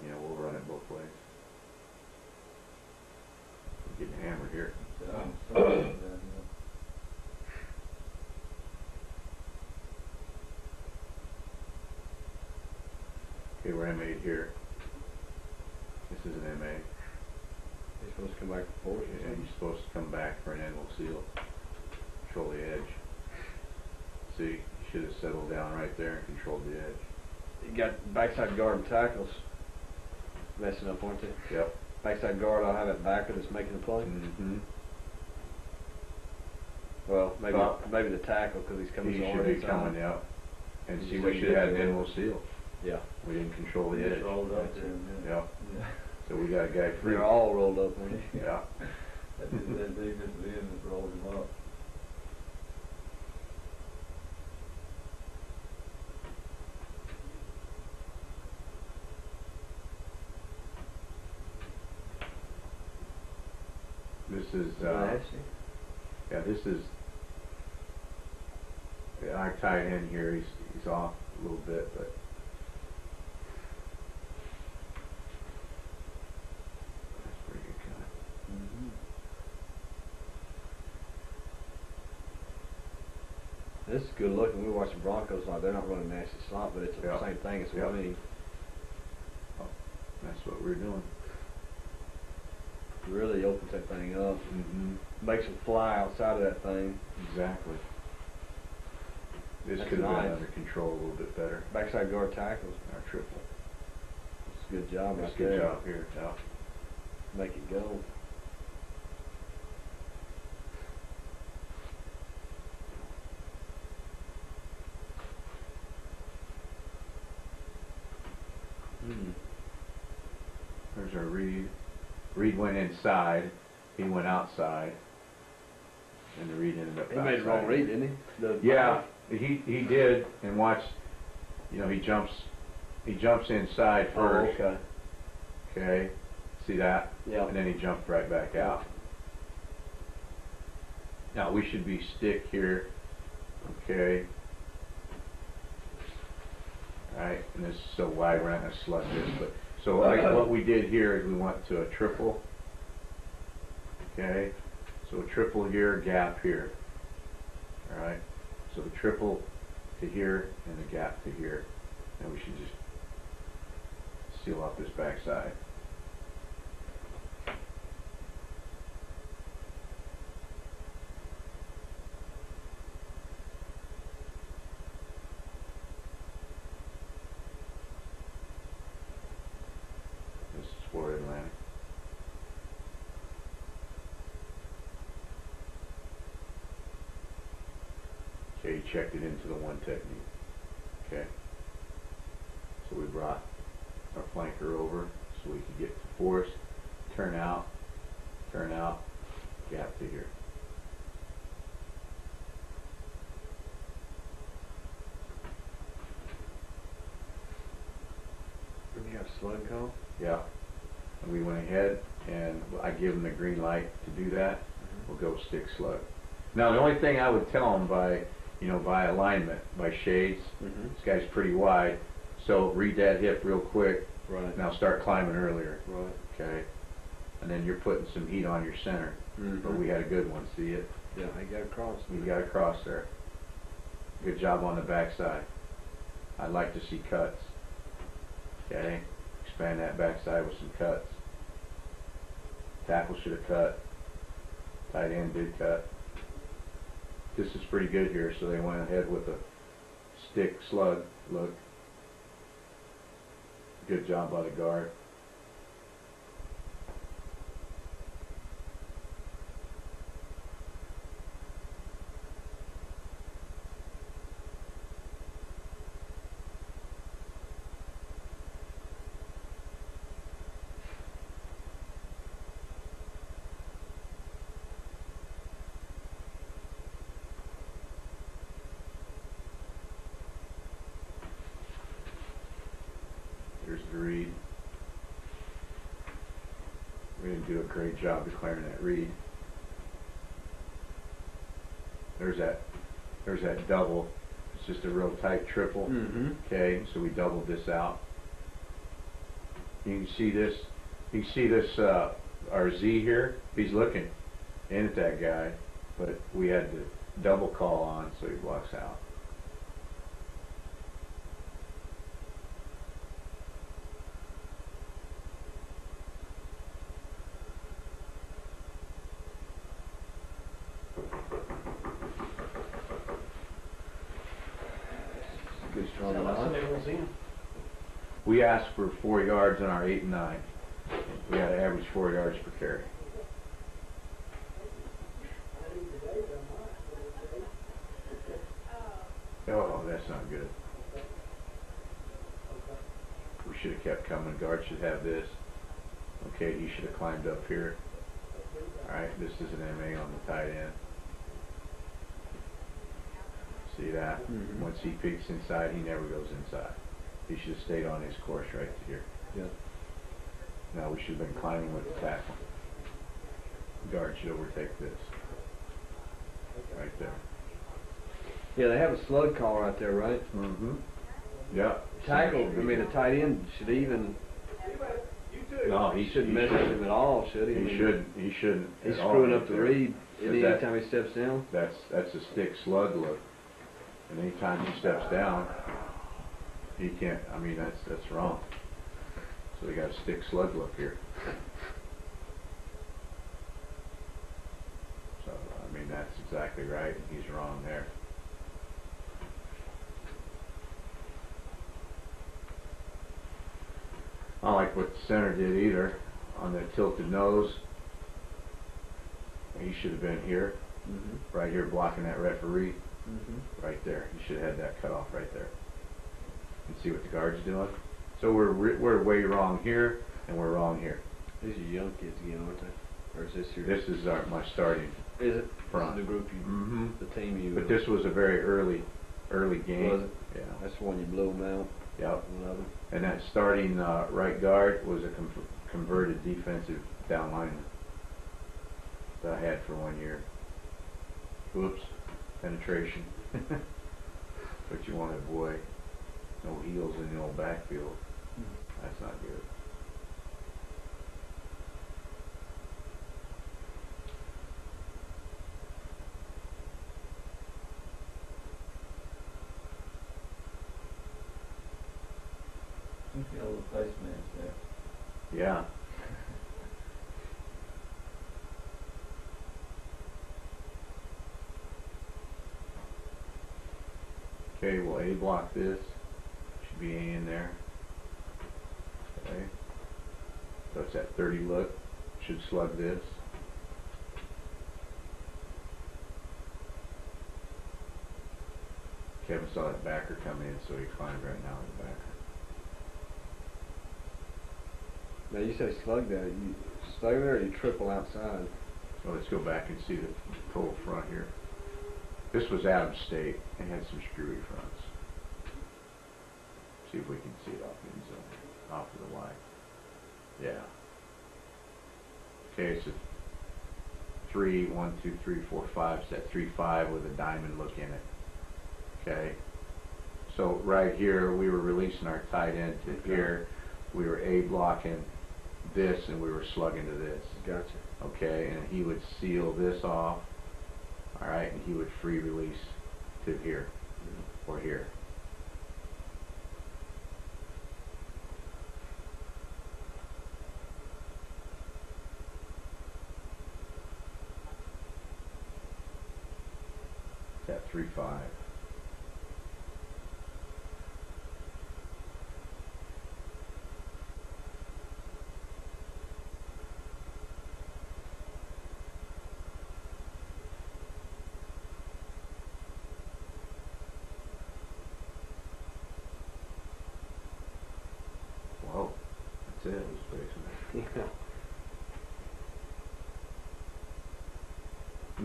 you know, we'll run it both ways. We're getting hammered here. Okay, we're M8 here. This is an M8. He's supposed to come back for 4. And you're supposed to come back for an end will seal. Control the edge. See, you should have settled down right there and controlled the edge. You got backside guard and tackles messing up, aren't they? Yep. Backside guard, I'll have that backer that's making the play. Mm-hmm. Well, maybe Well, maybe the tackle because he's coming He so should hard be inside. coming out. And see, Just we like should have had this. an end will seal. Yeah. We didn't control the edge. Rolled up That's there, it. yeah. Yep. So we got a guy free. They're all rolled up, ain't they? Yeah. That defensive end that rolled him up. This is, Nasty. yeah, this is, our tight end here, he's off a little bit, but that's a pretty good cut. Mm-hmm. This is good looking. We watch the Broncos, like they're not running nasty slot, but it's the Yeah. same thing as Yeah. wing. That's what we're doing. Really opens that thing up. Mm-hmm. Makes them fly outside of that thing. Exactly. This That's could have been nice. under control a little bit better. Backside guard tackles. Our triple. It's a good job That's right a good there. job here. Yeah. Make it go. Hmm. There's our Reed. Reed went inside. He went outside. And the Reed ended up He outside. made the wrong read, didn't he? The Yeah, he did. And watch, you know, he jumps inside Oh, first. okay. Okay. See that? Yeah. And then he jumped right back out. Now we should be stick here. Okay. Alright, and this is so wide we're not going to slug this, but so what we did here is we went to a triple. Okay. So a triple here, gap here. Alright. So the triple to here and the gap to here. And we should just seal off this backside. This is for Atlantic. Okay, he checked it into the one technique. Okay. So we brought our flanker over so we could get to force, turn out, gap to here. Did you have a slug call? Yeah. And we went ahead and I give him the green light to do that. We'll go stick slug. Now the only thing I would tell him by, you know, by alignment, by shades, Mm-hmm. this guy's pretty wide, so read that hip real quick. Right. Now start climbing earlier. Right. Okay. And then you're putting some heat on your center. Mm-hmm. But we had a good one, see it? Yeah, he got across. You got across there. Good job on the backside. I'd like to see cuts. Okay. Expand that backside with some cuts. Tackle should have cut. Tight end did cut. This is pretty good here, so they went ahead with a stick slug look. Good job by the guard. Here's the read. We didn't do a great job declaring that read. There's that double. It's just a real tight triple. Mm-hmm. Okay, so we doubled this out. You can see this. You can see this. Our Z here. He's looking in at that guy, but we had the double call on, so he walks out. Good strong line. We asked for 4 yards on our 8 and 9. We had to average 4 yards per carry. Oh, that's not good. We should have kept coming. Guard should have this. Okay, he should have climbed up here. Alright, this is an MA on the tight end. See that? Mhm. Once he peeks inside, he never goes inside. He should have stayed on his course right here. Yeah. Now we should have been climbing with the tackle. Guard should overtake this. Right there. Yeah, they have a slug call right there, right? Mm-hmm. Yeah. Tackle, I mean, a tight end should even, No, he shouldn't mess with him at all, should he? I mean, He shouldn't. He's at all screwing right up the there. read Is that- anytime he steps down. That's a stick slug look. And anytime he steps down, he can't, I mean, that's wrong. So we got a stick slug look here. So, I mean, that's exactly right. He's wrong there. I don't like what the center did either on the tilted nose. He should have been here, Mm-hmm. right here blocking that referee. Mm-hmm. Right there. You should have had that cut off right there. And see what the guard's doing. So we're way wrong here, and we're wrong here. These are young kids again, aren't they? Or is this your? This is my starting. Is it? front. This is the group you, Mm-hmm. the team you. But this was a very early game. Was it? Yeah. That's the one you blew them out. Yep. One of them. And that starting right guard was a converted defensive down lineman that I had for 1 year. Whoops. Penetration. But you want to avoid no heels in the old backfield. That's not good. You feel the place man's there. Yeah. Okay, well, A block this. Should be A in there. Okay. So it's that 30 look. Should slug this. Kevin saw that backer come in, so he climbed right now in the backer. Now you say slug there. You slug there, or you triple outside? So let's go back and see the total front here. This was Adams State and had some screwy fronts. See if we can see it off the end zone, off to the Y. Yeah. Okay, it's a 3, 1, 2, 3, 4, 5. It's that 3-5 with a diamond look in it. Okay. So right here we were releasing our tight end to here. We were A blocking this and we were slugging to this. Gotcha. Okay, and he would seal this off. All right, and he would free release to here or here. That 3-5. Whoa, that's it. Yeah.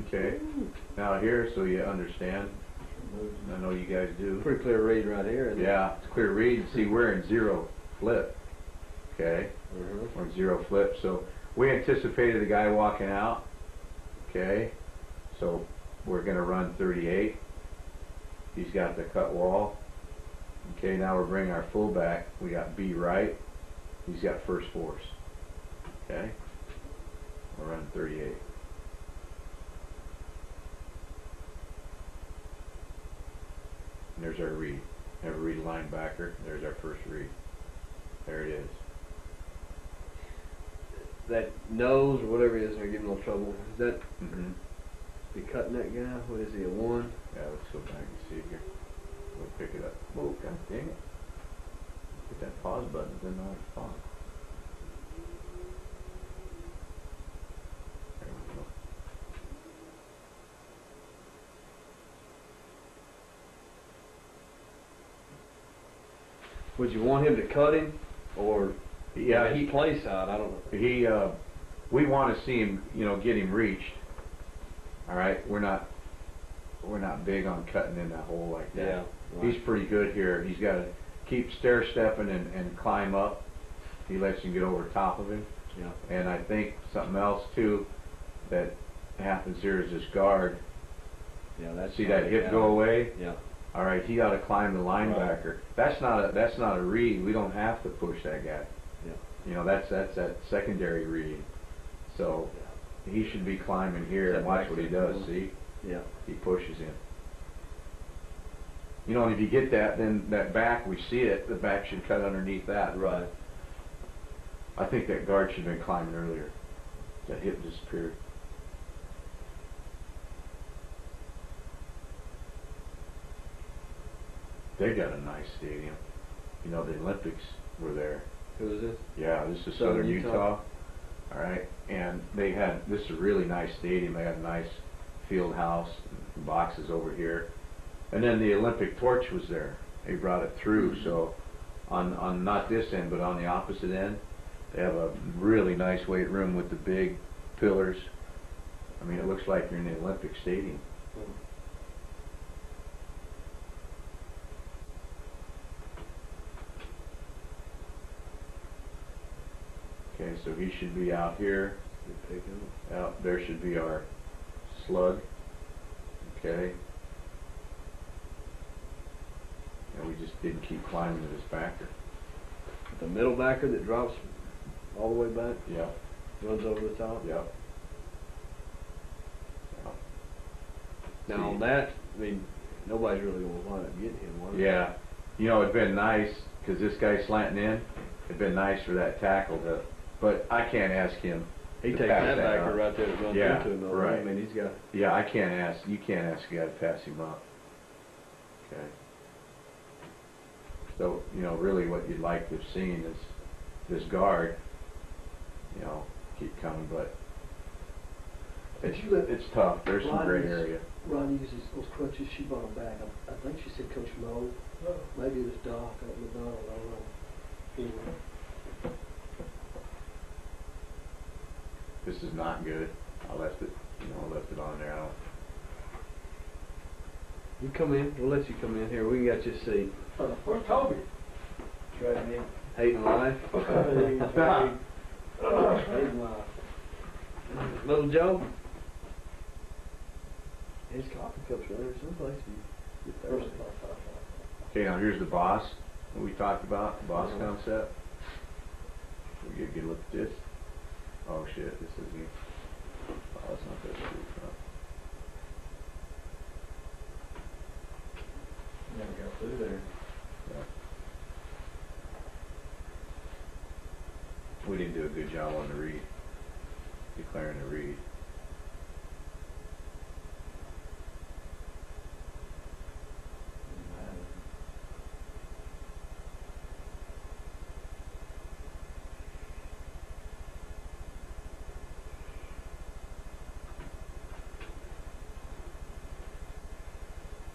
Okay, now here, so you understand, I know you guys do. Pretty clear read right here. Isn't it? Yeah, it's clear read. See, we're in zero flip. Okay, Mhm. we're in zero flip. So we anticipated the guy walking out. Okay, so we're going to run 38. He's got the cut wall. Okay, now we're bringing our fullback. We got B right. He's got first force. Okay, we're running 38. And there's our read. Never read a linebacker. There's our first read. There it is. That nose or whatever it is, they're giving a little trouble. Is that Mm-hmm. be cutting that guy? What is he, a 1? Yeah, let's go back and see here. We'll pick it up. Oh, god dang it. Hit that pause button. Didn't know it was pause. There we go. Would you want him to cut him, or Yeah, his he, play side, I don't know. we want to see him, get him reached. All right, we're not big on cutting in that hole like that. Yeah, right. He's pretty good here. He's got to keep stair stepping and climb up. He lets you get over top of him. Yeah. And I think something else too that happens here is this guard. Yeah, that's See that hip go away? Yeah. All right, he got to climb the linebacker. Right. That's not a read. We don't have to push that guy. Yeah. That's that secondary read. So he should be climbing here and watch what he does. See? Yeah. He pushes him. And if you get that, then that back, we see it. The back should cut underneath that. Right. I think that guard should have been climbing earlier. That hip disappeared. They got a nice stadium. The Olympics were there. Who is this? Yeah, this is Southern Southern Utah. Utah. All right, and this is a really nice stadium. They had a nice field house, and boxes over here, and then the Olympic torch was there. They brought it through. So on not this end, but on the opposite end, they have a really nice weight room with the big pillars. I mean, it looks like you're in the Olympic Stadium. Okay, so he should be out here. Out there should be our slug. Okay. And we just didn't keep climbing to this backer. The middle backer that drops all the way back, Yeah. runs over the top. Yeah. Now on that, I mean, nobody's really going to wind up getting him, was it? Yeah. It'd been nice because this guy's slanting in. It'd been nice for that tackle to, but I can't ask him. He to takes pass that backer up. right there that runs Yeah, into him, though. right. I mean, he's got. Yeah, I can't ask. You can't ask a guy to pass him up. Okay. So really, what you'd like to have seen is this guard. Keep coming, but it's tough. There's some gray area. Ron uses those crutches. She brought them back. I think she said Coach Moe. Maybe it was Doc at McDonald. I don't know. Anyway. This is not good. I left it on there. I don't. You come in. We'll let you come in here. We got you a seat. Where's Toby? Hating life. Hating life. Little Joe. His coffee cups right there someplace. You get thirsty. Okay, now here's the boss that we talked about, the boss concept. We get a good look at this. Oh shit, this isn't. Oh, that's not that true. Never got through there. Yeah. We didn't do a good job on the read, declaring the read.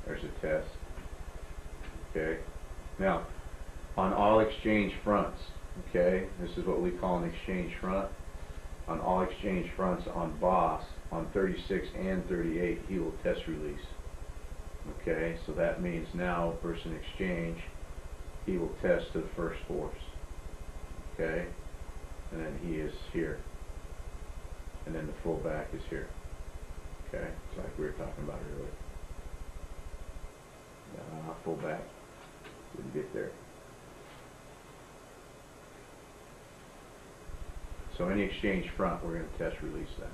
There's a test. Okay. Now, on all exchange fronts, okay, this is what we call an exchange front. On all exchange fronts on boss, on 36 and 38, he will test release. Okay, so that means now, person exchange, he will test to the first force. Okay, and then he is here. And then the fullback is here. Okay, it's like we were talking about earlier. Fullback didn't get there. So any exchange front, we're going to test release that.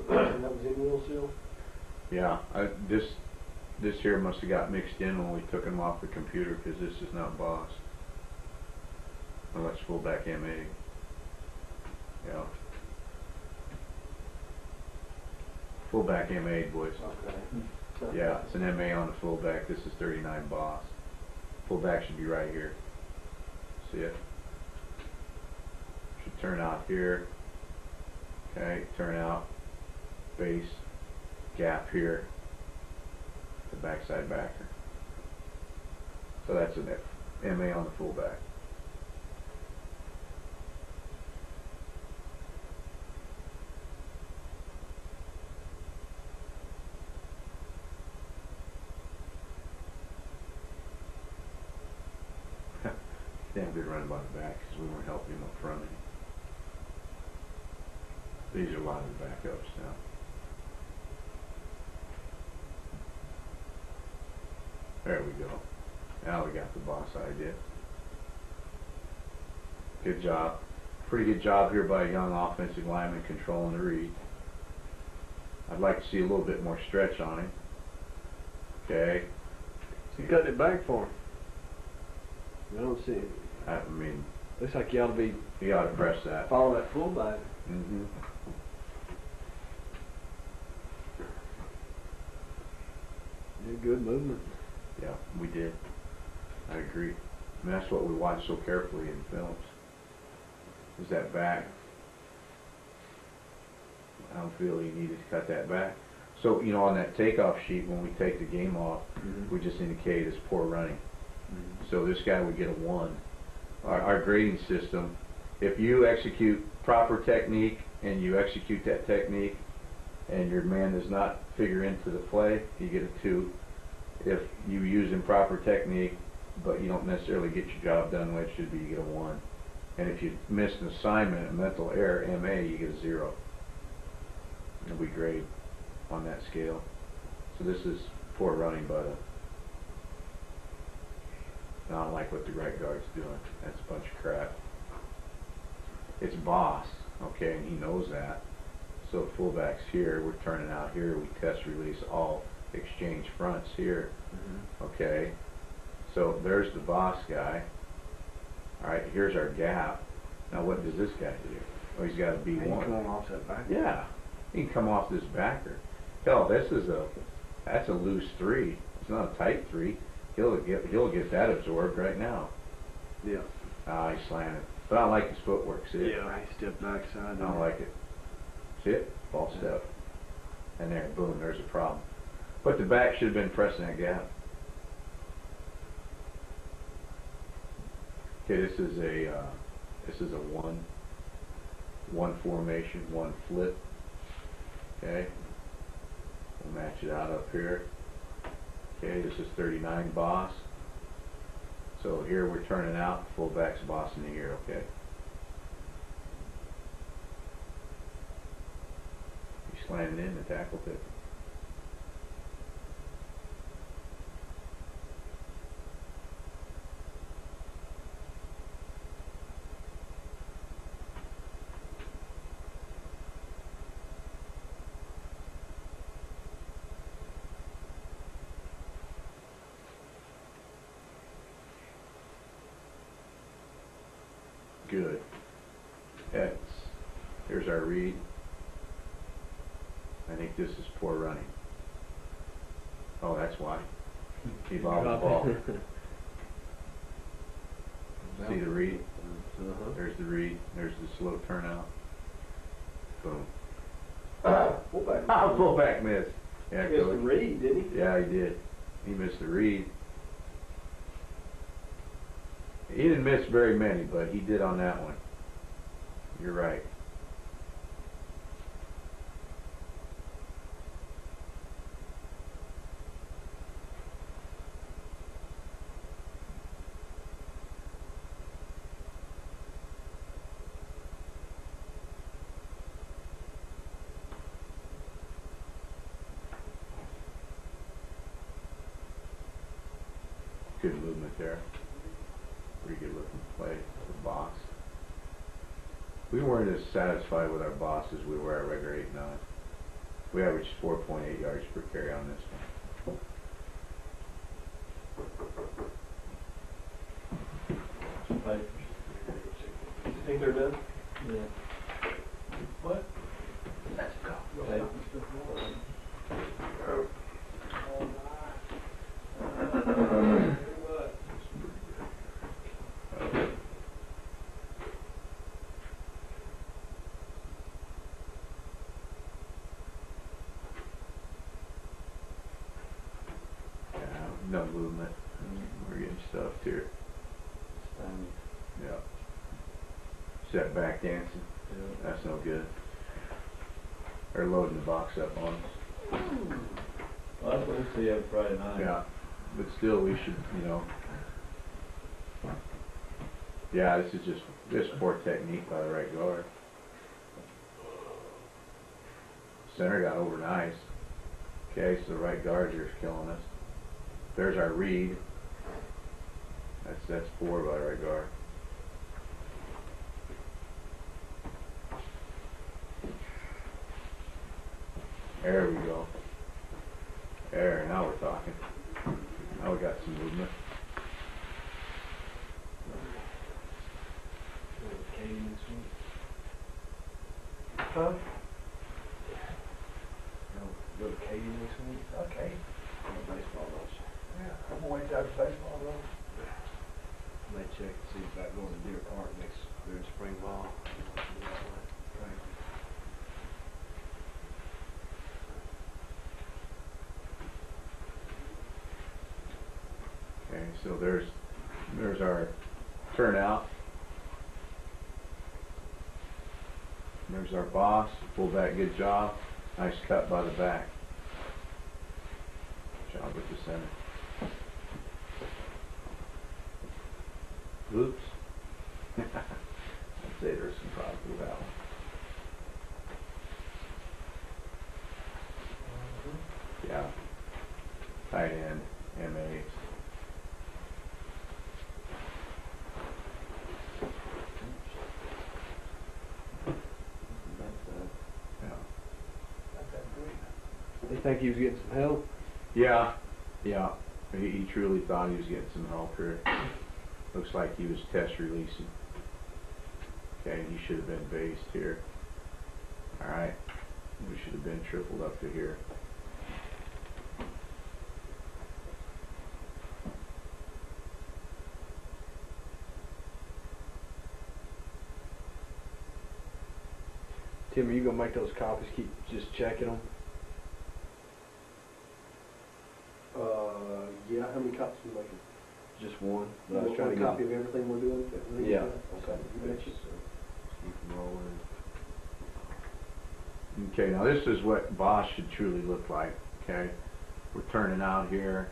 And that was in Will Seal? Yeah, this here must have got mixed in when we took him off the computer because this is not boss. Unless fullback MA. Yeah. Fullback MA, boys. Okay. Yeah, it's an MA on the fullback. This is 39 boss. Fullback should be right here. See it? turn out here, okay, turn out, base, gap here, the backside backer. So that's an MA on the fullback. Damn good running by the back because we weren't helping him up front. These are a lot of the backups now. There we go. Now we got the boss idea. Good job. Pretty good job here by a young offensive lineman controlling the read. I'd like to see a little bit more stretch on him. Okay. You cut it back for him. I don't see it. I mean, Looks like you ought to be you ought to press that. follow that fullback. Mm-hmm. Good movement. Yeah, we did. I agree. I mean, that's what we watch so carefully in films. Is that back? I don't feel you needed to cut that back. So, you know, on that takeoff sheet, when we take the game off, we just indicate as poor running. So this guy would get a 1. Our grading system, if you execute proper technique and you execute that technique and your man does not figure into the play, you get a 2. If you use improper technique but you don't necessarily get your job done when it should be, you get a 1. And if you miss an assignment, a mental error, MA, you get a 0. And we grade on that scale. So this is poor running, but I don't like what the right guard's doing. That's a bunch of crap. It's boss, okay, and he knows that. So fullback's here, we're turning out here, we test release all exchange fronts here, okay. So there's the boss guy. All right, here's our gap. Now what does this guy do? Oh, he's got a B1. Come on off that back. Yeah, he can come off this backer. Hell, that's a loose 3. It's not a tight 3. He'll get that absorbed right now. Yeah. Ah, he slammed it. But I don't like his footwork. See it? Yeah, he stepped backside. I don't like it. See it? False step. And there, boom, there's a problem. But the back should have been pressing that gap. Okay, this is a one formation, 1 flip. Okay. We'll match it out up here. Okay, this is 39 boss. So here we're turning out, fullback's bossing the ear, okay? You slam it in the tackle tip. Good. Here's our read. I think this is poor running. Oh, that's why. He bobbled the ball. See the read? There's the read. There's the slow turnout. Boom. Fullback. Fullback missed. Yeah, He missed the coach. read, didn't he? Yeah, he did. He missed the read. He didn't miss very many, but he did on that one. You're right. Good movement there. Pretty good looking play for the boss. We weren't as satisfied with our boss as we were at regular 8-9. We averaged 4.8 yards per carry on this one. You think they're done? Yeah. What? Let's go. Okay. no movement. We're getting stuffed here. Yeah. Set back dancing. That's no good. They're loading the box up on us. Well, that's what we see every Friday night. Yeah. But still, we should, you know. Yeah, this is poor technique by the right guard. Center got over nice. Okay, so the right guard here is killing us. There's our read. That's 4 by the right guard. There we go. There, now we're talking. Now we got some movement. Huh? Go to Katie next week. Okay. Baseball rush. Yeah, I'm gonna wait till after baseball though. I may check to see about going to Deer Park during spring ball. Okay, so there's our turnout. There's our boss. Pull back, good job. Nice cut by the back. Job with the center. Oops. I'd say there's some problems with that one. Yeah. Tight end, MA. They think he was getting some help. Yeah, yeah. He truly thought he was getting some help here. Looks like he was test releasing. Okay, he should have been based here. Alright. We should have been tripled up to here. Tim, are you gonna make those copies? Keep just checking them. Yeah, how many copies we making? Just one. But I One was trying to copy get. of everything we're doing? Yeah. Okay, you betcha. Keep them rolling. Okay, now this is what Boss should truly look like. Okay, we're turning out here.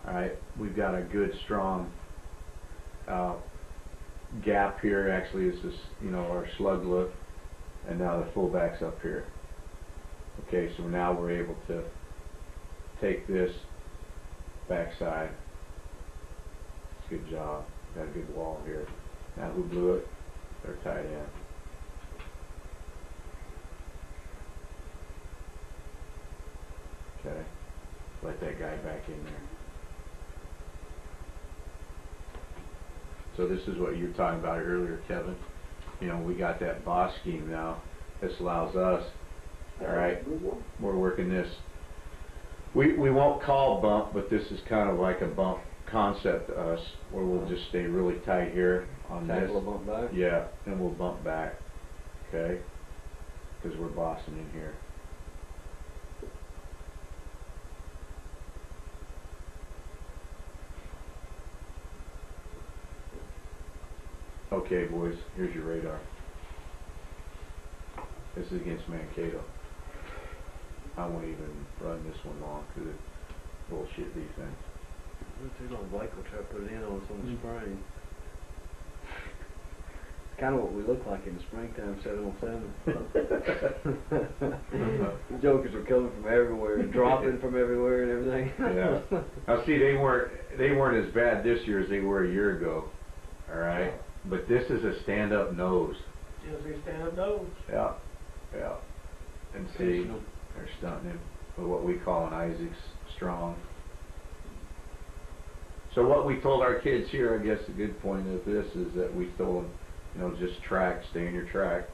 Alright, we've got a good strong gap here. Actually, this is, you know, our slug look, and now the fullback's up here. Okay, so now we're able to take this backside. Good job. Got a good wall here. Now who blew it? They're tight end. Okay. Let that guy back in there. So this is what you were talking about earlier, Kevin. You know, we got that boss scheme now. This allows us, all right, we're working this. We won't call bump, but this is kind of like a bump concept to us, where we'll just stay really tight here on this. Tackle a bump back? Yeah, and we'll bump back, okay? Because we're bossing in here. Okay, boys, here's your radar. This is against Mankato. I won't even run this one long because it's bullshit defense. They're going to Blake will try to put it in on us on the spring. Kind of what we look like in the springtime, 7 on 7. The jokers are coming from everywhere, dropping from everywhere and everything. Yeah. Now see, they weren't as bad this year as they were a year ago. All right, but this is a stand-up nose. Just a stand-up nose. Yeah, yeah. And see, they're stunting him with what we call an Isaac's strong. So what we told our kids here, I guess the good point of this is that we told them, you know, just track, stay in your track.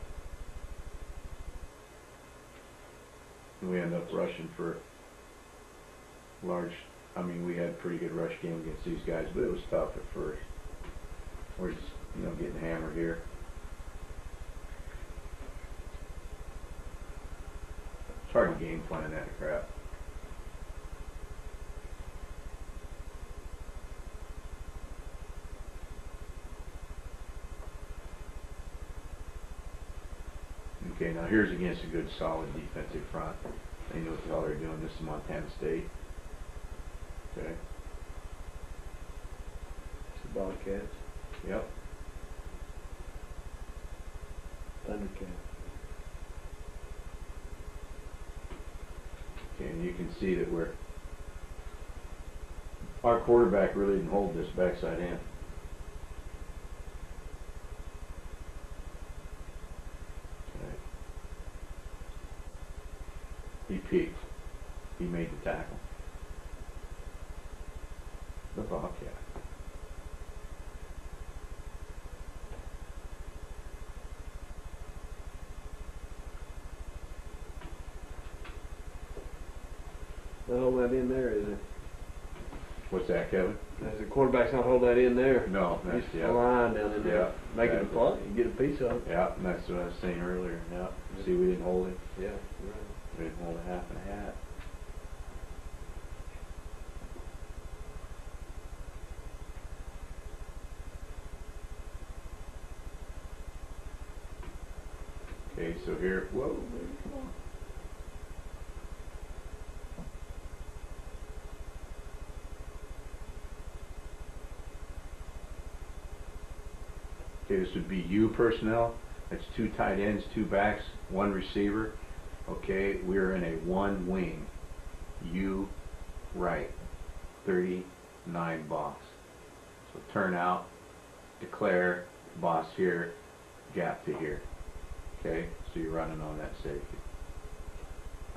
And we end up rushing for large, I mean, we had a pretty good rush game against these guys, but it was tough at first. We're just, you know, getting hammered here. It's hard to game plan that crap. Okay, now here's against a good solid defensive front. They know what the hell they're doing. This is Montana State. Okay. It's the Bobcats, Yep. Thundercats. Okay, and you can see that our quarterback really didn't hold this backside end. Okay. He peeked. He made the tackle. The Bobcat. Not hold that in there, is it? What's that, Kevin? As the quarterback's not hold that in there. No, that's Just yeah. a line down in there. Yeah, Make it a exactly. play. You get a piece of it. Yeah, and that's what I was saying earlier. Yeah. See, we didn't hold it. Yeah. Right. We didn't hold a half and a hat. Okay, so here, whoa, baby, come on. Okay, this would be U personnel. That's 2 tight ends, 2 backs, 1 receiver. Okay, we're in a 1 wing. U right, 39 box. So turn out, declare, boss here, gap to here. Okay, so you're running on that safety.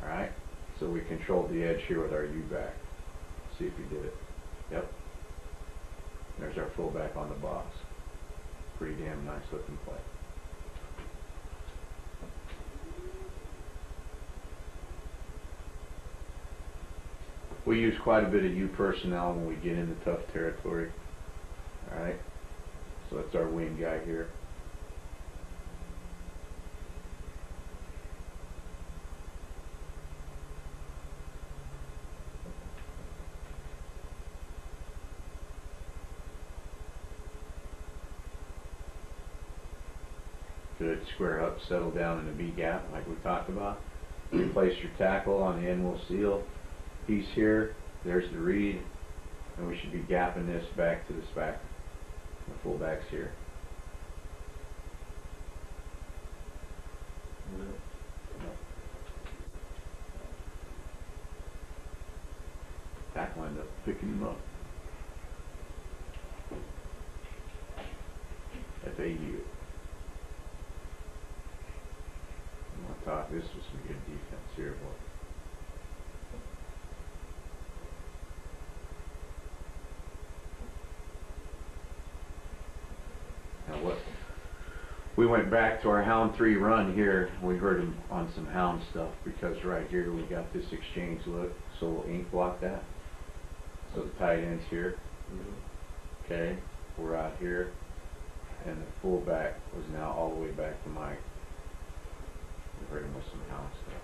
Alright, so we controlled the edge here with our U back. See if we did it. Yep. There's our fullback on the box. Pretty damn nice looking play. We use quite a bit of U personnel when we get into tough territory. Alright, so that's our wing guy here. Good, square up, settle down in the B gap like we talked about. Replace your tackle on the end will seal piece here. There's the read, and we should be gapping this back to the back. The fullback's here. Tackle end up picking him up. FAU. I thought this was some good defense here, boy. Now what? We went back to our Hound 3 run here. We heard him on some Hound stuff because right here we got this exchange look, so we'll ink block that. So the tight end's here. Okay, we're out here, and the fullback was now all the way back to Mike. We heard him with some Hound stuff.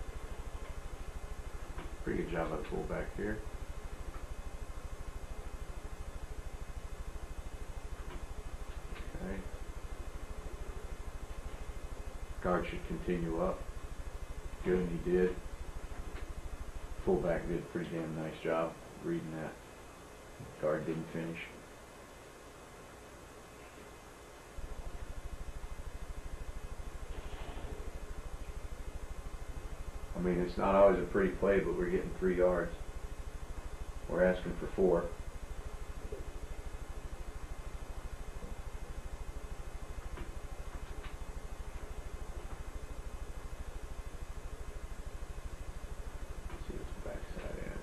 Pretty good job of the fullback here. Okay. Guard should continue up. Good, and he did. Fullback did a pretty damn nice job reading that. Guard didn't finish. I mean, it's not always a pretty play, but we're getting 3 yards. We're asking for 4. Let's see what's the backside end.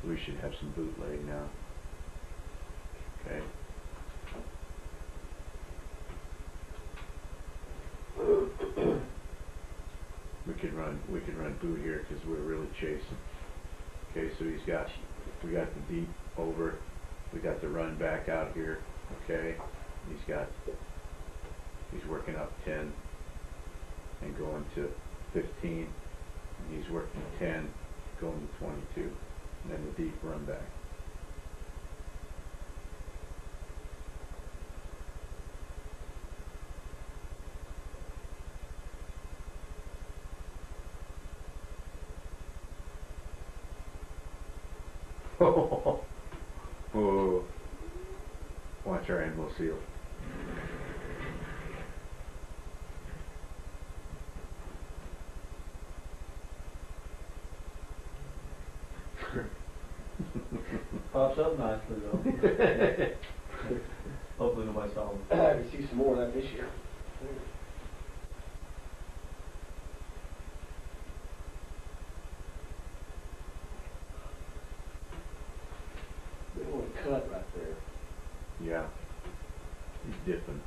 We should have some bootleg now. Okay. We could run boot here because we're really chasing. Okay, so we got the deep over, we got the run back out here. Okay, he's working up 10 and going to 15. And he's working 10, going to 22, and then the deep run back. Oh, watch our end, we'll seal. Pops up nicely though. Hopefully nobody saw him. I see some more of that this year. Big one cut right there. Yeah. He's dipping.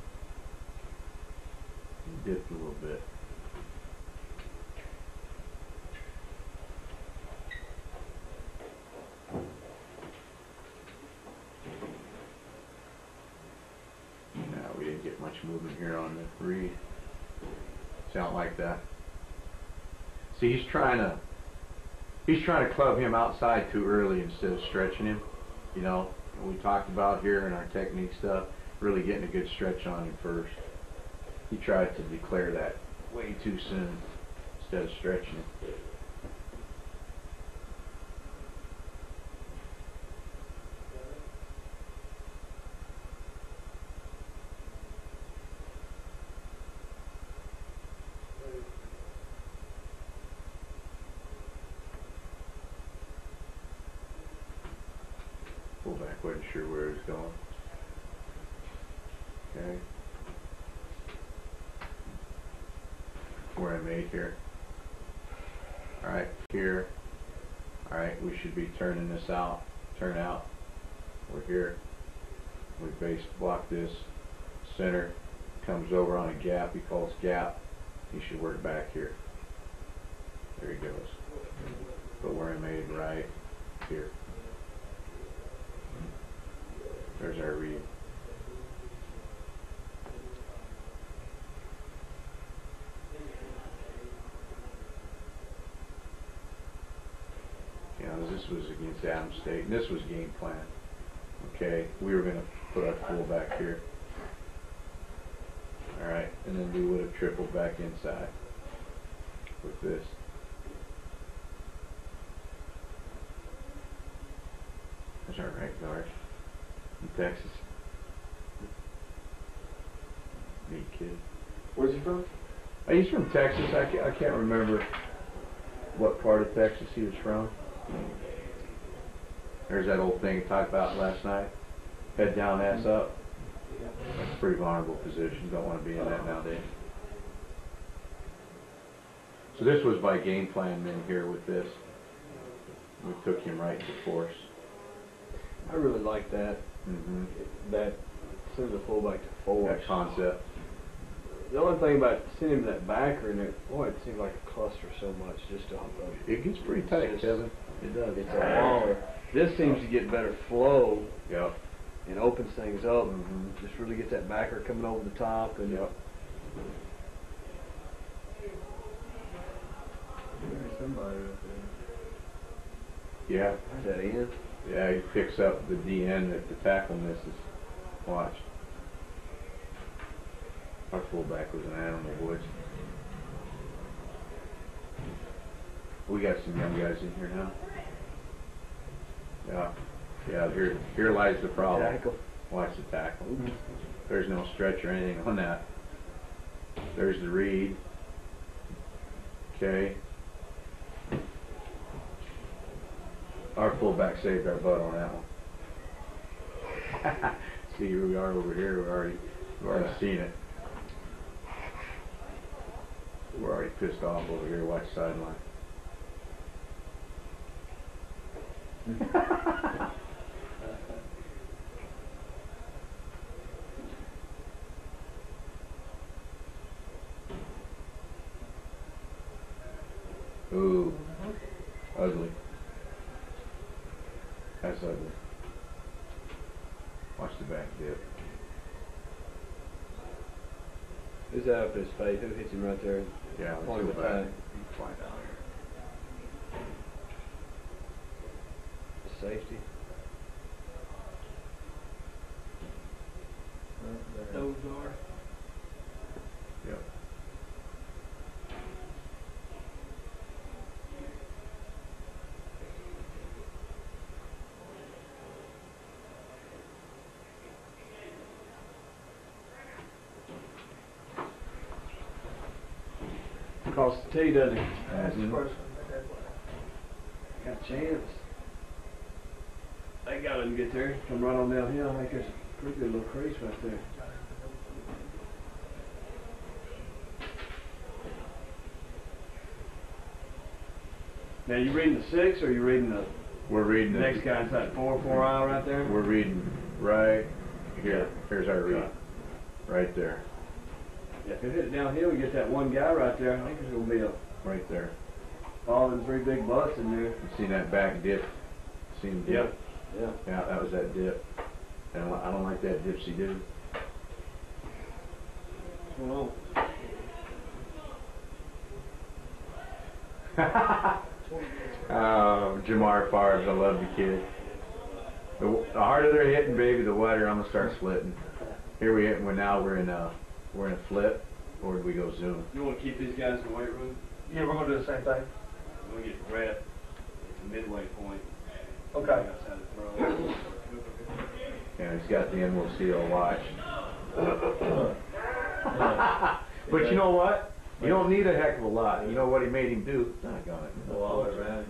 He dipped a little bit. Now we didn't get much movement here on the read. Sound like that. See, he's trying to club him outside too early instead of stretching him. You know, we talked about here in our technique stuff, really getting a good stretch on him first. He tried to declare that way too soon instead of stretching him. Fullback wasn't sure where he was going. Okay. Where I made here. Alright, here. Alright, we should be turning this out. Turn out. We're here. We base block this. Center comes over on a gap. He calls gap. He should work back here. There he goes. But where I made right here. There's our read. You know, this was against Adams State, and this was game plan. Okay, we were going to put our fullback here. All right, and then we would have tripled back inside with this. There's our right guard. Texas. Neat kid. Where's he from? He's from Texas. I can't remember what part of Texas he was from. There's that old thing I talked about last night. Head down, ass up. That's a pretty vulnerable position. Don't want to be in that nowadays. So this was by game plan then here with this. We took him right to force. I really like that. Mm-hmm. That send the fullback to force. That concept. The only thing about sending him that backer in it, boy, it seems like a cluster so much. Just to It gets pretty tight, Kevin. It does. It's a long. This seems to get better flow. Yep. And opens things up. Mm-hmm. Just really gets that backer coming over the top. And yep. There's somebody right there. Yeah. Is that in? Yeah, he picks up the DN that the tackle misses. Watch. Our fullback was an animal, boys. We got some young guys in here now. Yeah. Yeah, here lies the problem. Tackle. Watch the tackle. There's no stretch or anything on that. There's the read. Okay. Our fullback saved our butt on that one. See, here we are over here. We've already seen it. We're already pissed off over here. Watch sideline. Ooh, ugly. That's ugly. Watch the back dip. Who's that up his face? Who hits him right there? Yeah, Point let's of go back. attack. Find out safety. Those are. Yep. Across the tee, doesn't he? That's the Mhm. first one. Got a chance. They got him get there. Come right on downhill. I think there's a pretty good little crease right there. Now, you reading the 6 or you reading the We're reading next guy inside 4 aisle right there? We're reading right here. Here's our read. Right there. Yeah, if it hits downhill, you get that one guy right there. I think there's going to be a Right there. all them 3 big butts in there. You seen that back dip? Seen the dip? Yeah. Yeah, that was that dip. And I don't like that dipsy do. What's going on? Jamar Favre, I love the kid. The harder they're hitting, baby, the wider I'm gonna start splitting. Here we hit. Now we're in a flip, or do we go zoom? You want to keep these guys in the weight room? Yeah, we're gonna do the same thing. We'll get the rep at the midway point. Okay. Outside the throw. Yeah, he's got the Emerald Seal watch. But you know what? You don't need a heck of a lot. You know what he made him do? Doggone it. Go all the way around.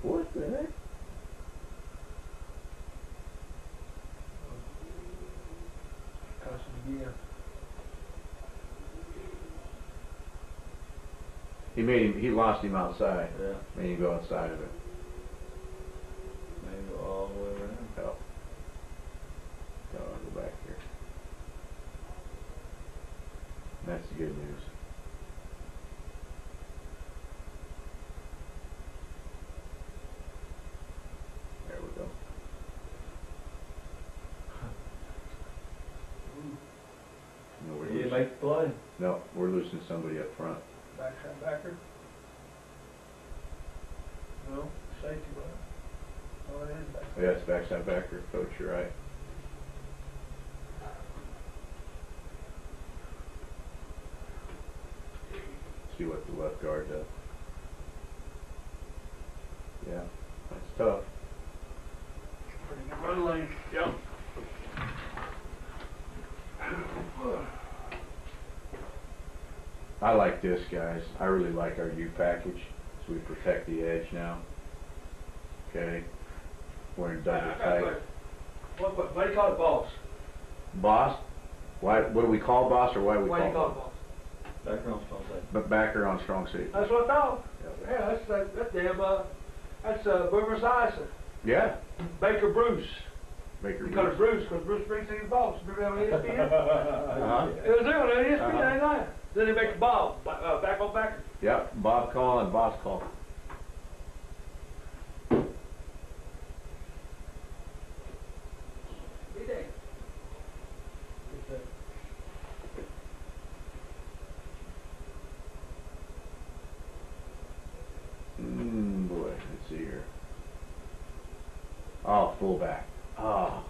What the heck? Caution again. He lost him outside. Yeah. Made him go outside of it. Maybe go all the way around. Oh. I'll go back here. That's the good news. There we go. No, we're You losing. make the play. No, we're losing somebody up front. Backside backer. No, safety, bro. Oh, it is backside. Yes, backside backer, coach, you're right. See what the left guard does. Yeah, that's tough. Pretty good run lane. Yep. I like this, guys. I really like our U package, so we protect the edge now. Okay, we're in double tight. Why do you call it boss? Boss? Why? What do we call boss, or why do we Why do you call call it boss? Background strong safety. But backer on strong safety. That's what I thought. Yeah, that's damn, that's Boomer Esiason. Yeah, Baker Bruce. Baker You call it Bruce. Bruce because Bruce Springsteen's boss. Remember that on ESPN? Uh-huh. It was there on ESPN, Uh-huh. ain't I? Then they make the ball, back on backer. Yep, Bob call and boss call. Be there. Boy, let's see here. Oh, fullback. Oh.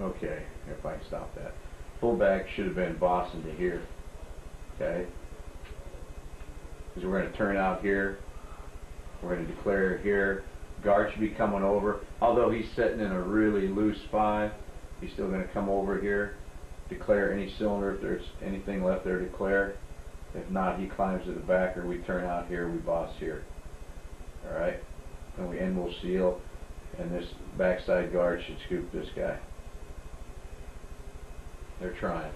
Okay, if I can stop that. Fullback should have been Boston to here. Okay? Because we're going to turn out here. We're going to declare here. Guard should be coming over. Although he's sitting in a really loose 5, he's still going to come over here. Declare any cylinder. If there's anything left there, declare. If not, he climbs to the back, or we turn out here, we boss here. Alright? And we end, we'll seal. And this backside guard should scoop this guy. They're trying.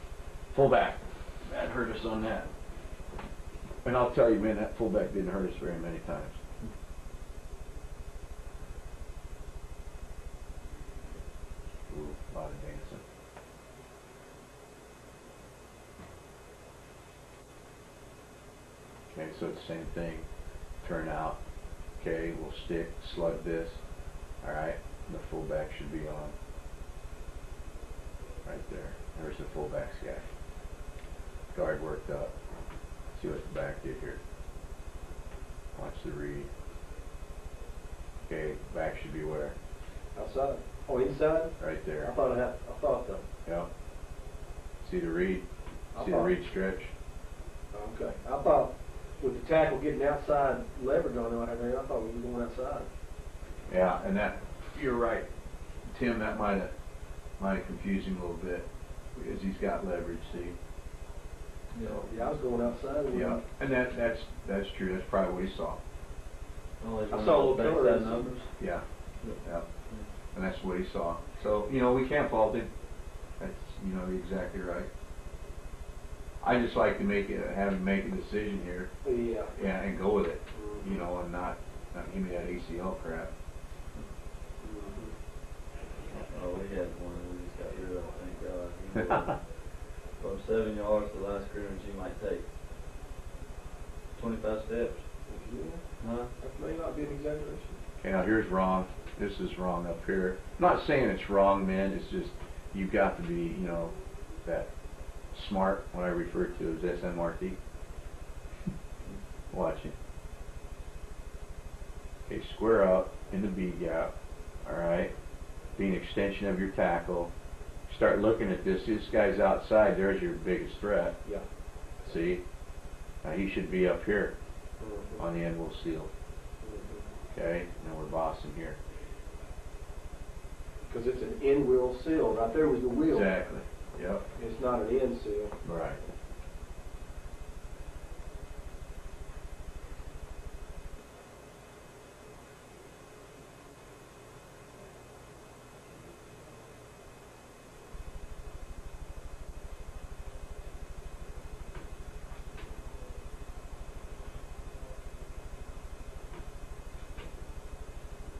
Fullback. That hurt us on that. And I'll tell you, man, that fullback didn't hurt us very many times. Ooh, a lot of dancing. Okay, so it's the same thing. Turn out. Okay, we'll stick, slug this. Alright, the fullback should be on. Right there. There's the fullback's guy. Guard worked up. See what the back did here. Watch the read. Okay, back should be where? Outside. Oh, inside? Right I there. thought the. Yeah. See the read? I See the thought- read stretch? Okay. I thought with the tackle getting outside leverage on it right there, I thought we were going outside. Yeah, and that, you're right. Tim, that might have confused him a little bit because he's got leverage, see? Yeah, I was going outside. Yeah, and that's true. That's probably what he saw. I saw a little color in numbers. Yeah. Yeah. And that's what he saw. So, we can't fault him. That's, you're exactly right. I just like to have him make a decision here. Yeah. Yeah, and go with it. And not give me that ACL crap. Oh, we had one and we just got rid of it, thank God. From 7 yards to the last scrimmage, you might take 25 steps. Yeah. Huh? That may not be an exaggeration. Okay, now here's wrong. This is wrong up here. I'm not saying it's wrong, man. It's just you've got to be, that smart. What I refer to as SMRT. Watch it. Okay, square up in the B gap. All right. Be an extension of your tackle. Start looking at this. This guy's outside. There's your biggest threat. Yeah. See? Now he should be up here on the end wheel seal. Okay, now we're bossing here. Because it's an end wheel seal. Right there was the wheel. Exactly. Yep. It's not an end seal. Right.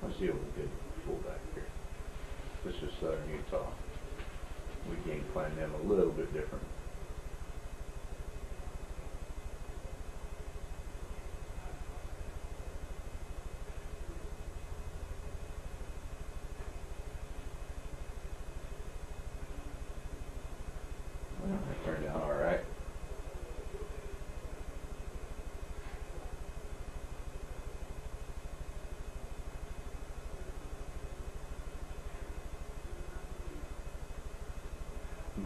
Let's deal with a good fullback here. This is Southern Utah. We game plan them a little bit different. Well, that turned out all right.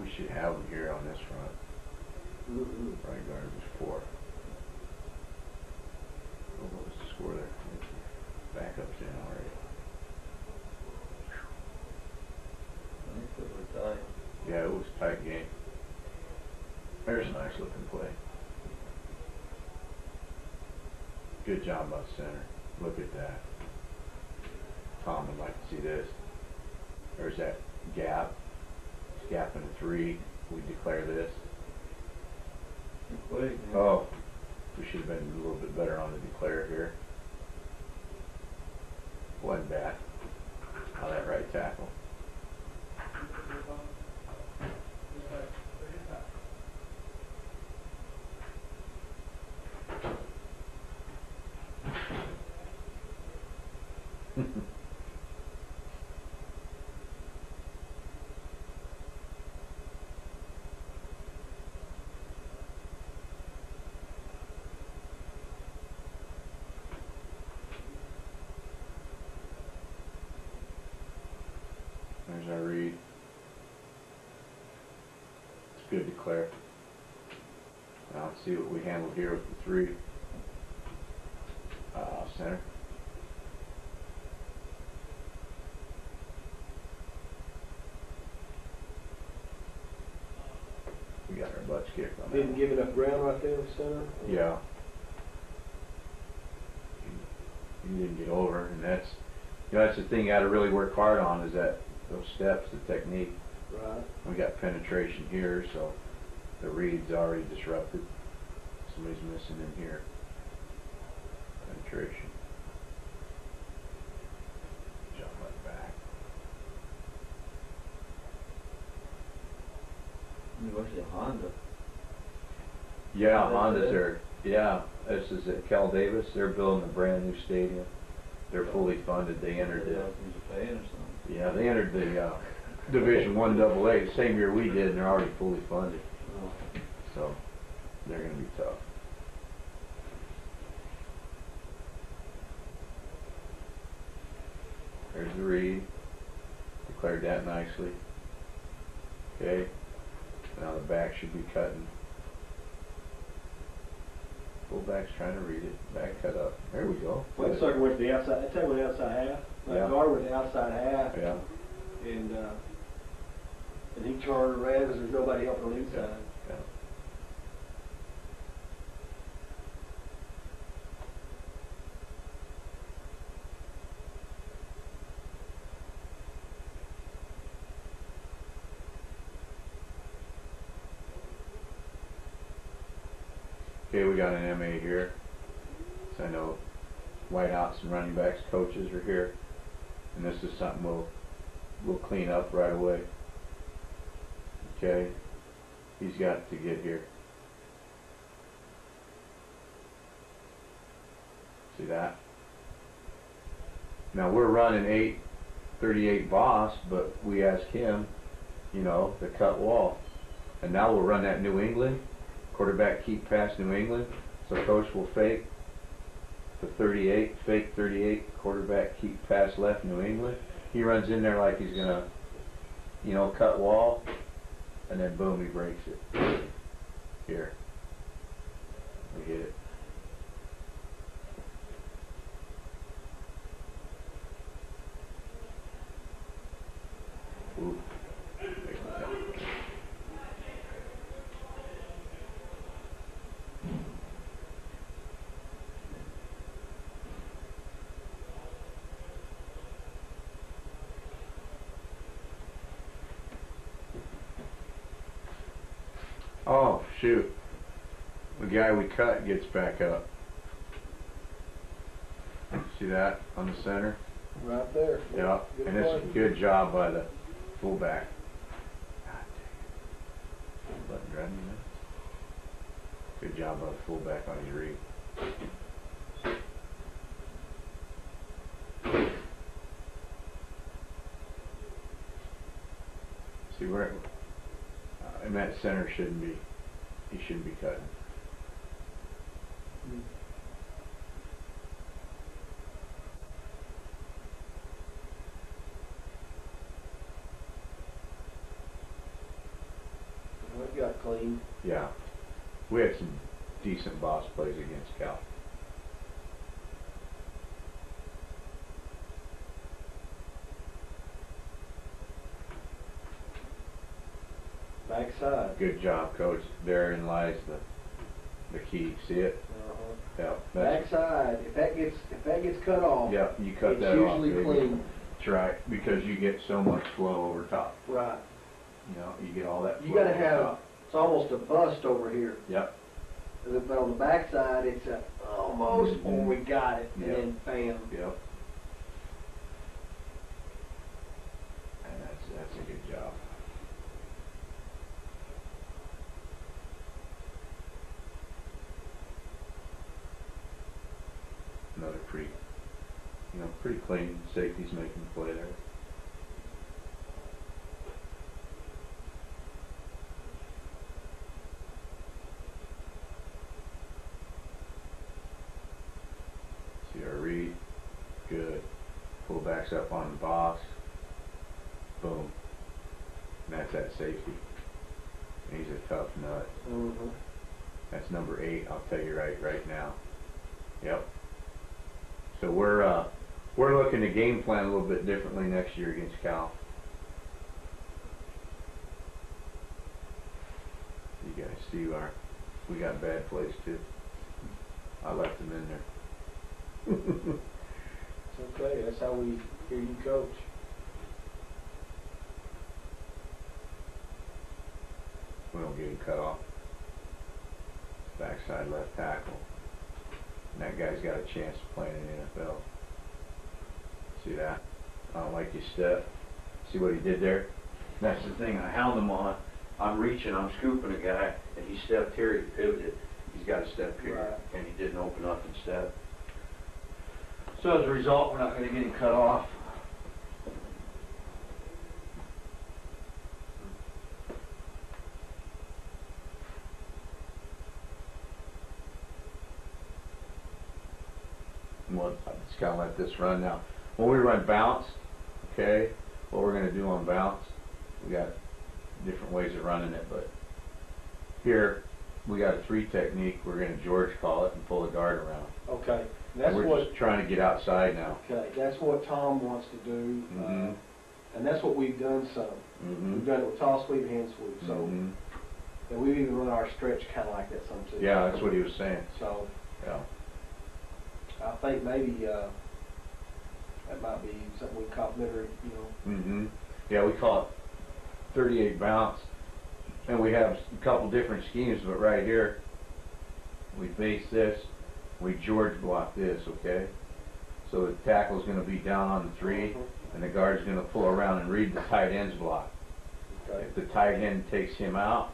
We should have them here on this front. Right guard was 4. Oh, what was the score there? Backup's in already. I think it was tight. Yeah, it was a tight game. There's a nice looking play. Good job by center. Look at that. Tom would like to see this. There's that gap. Gap in a 3. We declare this. Quick, man. Oh, we should have been a little bit better on the declare here. One back on that right tackle. There's our read. It's good declare. Now let's see what we handled here with the 3. Center. We got our butts kicked on that. Didn't give enough ground right there in the center. Yeah. You didn't get over, and that's the thing you got to really work hard on is that those steps, the technique. Right. We got penetration here, so the read's already disrupted. Somebody's missing in here. Penetration. Jump right back. University of Honda. Yeah, Is that Honda's it? there. Yeah, this is at Cal Davis. They're building a brand new stadium. They're fully funded. They entered it. Japan or something. Yeah, they entered the Division 1 AA, same year we did, and they're already fully funded. So they're going to be tough. the read. Declared that nicely. Okay. Now the back should be cutting. Fullback's trying to read it. Back cut up. There we go. Wing sucker went to the outside. That's how the outside half. Yeah. That guard went the outside half. Yeah. And he turned around because there's nobody helping on the inside. Yeah. Okay, we got an MA here. So I know wideouts and running backs coaches are here, and this is something we'll clean up right away. Okay, he's got to get here. See that? Now we're running 8:38 Boss, but we ask him, you know, to cut wall, and now we'll run that New England. Quarterback keep pass New England, so coach will fake the 38, fake 38, quarterback keep pass left New England. He runs in there like he's gonna, you know, cut wall, and then boom, he breaks it. Here. We get it. Ooh. Oh, shoot. The guy we cut gets back up. See that on the center? Right there. Yeah, Good and it's play. a good job by the fullback. God dang it. Button drive me nuts. Good job by the fullback on his read. See where, and that center shouldn't be, he shouldn't be cutting. Well, it got clean. Yeah. We had some decent boss plays against Cal. Backside. Good job, coach. Therein lies the key. See it? Yeah. Backside. If that gets cut off. Yeah, you cut it's that off. usually Baby. clean. That's right, because you get so much flow over top. Right. You know, you get all that flow You got to over have. top. It's almost a bust over here. Yep. But on the backside, it's almost when we got it, and Yep. then bam. Yep. And that's a good job. Another pretty clean. Safety's making the play there. See our read. Good. Fullback's up on the box. Boom. And that's that safety. He's a tough nut. Mm-hmm. That's number 8. I'll tell you right now. Yep. So we're looking to game plan a little bit differently next year against Cal. You guys see we got bad plays too. I left them in there. It's okay. That's how we hear you coach. We don't get him cut off. Backside left tackle. And that guy's got a chance of playing in the NFL. See that? I don't like his step. See what he did there? That's the thing. I hound him on. I'm reaching, I'm scooping a guy, and he stepped here, he pivoted. He's got to step here, Right. and he didn't open up and step. So as a result, we're not going to get him cut off. And we'll just kind of let this run now. When we run bounce, okay? What we're gonna do on bounce, we got different ways of running it, but here, we got a 3 technique, we're gonna George call it and pull the guard around. Okay, that's We're what, just trying to get outside now. okay, that's what Tom wants to do, Mhm. and that's what we've done some. We've Mhm. done it with tall sweep, hand sweep, so, Mhm. and we've even run our stretch kinda like that some too. Yeah, that's what he was saying, So, yeah. I think maybe, that might be something we complimentary, you know. Mhm. Yeah, we call it 38 bounce, and we have a couple different schemes, but right here, we base this, we George block this, okay? So the tackle's gonna be down on the 3, and the guard's gonna pull around and read the tight end's block. Okay. If the tight end takes him out,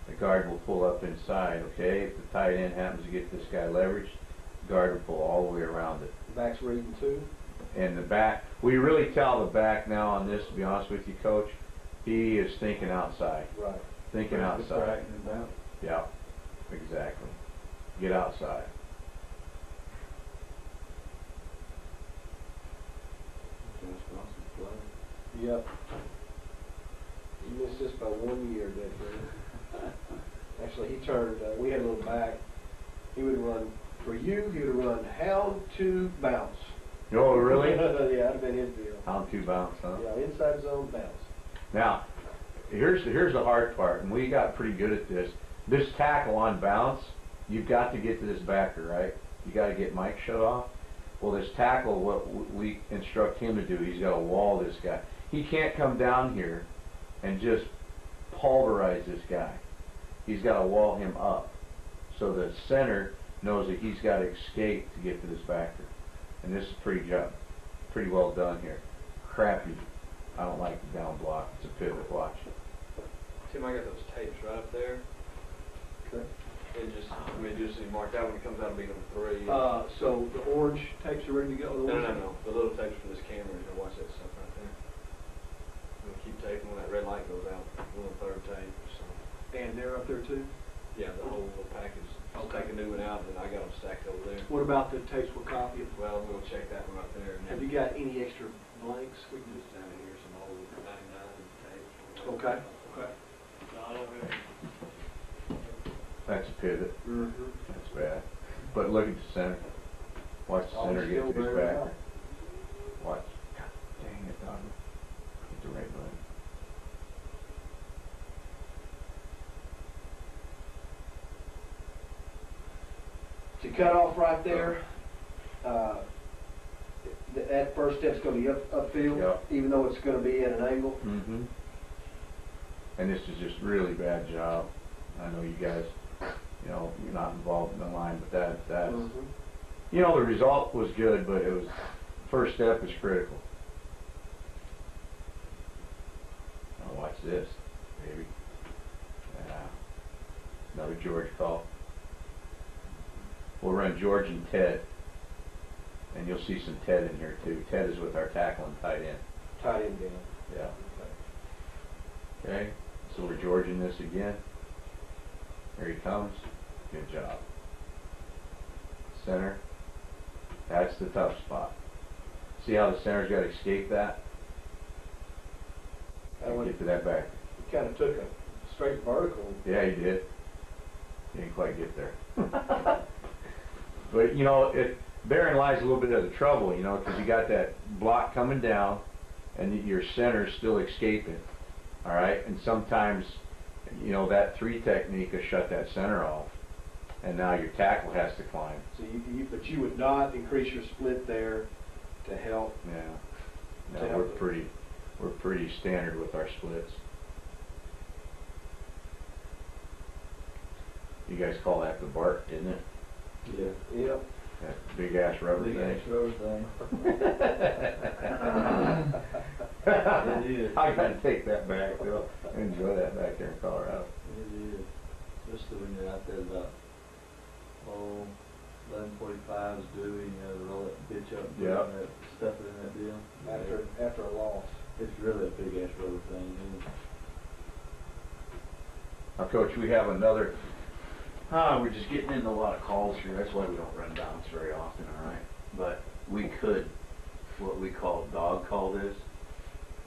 the guard will pull up inside, okay? If the tight end happens to get this guy leveraged, the guard will pull all the way around it. Back's reading too. And the back, we really tell the back now on this, to be honest with you, Coach, he is thinking outside. Right. Thinking outside. About. Yeah, exactly. Get outside. Yep. You missed this by 1 year, did you? Actually, he turned, we had a little back. He would run, for you, he would run hound to bounce. Oh, really? Yeah, that'd have been his deal. How to bounce, huh? Yeah, inside zone bounce. Now, here's the hard part, and we got pretty good at this. This tackle on bounce, you've got to get to this backer, right? You got to get Mike shut off. Well, this tackle, what we instruct him to do, he's got to wall this guy. He can't come down here and just pulverize this guy. He's got to wall him up. So the center knows that he's got to escape to get to this backer. And this is pretty well done here. Crappy. I don't like the down block. It's a pivot. Watch. Tim, I got those tapes right up there. Okay. And just, I mean, just so you mark that when it comes out, it'll be number 3. So the orange tapes are ready to go? No. The little tapes for this camera, you know, watch that stuff right there. We'll keep taping when that red light goes out. We're on 3rd tape, so. And they're up there too? Yeah, the whole little package. I'll take a new one out, and I got them stacked over there. What about the tapes we're copying? Well, we'll check that one right there. And Have you got any extra blanks? We can just down here some old 99 tapes. Okay. Okay. No, I don't have any. That's a pivot. Mm-hmm. That's bad. But look at the center. Watch the All center get skill to his very backer. well. Watch. God dang it, dog. Get the right button. To cut off right there, that first step's going to be upfield, Yep. even though it's going to be at an angle. Mm-hmm. And this is just really bad job. I know you guys, you know, you're not involved in the line, but that's, Mhm. you know, the result was good, but it was, first step is critical. Now watch this, baby. Yeah. Another George call. We'll run George and Ted. And you'll see some Ted in here too. Ted is with our tackle and tight end. Tight end down. Yeah. Okay, so we're Georging this again. Here he comes. Good job. Center. That's the tough spot. See how the center's got to escape that? And get to that back. He kind of took a straight vertical. Yeah, he did. He didn't quite get there. But, you know, therein lies a little bit of the trouble, you know, because you got that block coming down and your center's still escaping. All right? And sometimes, you know, that 3 technique will shut that center off. And now your tackle has to climb. So but you would not increase your split there to help. Yeah. No, we're pretty standard with our splits. You guys call that the bark, didn't it? Yeah. Yep. That big ass rubber Big thing. ass rubber thing. It is. I gotta take that back, Bill. I enjoy that back there in Colorado. It is. Especially when you're out there about, 11:45 is due, you know, to roll that bitch up and Yeah. stuff it in that deal. After a loss. It's really a big ass rubber thing, isn't it? Now, Coach, we have another. We're just getting into a lot of calls here. That's why we don't run bounce very often, all right? But we could, what we call dog call this.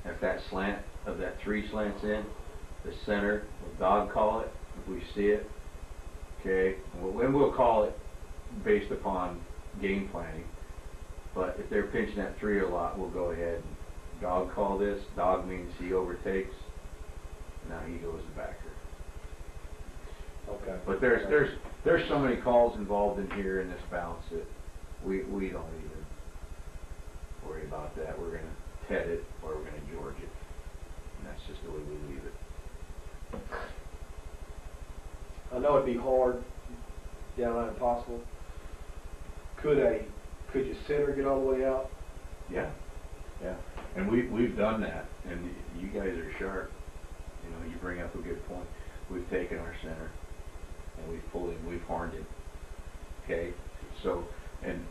If that slant of that 3 slants in, the center will dog call it if we see it. Okay, and we'll call it based upon game planning. But if they're pinching that 3 a lot, we'll go ahead and dog call this. Dog means he overtakes. Now he goes to backer. Okay. But there's so many calls involved in here in this bounce that we don't even worry about that. We're gonna Ted it or we're gonna George it, and that's just the way we leave it. I know it'd be hard, downright impossible. Could you center get all the way out? Yeah, yeah, and we've done that, and you guys are sharp. You know, you bring up a good point. We've taken our center and we've pulled him, we've horned him. Okay, so and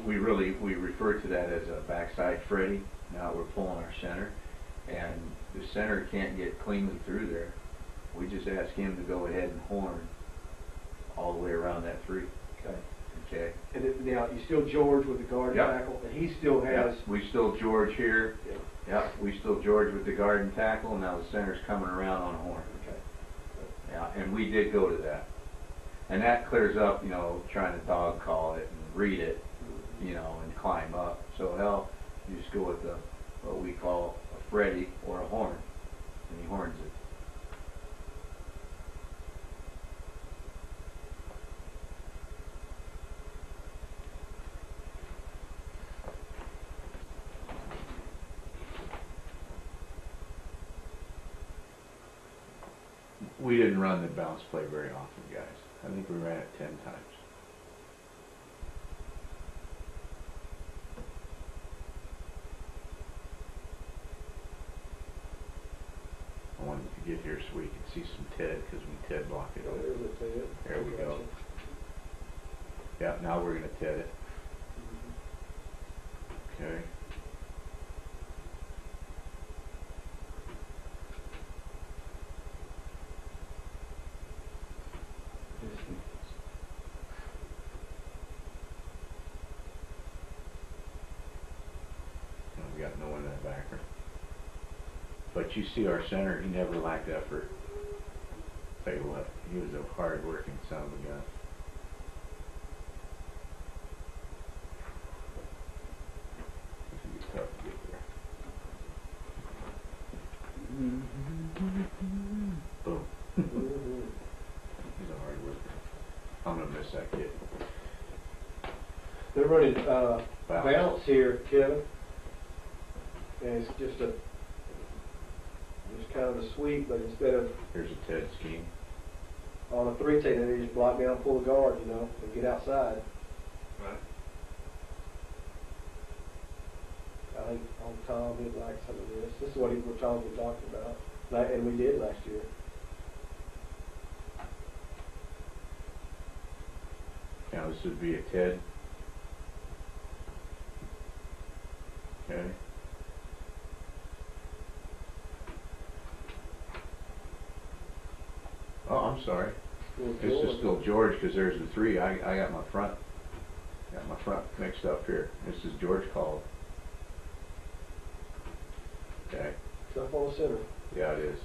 we refer to that as a backside Freddy. Now we're pulling our center, and the center can't get cleanly through there. We just ask him to go ahead and horn all the way around that 3. Okay. Okay. And now you still George with the guard and tackle, and he still has. Yep. We still George here. Yep. Yep. We still George with the guard and tackle, and now the center's coming around on a horn. Okay. Yeah, and we did go to that, and that clears up, you know, trying to dog call it and read it, you know, and climb up. So hell, you just go with the what we call a Freddy or a horn, and he horns it. We didn't run the bounce play very often, guys. I think we ran it 10 times. I wanted to get here so we could see some Ted, because we Ted block it. There's it, Ted. There we go. Yeah, now we're going to Ted it. Okay. We got no one in that backer. But you see our center, he never lacked effort. Tell you what, he was a hard-working son of a gun. This would be tough to get there. Boom. He's a hard worker. I'm going to miss that kid. They're running bounce here, Kevin. And it's just kind of a sweep, but instead of Here's a Ted scheme. on a 3 take, they just block down, pull the guard, you know, and get outside. Right. I think Tom did like some of this. This is what Tom was talking about, and we did last year. Now this would be a Ted. Okay. Oh, I'm sorry. This is still George, because there's the 3. I got my front mixed up here. This is George called. Okay. Stuff on the center. Yeah, it is.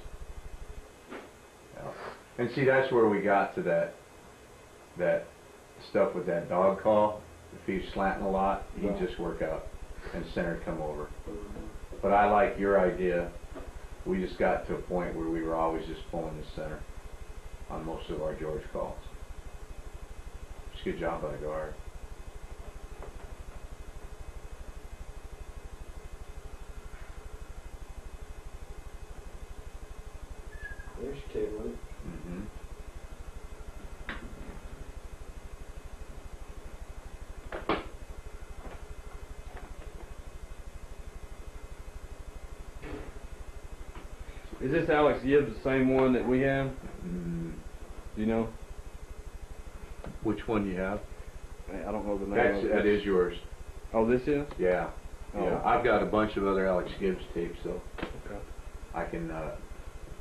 Yeah. And see, that's where we got to that stuff with that dog call. If he's slanting a lot, he'd just work out and center come over. But I like your idea. We just got to a point where we were always just pulling the center on most of our George calls. Just good job by the guard. There's your kid with it. Mm-hmm. Is this Alex Gibbs the same one that we have? Mm. Do you know? Which one do you have? I don't know the name. That is yours. Oh, this is? Yeah. Oh, Yeah. okay. I've got a bunch of other Alex Gibbs tapes, so Okay. I can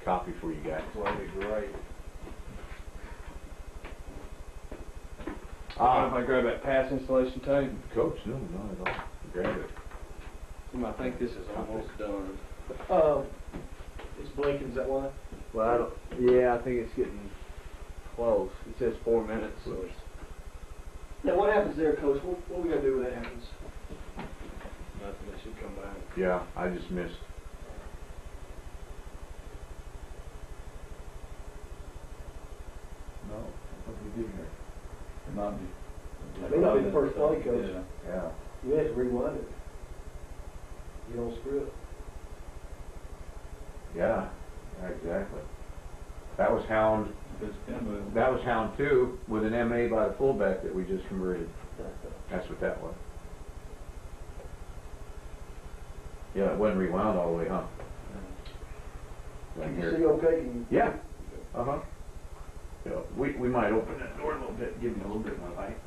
copy for you guys. Well, that'd be great. If I grab that pass installation tape, Coach, no, not at all. Grab it. I think this is almost done. It's blinking, is that why? Well, I don't, yeah, I think it's getting close. It says 4 minutes, so it's. Now, what happens there, Coach? What we gonna do when that happens? Nothing, it should come back. Yeah, I just missed. No, what we do here? It might be. That may not be the first play, Coach. Yeah. Yeah. You have to rewind it. You don't screw it. Yeah, exactly. That was Hound. That was Hound 2 with an MA by the fullback that we just converted. That's what that was. Yeah, it wasn't rewound all the way, huh? Can you see okay? Can you? Yeah. Uh-huh. Yeah, we might open that door a little bit, give me a little bit more light.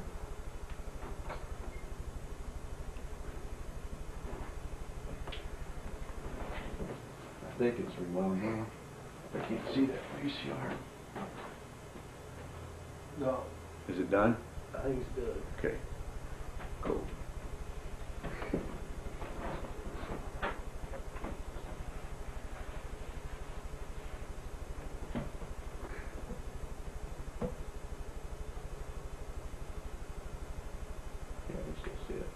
I think it's rewound now. I can't see that VCR. No, Is it done? I think it's done. Okay. Cool. Yeah, we still see it.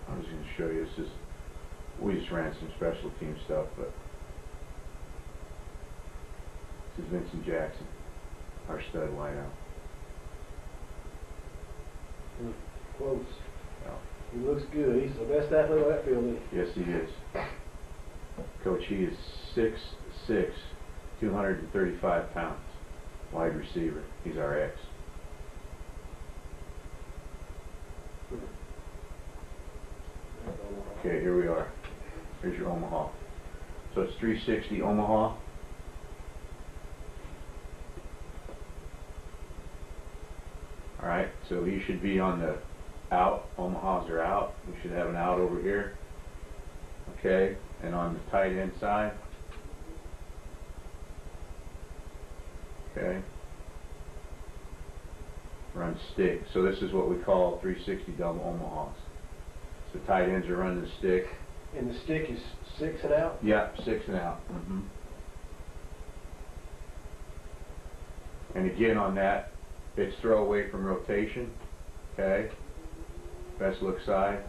I was going to show you, this is, we just ran some special team stuff, but this is Vincent Jackson, our stud wideout. Close. Yeah. He looks good. He's the best athlete on that field, isn't he? Yes, he is. Coach, he is 6'6", 235 pounds, wide receiver. He's our ex. Okay, here we are. Here's your Omaha. So it's 360 Omaha. All right, so he should be on the out. Omahas are out. We should have an out over here. Okay, and on the tight end side. Okay. Run stick. So this is what we call 360 double Omahas. So tight ends are running the stick. And the stick is 6 and out? Yeah, 6 and out. Mm-hmm. And again on that, it's throw away from rotation. Okay. Best look side.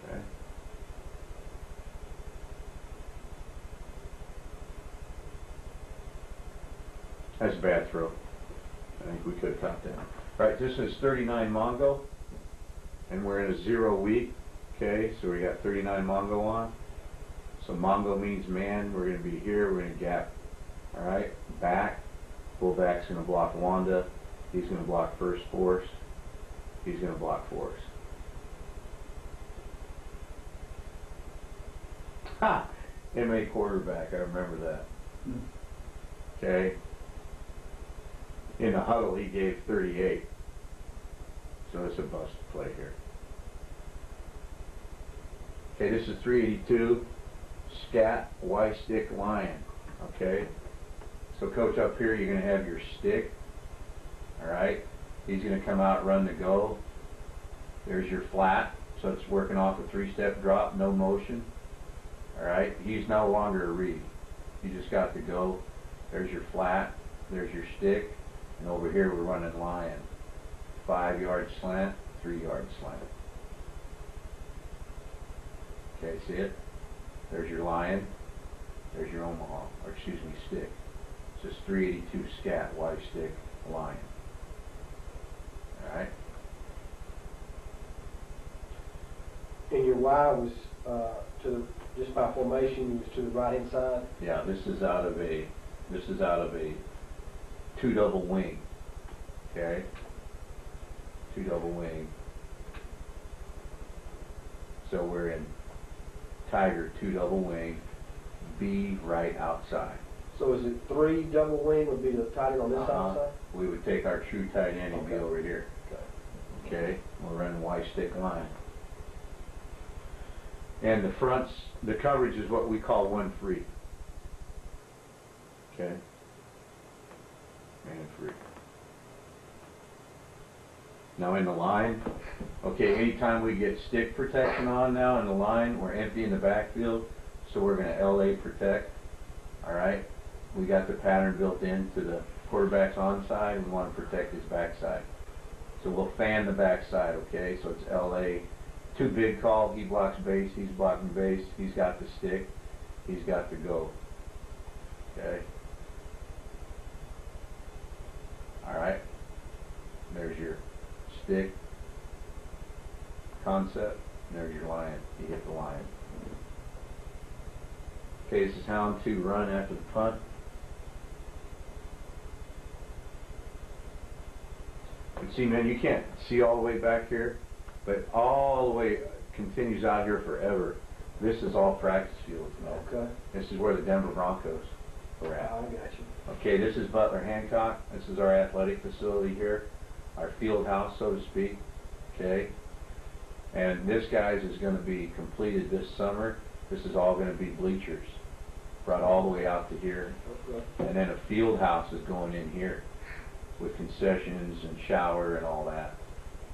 Okay. That's a bad throw. I think we could have caught that. Right, this is 39 Mongo, and we're in a 0 week. Okay, so we got 39 Mongo on. So Mongo means man. We're going to be here. We're going to gap. All right, back. Fullback's going to block Wanda. He's going to block first force. He's going to block force. Ha! MA quarterback. I remember that. Okay. In the huddle, he gave 38. So it's a bust play here. Okay, this is 382. Scat, Y stick, lion. Okay. So coach, up here, you're going to have your stick. All right. He's going to come out, run the go. There's your flat. So it's working off a 3-step drop, no motion. All right. He's no longer a read. You just got to go. There's your flat. There's your stick. And over here, we're running lion. 5-yard slant, 3-yard slant. Okay, see it? There's your lion. There's your Omaha, or excuse me, stick. So it's 382 scat, Y stick, lion. All right. And your Y was to the, just by formation, was to the right hand side. Yeah, this is out of a 2 double wing. Okay. 2 double wing. So we're in Tiger 2 double wing, B right outside. So is it 3 double wing would be the tight end on this outside? We would take our true tight end and be Okay. over here. Okay. Okay, we're running Y stick line. And the fronts, the coverage is what we call one free. Okay? And free. Now in the line, okay, anytime we get stick protection on now in the line, we're emptying the backfield, so we're going to LA protect. Alright? We got the pattern built into the quarterback's onside, we want to protect his backside. So we'll fan the backside, okay? So it's LA. Too big call, he blocks base, he's blocking base, he's got the stick, he's got the go. Okay? Alright? There's your stick concept, and there's your lion. You hit the lion. Okay, this is hound 2 run after the punt. And see, man, you can't see all the way back here, but all the way continues out here forever. This is all practice fields, man. Okay. This is where the Denver Broncos are at. I got you. Okay, this is Butler Hancock. This is our athletic facility here, our field house, so to speak. Okay, and this, guys, is going to be completed this summer. This is all going to be bleachers, brought all the way out to here, and then a field house is going in here with concessions and shower and all that.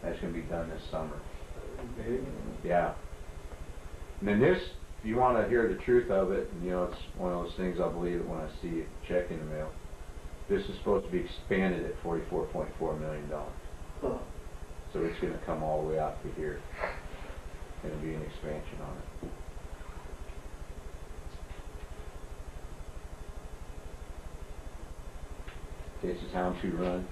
That's going to be done this summer. Yeah. And then this, if you want to hear the truth of it, and you know, it's one of those things, I'll believe it when I see a check in the mail. This is supposed to be expanded at $44.4 million. Huh. So it's going to come all the way out to here. Going to be an expansion on it. Okay, this is hound 2 run.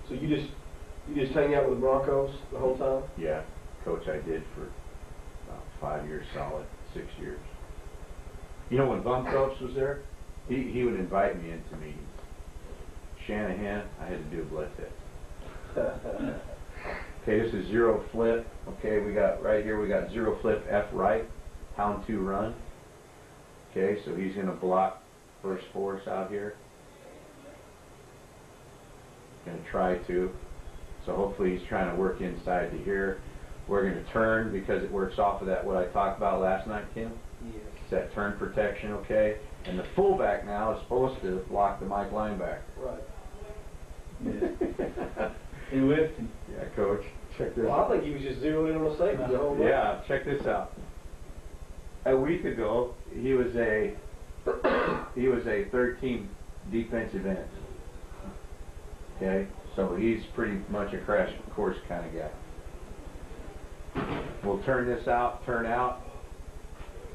So you just hang out with the Broncos the whole time? Yeah, coach, I did for about 5 years solid, 6 years. You know, when Bum Coach was there, he would invite me into meetings. Shanahan, I had to do a blood test. Okay, this is 0 flip. Okay, we got right here, we got 0 flip F right, hound 2 run. Okay, so he's going to block first force out here. Going to try to. So hopefully he's trying to work inside to here. We're going to turn because it works off of that, what I talked about last night, Kim. Yes. It's that turn protection, okay? And the fullback now is supposed to block the Mike linebacker. Right. Yeah. He whipped him. Yeah, coach. Check this Well, out. I think he was just zeroing in on the safety the whole way. Yeah, check this out. A week ago, he was a 13 defensive end. Okay, so he's pretty much a crash course kind of guy. We'll turn this out, turn out.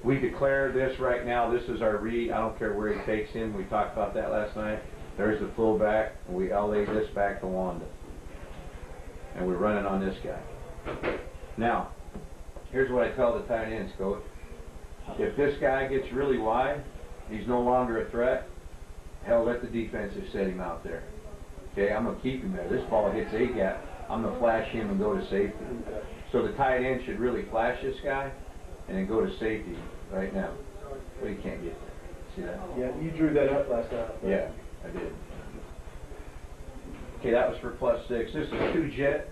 We declare this right now. This is our read. I don't care where he takes him. We talked about that last night. There's the fullback. We LA this back to Wanda. And we're running on this guy. Now, here's what I tell the tight ends, coach. If this guy gets really wide, he's no longer a threat, hell, let the defensive set him out there. Okay, I'm going to keep him there. This ball hits A gap, I'm going to flash him and go to safety. So the tight end should really flash this guy and then go to safety right now. But he can't get there. See that? Yeah, you drew that up last night. Yeah, I did. Okay, that was for +6. This is 2 jet.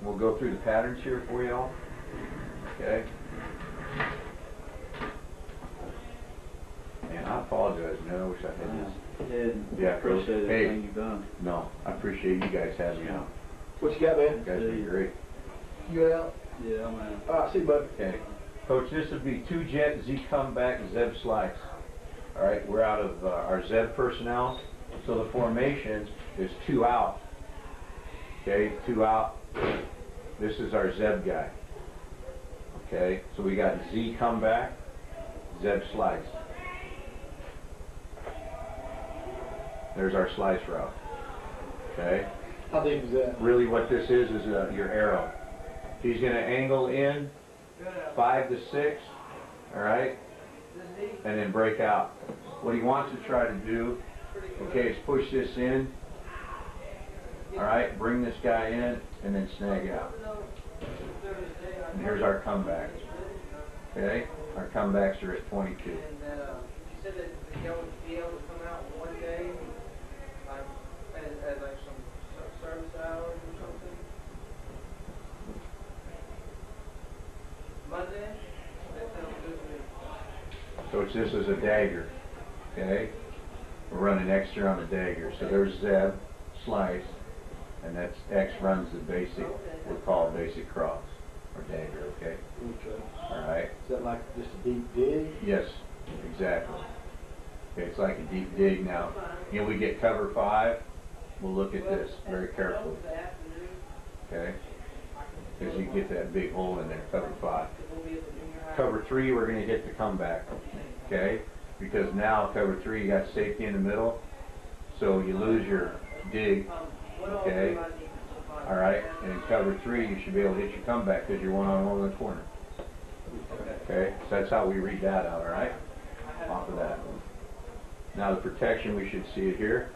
We'll go through the patterns here for y'all. Okay. Man, I apologize, man. I wish I had this. Yeah, Yeah, Coach. appreciate Hey. everything you've done. No, I appreciate you guys having me out. What you got, man? You guys been great. You out? Yeah, man. All right, see you, bud. Okay. Coach, this would be 2 jet, Z comeback, Zeb slice. All right, we're out of our Zeb personnel. So the formation is 2 out. Okay, 2 out. This is our Zeb guy. Okay, so we got Z comeback, Zeb slice. There's our slice route. Okay. How deep is that? Really what this is your arrow. He's going to angle in 5 to 6, all right, and then break out. What he wants to try to do, okay, is push this in, all right, bring this guy in, and then snag out. And here's our comebacks. Okay, our comebacks are at 22. And you said that y'all would be able to come out one day Coach, this is a dagger, okay? We're running extra on the dagger. So there's Zeb, slice, and that's X runs the basic, we call it basic cross, or dagger, okay? Okay. All right? Is that like just a deep dig? Yes, exactly. Okay, it's like a deep dig now. You know, we get cover 5, we'll look at this very carefully, okay? Because you get that big hole in there, cover 5. Cover 3, we're going to hit the comeback, okay? Because now cover 3, you got safety in the middle, so you lose your dig, okay? All right, and in cover 3, you should be able to hit your comeback because you're one-on-one in the corner. Okay, so that's how we read that out, all right? Off of that. Now the protection, we should see it here.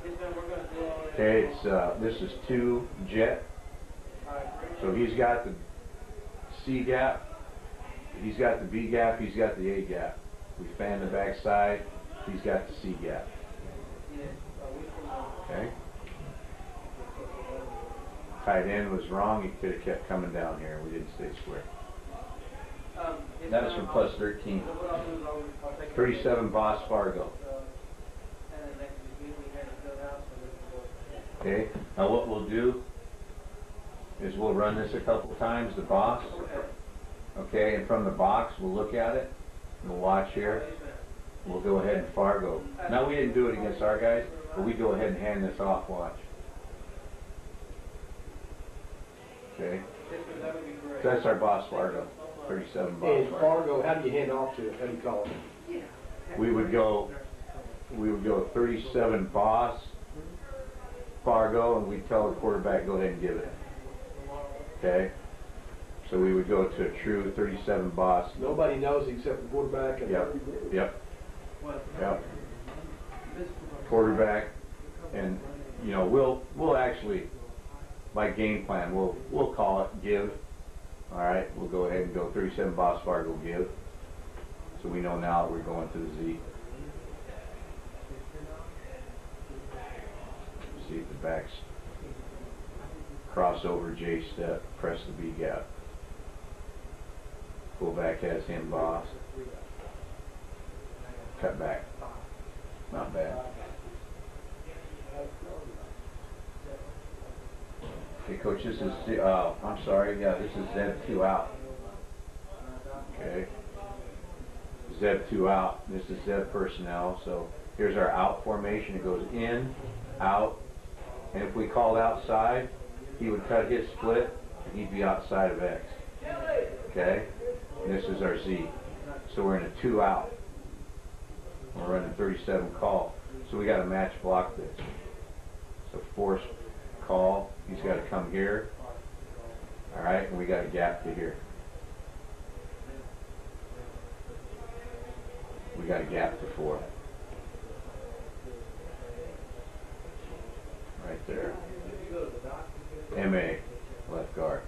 Okay, it's this is 2 jet. So he's got the C gap, he's got the B gap, he's got the A gap. We fan the back side, he's got the C gap. Okay? Tight end was wrong, he could have kept coming down here, we didn't stay square. That was from plus 13. 37 Boss Fargo. Okay, now what we'll do is we'll run this a couple times, the box. Okay, and from the box we'll look at it, and we'll watch here. We'll go ahead and Fargo. Now we didn't do it against our guys, but we go ahead and hand this off, watch. Okay, so that's our Boss Fargo. 37 Boss And Fargo. Fargo, how do you hand off to it? How do you call it? We would go 37 Boss Fargo, and we'd tell the quarterback, go ahead and give it. Okay? So we would go to a true 37 Boss. Nobody knows except the quarterback. And Yep. Quarterback, and you know, we'll actually, by game plan, we'll call it give. All right, we'll go ahead and go 37 Boss Fargo give. So we know now that we're going to the Z. See if the backs crossover J step, press the B gap. Fullback has him boss. Cut back. Not bad. Okay, coach, this is, I'm sorry, yeah, this is Z2 out. Okay. Z2 out. This is Z personnel. So here's our out formation. It goes in, out, and if we called outside, he would cut his split, and he'd be outside of X. Okay? And this is our Z. So we're in a 2 out. We're running 37 call. So we got to match block this. So force call. He's got to come here. All right, and we got a gap to here. We got a gap to 4. Right there. MA, left guard.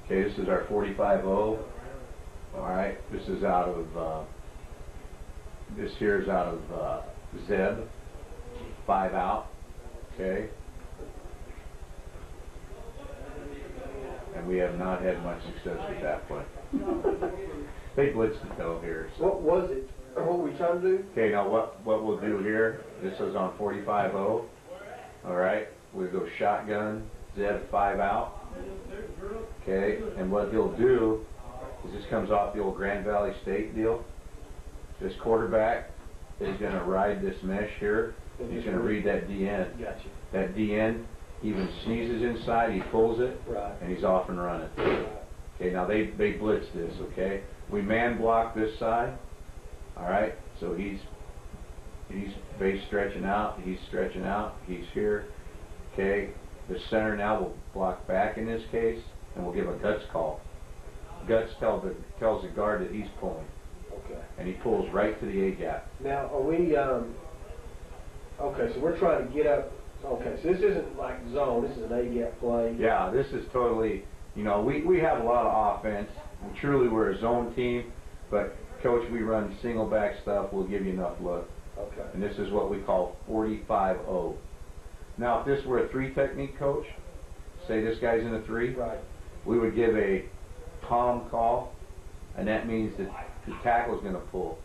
Okay, this is our 45-0. All right, this is out of, this here is out of Zeb, 5 out. Okay. And we have not had much success with that play. They blitzed it though here. So. What was it? What were we trying to do? Okay, now what we'll do here, this is on 45-0. All right, we'll go shotgun, Zeb 5 out. Okay, and what he'll do is this comes off the old Grand Valley State deal. This quarterback is going to ride this mesh here. He's going to read that DN. Gotcha. That DN, he even sneezes inside, he pulls it, Right. and he's off and running. Okay, now they blitz this, okay? We man block this side, all right? So he's base stretching out, he's stretching out, he's here, okay? The center now will block back in this case, and we'll give a guts call. Guts tells the guard that he's pulling. Okay. And he pulls right to the A gap. Now, are we, okay, so we're trying to get up, okay, so this isn't like zone, this is an A-gap play. Yeah, this is totally, you know, we have a lot of offense. And truly, we're a zone team, but, Coach, we run single back stuff. We'll give you enough look. Okay. And this is what we call 45-0. Now, if this were a 3 technique, Coach, say this guy's in a 3, Right. we would give a tom call, and that means that the tackle's going to pull,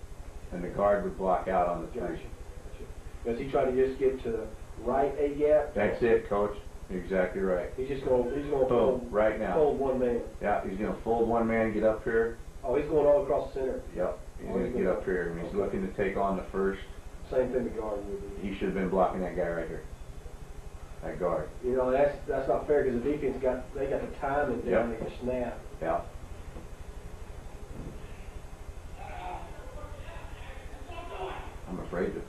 and the guard would block out on the three. Gotcha. Does he try to just get to the right A gap? That's it, Coach. Exactly right. He's going Boom, fold, right now. fold one man. Yeah, he's going to fold one man, get up here. Oh, he's going all across the center. Yep, he's going to get up here, and he's looking to take on the first. Same thing the guard would do. He should have been blocking that guy right here. That guard. You know, that's not fair because the defense got the timing down Yep. there to snap. Yeah. I'm afraid to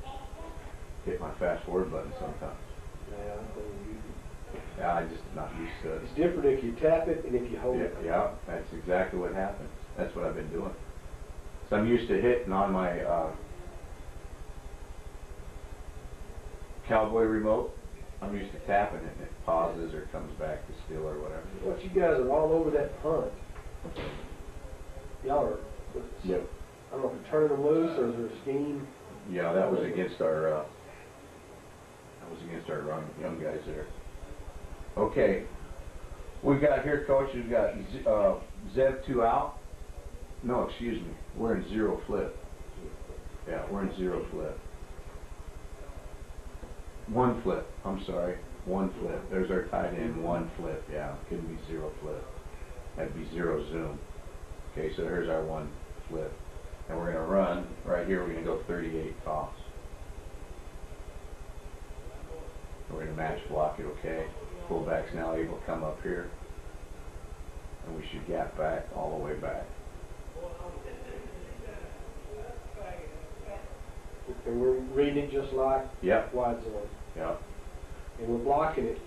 hit my fast forward button sometimes. Yeah, Yeah, I just not used to it. it's different if you tap it and if you hold Yeah, it. yeah, that's exactly what happens. That's what I've been doing. So I'm used to hitting on my cowboy remote. I'm used to tapping it and it pauses or comes back to still or whatever. But you guys are all over that punt. Y'all are. Yep. I don't know if you're turning them loose or is there a scheme? Yeah, that was against our young guys there. Okay, we've got here, Coach. We've got Zev 2 out. No, excuse me. We're in zero flip. Yeah, we're in zero flip. One flip. I'm sorry. One flip. There's our tight end. One flip. Yeah, couldn't be zero flip. That'd be zero zoom. Okay, so here's our one flip. And we're going to run right here. We're going to go 38 toss. We're going to match block it, okay? Fullback's now able to come up here. And we should gap back all the way back. And we're reading it just like Yep. wide zone. Yep. And we're blocking it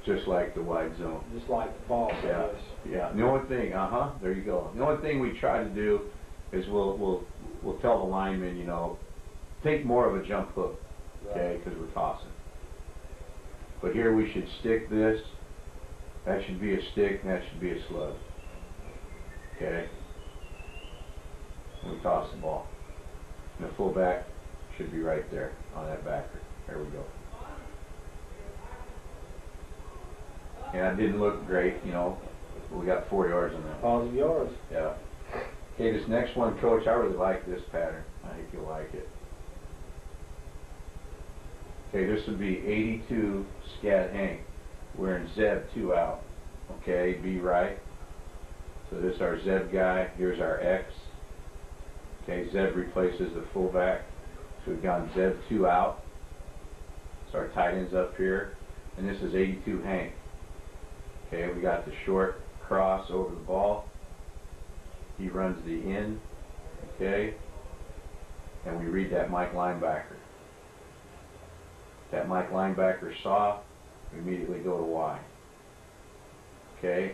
Just like the wide zone. just like the ball Yeah. does. Yeah. The only thing, there you go. The only thing we try to do is we'll tell the lineman, you know, take more of a jump hook, okay, because we're tossing. But here we should stick this. That should be a stick, and that should be a slug. Okay? And we toss the ball. And the fullback should be right there on that backer. There we go. And that didn't look great, you know. We got 4 yards on that. Positive yards. Yeah. Okay, this next one, Coach, I really like this pattern. I think you'll like it. Okay, this would be 82 scat Hank. We're in Zeb 2 out. Okay, be right. So this is our Zeb guy. Here's our X. Okay, Zeb replaces the fullback. So we've gone Zeb 2 out. So our tight end's up here. And this is 82 Hank. Okay, we got the short cross over the ball. He runs the in. Okay. And we read that Mike linebacker. That Mike linebacker soft, we immediately go to Y. Okay?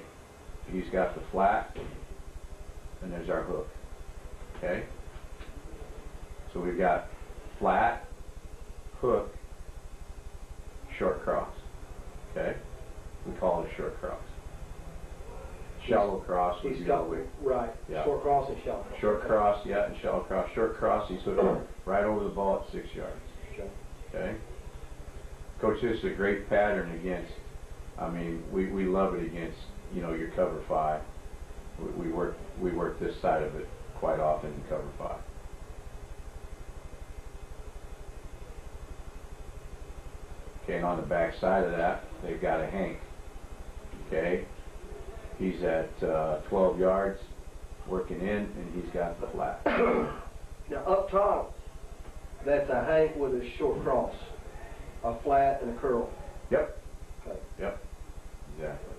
He's got the flat, and there's our hook. Okay? So we've got flat, hook, short cross. Okay? We call it a short cross. Shallow cross would He's be got, all the way. right, Yeah. short cross and shallow. Short cross, yeah, and shallow cross. Short cross, he's hooking right over the ball at 6 yards. Sure. Okay? Coach, this is a great pattern against, I mean, we love it against, you know, your cover 5. We work this side of it quite often in cover 5. Okay, and on the back side of that, they've got a Hank. Okay? He's at 12 yards, working in, and he's got the flat. Now up top, that's a Hank with a short cross, a flat and a curl. Yep. Okay. Yep. Exactly.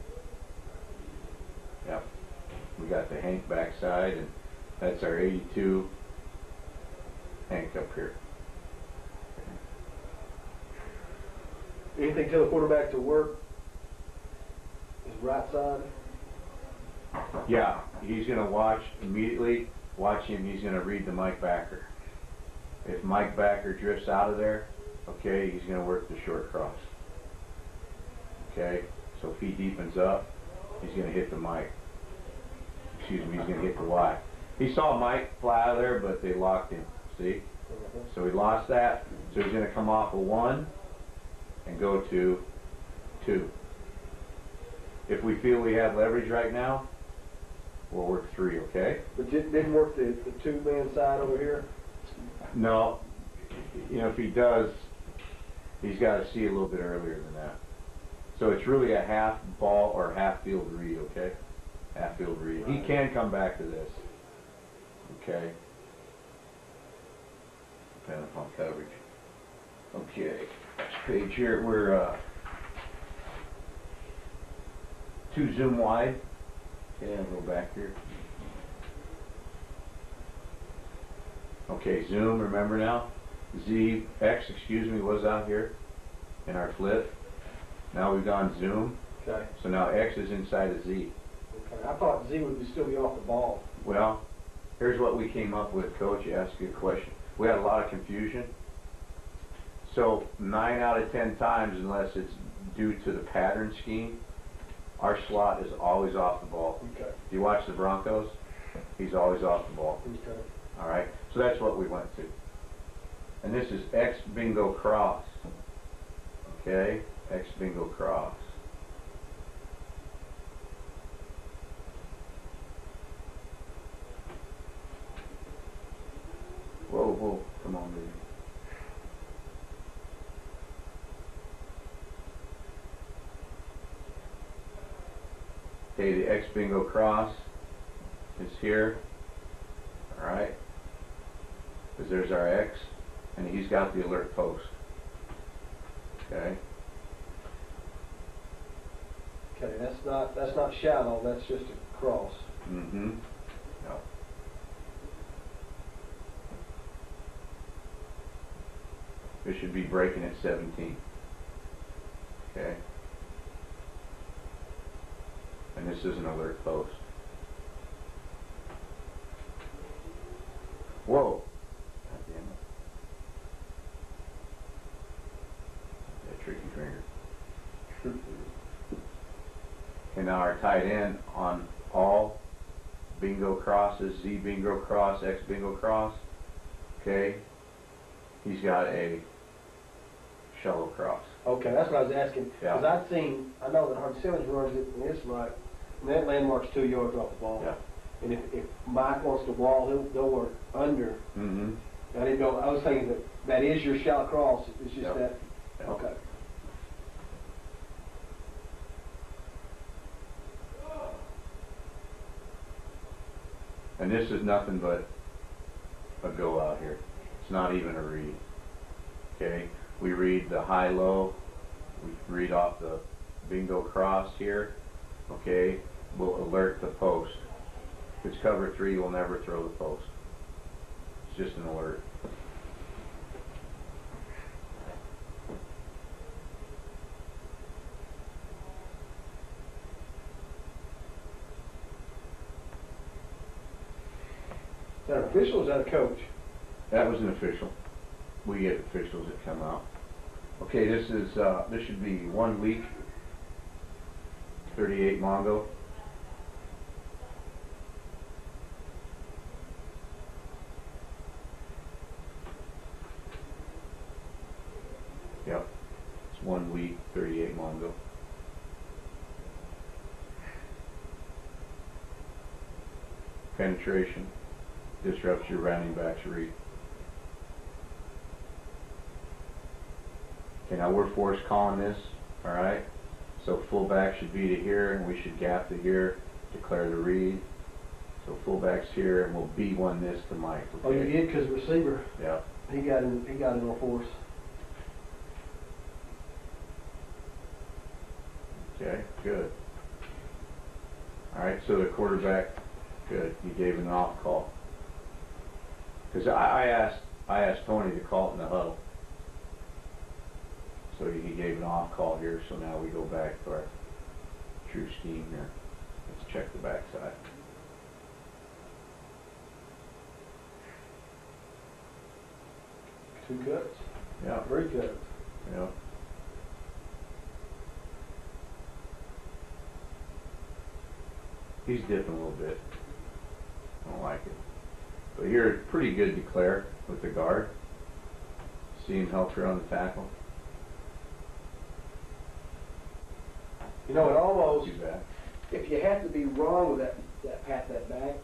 Yep. We got the Hank backside, and that's our 82 Hank up here. Anything tell the quarterback to work his right side? Yeah, he's going to watch immediately. Watch him. He's going to read the Mike backer. If Mike backer drifts out of there, okay, he's going to work the short cross. Okay, so if he deepens up, he's going to hit the Mike. Excuse me, he's going to hit the Y. He saw Mike fly out of there, but they locked him. See? So he lost that. So he's going to come off a 1 and go to 2. If we feel we have leverage right now, we'll work 3, okay? But didn't work the 2-man side over here? No, you know, if he does, he's got to see a little bit earlier than that. So it's really a half ball or half field read, okay? Half field read. He can come back to this, okay? Depending upon coverage. Okay, next page here, we're 2 zoom wide. Okay, I'll go back here. Okay, zoom, remember now? X, excuse me, was out here in our flip. Now we've gone zoom. Okay. So now X is inside of Z. Okay. I thought Z would still be off the ball. Well, here's what we came up with, Coach. You asked a good question. We had a lot of confusion. So 9 out of 10 times, unless it's due to the pattern scheme, our slot is always off the ball. Okay. If you watch the Broncos, he's always off the ball. Okay. All right. So that's what we went to. And this is X bingo cross. Okay. X bingo cross. Whoa, whoa, come on, baby. Okay, the X bingo cross is here. All right. Because there's our X, and he's got the alert post. Okay. Okay, that's not shallow, that's just a cross. Mm-hmm. No. This should be breaking at 17. Okay. And this is an alert post. Whoa. God damn it. That tricky finger. And now our tight end on all bingo crosses, Z bingo cross, X bingo cross, okay, he's got a shallow cross. Okay, that's what I was asking. Yeah. Because I know that Hart Simmons runs it in this right, and that landmark's 2 yards off the ball. Yeah. And if Mike wants to wall, they'll work under. Mm-hmm. I didn't know, I was thinking that is your shallow cross, it's just Yep. that. Yep. Okay. And this is nothing but a go out here. It's not even a read. Okay? We read the high-low. We read off the bingo cross here. Okay? We'll alert the post. If it's cover 3, we'll never throw the post. It's just an alert. Is that an official or is that a coach? That was an official. We get officials that come out. Okay, this should be 1 week, 38 Mongo. Yep, it's 1 week, 38 Mongo. Penetration disrupts your running back's read. Okay, now we're force calling this, all right? So fullback should be to here, and we should gap to here, declare the read. So fullback's here, and we'll B1 this to Mike. Okay? Oh, you did, because receiver, Yeah. he got in on force. Okay, good. All right, so the quarterback, good. He gave an off call. Because I asked Tony to call it in the huddle. So he gave an off call here, so now we go back to our true scheme here. Let's check the backside. Two cuts. Yeah. 3 cuts. Yeah. He's dipping a little bit. I don't like it. But here, pretty good declare with the guard. See him help her on the tackle. You know, it almost, Too bad. if you have to be wrong with that pat that back,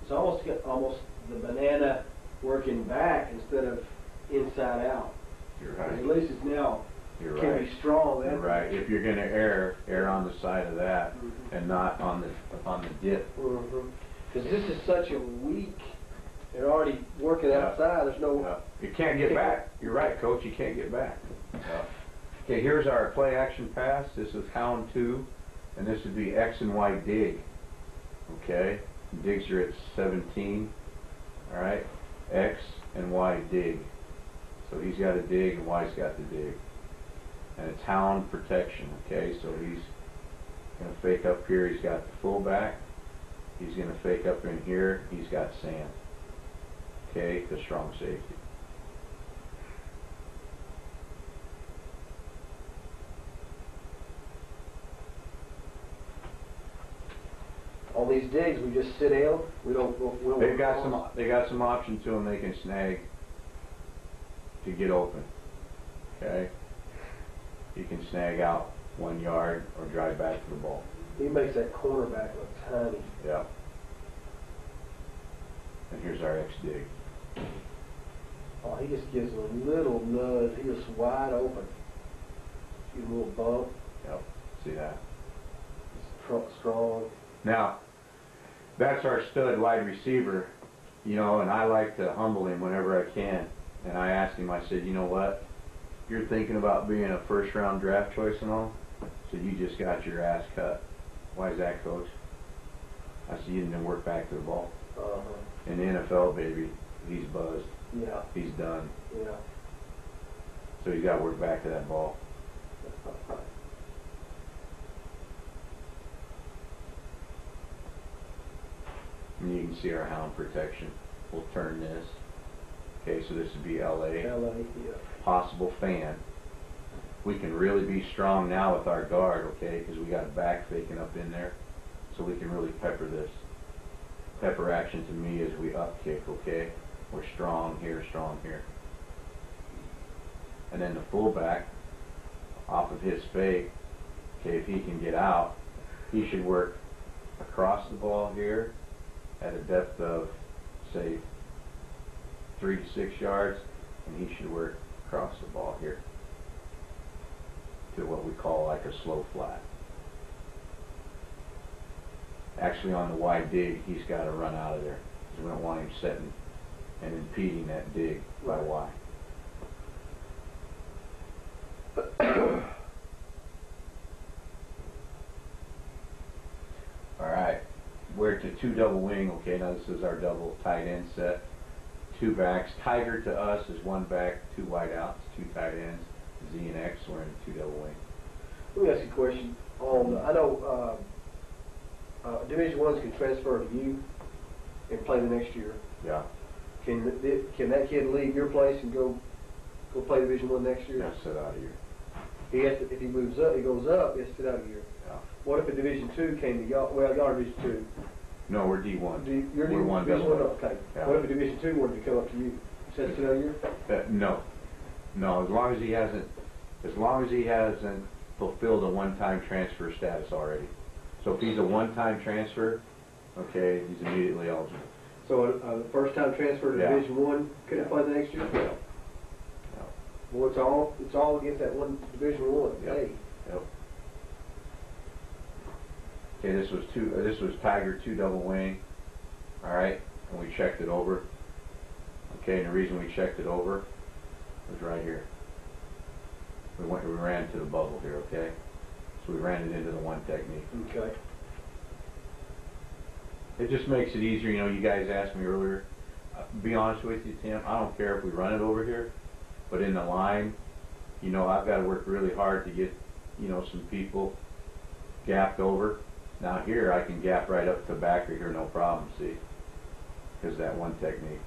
it's almost the banana working back instead of inside out. You're right. At least it's now You're can right. be strong. You're right. If you're gonna err on the side of that and not on the dip. Because this is such a weak, they're already working Yeah. outside, there's no... Yeah. You can't get back. You're right, Coach. You can't get back. Yeah. Okay, here's our play action pass. This is hound 2, and this would be X and Y dig. Okay, digs are at 17. All right, X and Y dig. So he's got to dig and Y's got to dig. And it's hound protection. Okay, so he's going to fake up here. He's got the fullback. He's going to fake up in here. He's got Sam. Okay, the strong safety. On these digs, we just sit down, we don't They got some option to them. They can snag to get open. Okay, you can snag out 1 yard or drive back to the ball. He makes that cornerback look tiny. Yeah. And here's our X dig. Oh, he just gives him a little nudge, he is wide open. Give him a little bump, Yep. See that? strong. Now, that's our stud wide receiver, you know, and I like to humble him whenever I can. And I asked him, I said, you know what? You're thinking about being a first-round draft choice and all, so you just got your ass cut. Why is that, Coach? I said, you didn't work back to the ball. In the NFL, baby, he's buzzed. Yeah. He's done. Yeah. So he's got to work back to that ball. And you can see our hound protection. We'll turn this. Okay, so this would be LA. LA, yeah. Possible fan. We can really be strong now with our guard, okay, because we got a back faking up in there. So we can really pepper this. Pepper action to me is we up kick, okay? We're strong here, strong here. And then the fullback, off of his fake, okay, if he can get out, he should work across the ball here at a depth of, say, 3 to 6 yards, and he should work across the ball here to what we call like a slow flat. Actually, on the wide dig, he's got to run out of there because we don't want him setting and impeding that dig by Y. All right, we're to 2 double wing. Okay, now this is our double tight end set. 2 backs. Tiger to us is 1 back, 2 wide outs, 2 tight ends. Z and X, we're in 2 double wing. Let me ask you a question. I know Division Ones can transfer to you and play the next year. Yeah. Can that kid leave your place and go play Division One next year? Yeah, sit out of here. He has to, if he moves up, he goes up. He has to sit out a year. Yeah. What if a Division Two came to y'all? Well, y'all are Division Two. No, we're D1. You're we're 1 Division double One. wing. Okay. Yeah. What if a Division Two wanted to come up to you? You said sit out a year. No, as long as he hasn't fulfilled a one-time transfer status already. So if he's a one-time transfer, okay, he's immediately eligible. So a first-time transfer to Yeah. Division One couldn't play the next year. Yeah. Well, it's all against that one Division One. Yep. Hey. Yep. Okay, this was Tiger 2 double wing. All right, and we checked it over. Okay, and the reason we checked it over was right here. We ran to the bubble here, okay? So we ran it into the 1 technique. Okay. It just makes it easier, you know, you guys asked me earlier. Be honest with you, Tim, I don't care if we run it over here, but in the line, you know, I've got to work really hard to get, you know, some people gapped over. Now here, I can gap right up to backer here, no problem, see? Because that 1 technique.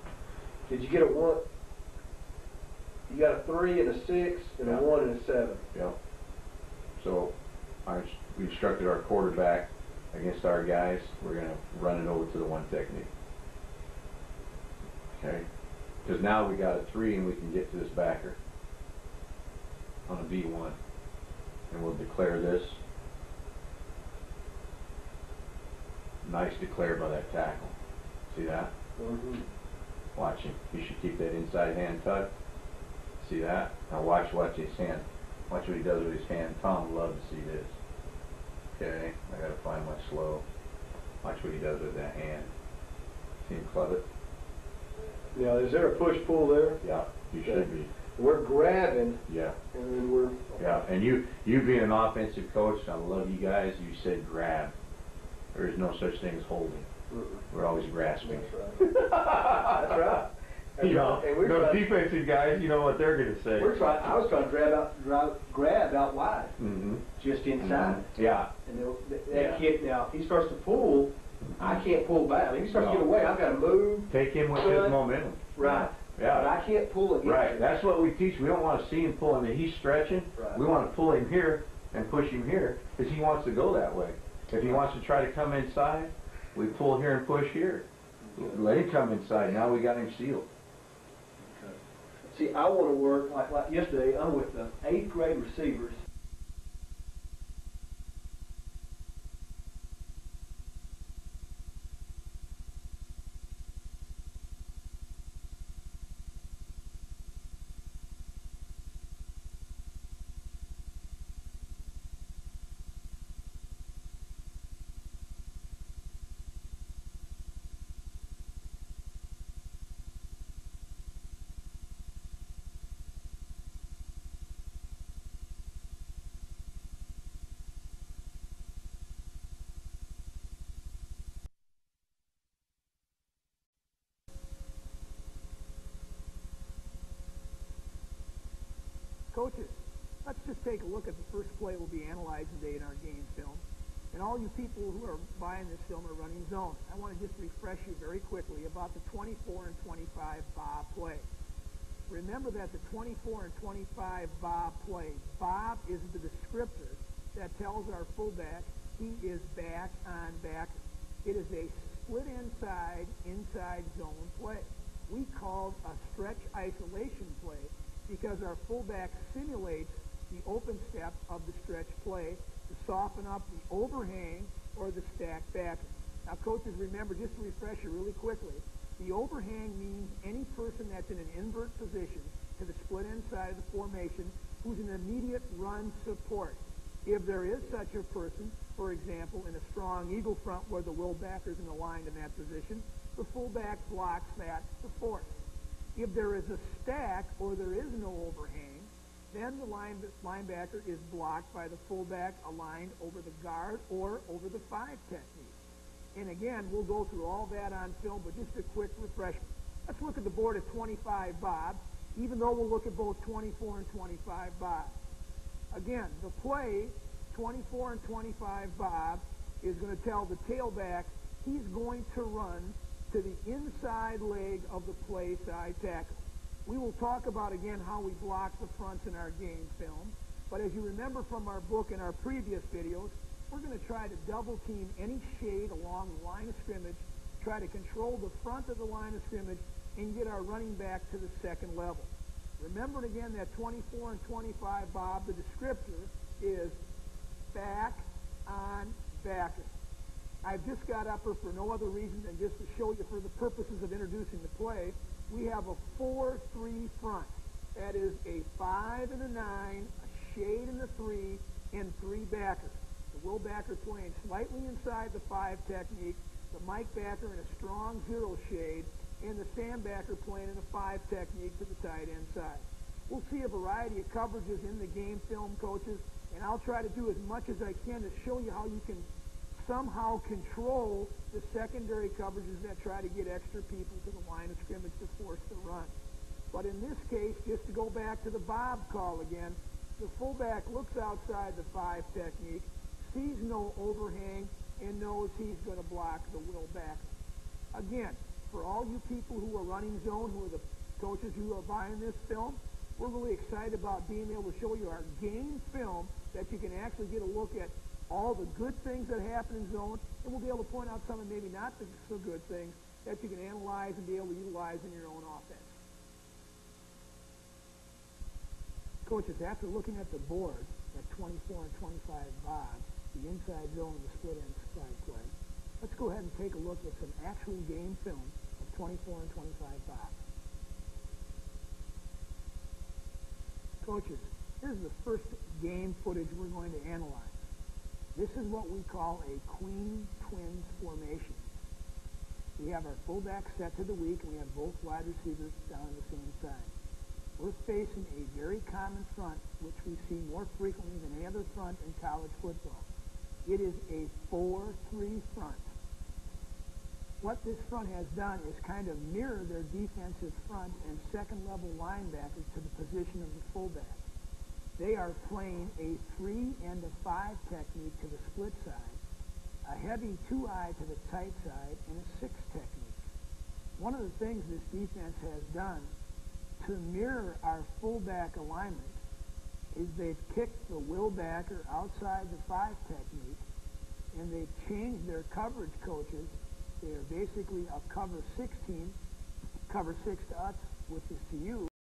Did you get a 1? You got a 3 and a 6 and Yeah. a 1 and a 7. Yep. So we instructed our quarterback against our guys, we're going to run it over to the 1 technique. Okay? Because now we got a 3 and we can get to this backer on a V1. And we'll declare this. Nice declare by that tackle. See that? Mm-hmm. Watch him. He should keep that inside hand tucked. See that? Now watch his hand. Watch what he does with his hand. Tom would love to see this. Okay, I gotta find my slow. Watch what he does with that hand. See him club it? Now, is there a push-pull there? Yeah, you should be. We're grabbing, Yeah. and then we're... Yeah, and you being an offensive coach, I love you guys, you said grab. There is no such thing as holding. We're always grasping. That's right. That's right. You know, And we're those trying- defensive guys, you know what they're going to say. I was trying to grab out wide, Mm-hmm. just inside. Yeah. And that Yeah. kid, now, if he starts to pull, I can't pull back. I mean, if he starts to get away, I've got to move. Take him with his momentum. Right. Yeah. But I can't pull against Right, him. that's what we teach. We don't want to see him pull. I mean, he's stretching. Right. We want to pull him here and push him here because he wants to go that way. If he wants to try to come inside, we pull here and push here. Let him come inside. Now we got him sealed. See, I want to work, like yesterday, I'm with the 8th grade receivers. Coaches, let's just take a look at the first play we'll be analyzing today in our game film. And all you people who are buying this film are running zone. I want to just refresh you very quickly about the 24 and 25 Bob play. Remember that the 24 and 25 Bob play, Bob is the descriptor that tells our fullback he is back on backer. It is a split inside zone play. We called a stretch isolation play because our fullback simulates the open step of the stretch play to soften up the overhang or the stack backer. Now, coaches, remember, just to refresh you really quickly, the overhang means any person that's in an invert position to the split end side of the formation who's an immediate run support. If there is such a person, for example, in a strong eagle front where the will backer's in the line in that position, the fullback blocks that to force. If there is a stack or there is no overhang, then the linebacker is blocked by the fullback aligned over the guard or over the 5 technique. And again, we'll go through all that on film, but just a quick refresher. Let's look at the board at 25 Bob, even though we'll look at both 24 and 25 Bob. Again, the play, 24 and 25 Bob, is going to tell the tailback he's going to run to the inside leg of the play side tackle. We will talk about, again, how we block the fronts in our game film. But as you remember from our book and our previous videos, we're going to try to double team any shade along the line of scrimmage, try to control the front of the line of scrimmage, and get our running back to the second level. Remember again that 24 and 25 Bob, the descriptor is back on backer. I've just got upper for no other reason than just to show you for the purposes of introducing the play. We have a 4-3 front. That is a 5 and a 9, a shade in the 3, and 3 backers. The will backer playing slightly inside the 5 technique, the Mike backer in a strong 0 shade, and the Sam backer playing in a 5 technique to the tight end side. We'll see a variety of coverages in the game film, coaches, and I'll try to do as much as I can to show you how you can somehow control the secondary coverages that try to get extra people to the line of scrimmage to force the run. But in this case, just to go back to the Bob call again, the fullback looks outside the 5 technique, sees no overhang, and knows he's going to block the will backer. Again, for all you people who are running zone, who are the coaches who are buying this film, we're really excited about being able to show you our game film that you can actually get a look at all the good things that happen in zone, and we'll be able to point out some of maybe not so good things that you can analyze and be able to utilize in your own offense. Coaches, after looking at the board at 24 and 25 Bob, the inside zone and the split end side play, Let's go ahead and take a look at some actual game film of 24 and 25 Bob. Coaches, here's the first game footage we're going to analyze. This is what we call a queen twins formation. We have our fullback set to the weak, and we have both wide receivers down on the same side. We're facing a very common front, which we see more frequently than any other front in college football. It is a 4-3 front. What this front has done is kind of mirror their defensive front and second-level linebackers to the position of the fullback. They are playing a 3 and a 5 technique to the split side, a heavy 2-eye to the tight side, and a 6 technique. One of the things this defense has done to mirror our fullback alignment is they've kicked the will backer outside the 5 technique, and they've changed their coverage coaches. They are basically a cover 6 team, cover 6 to us, which is to you.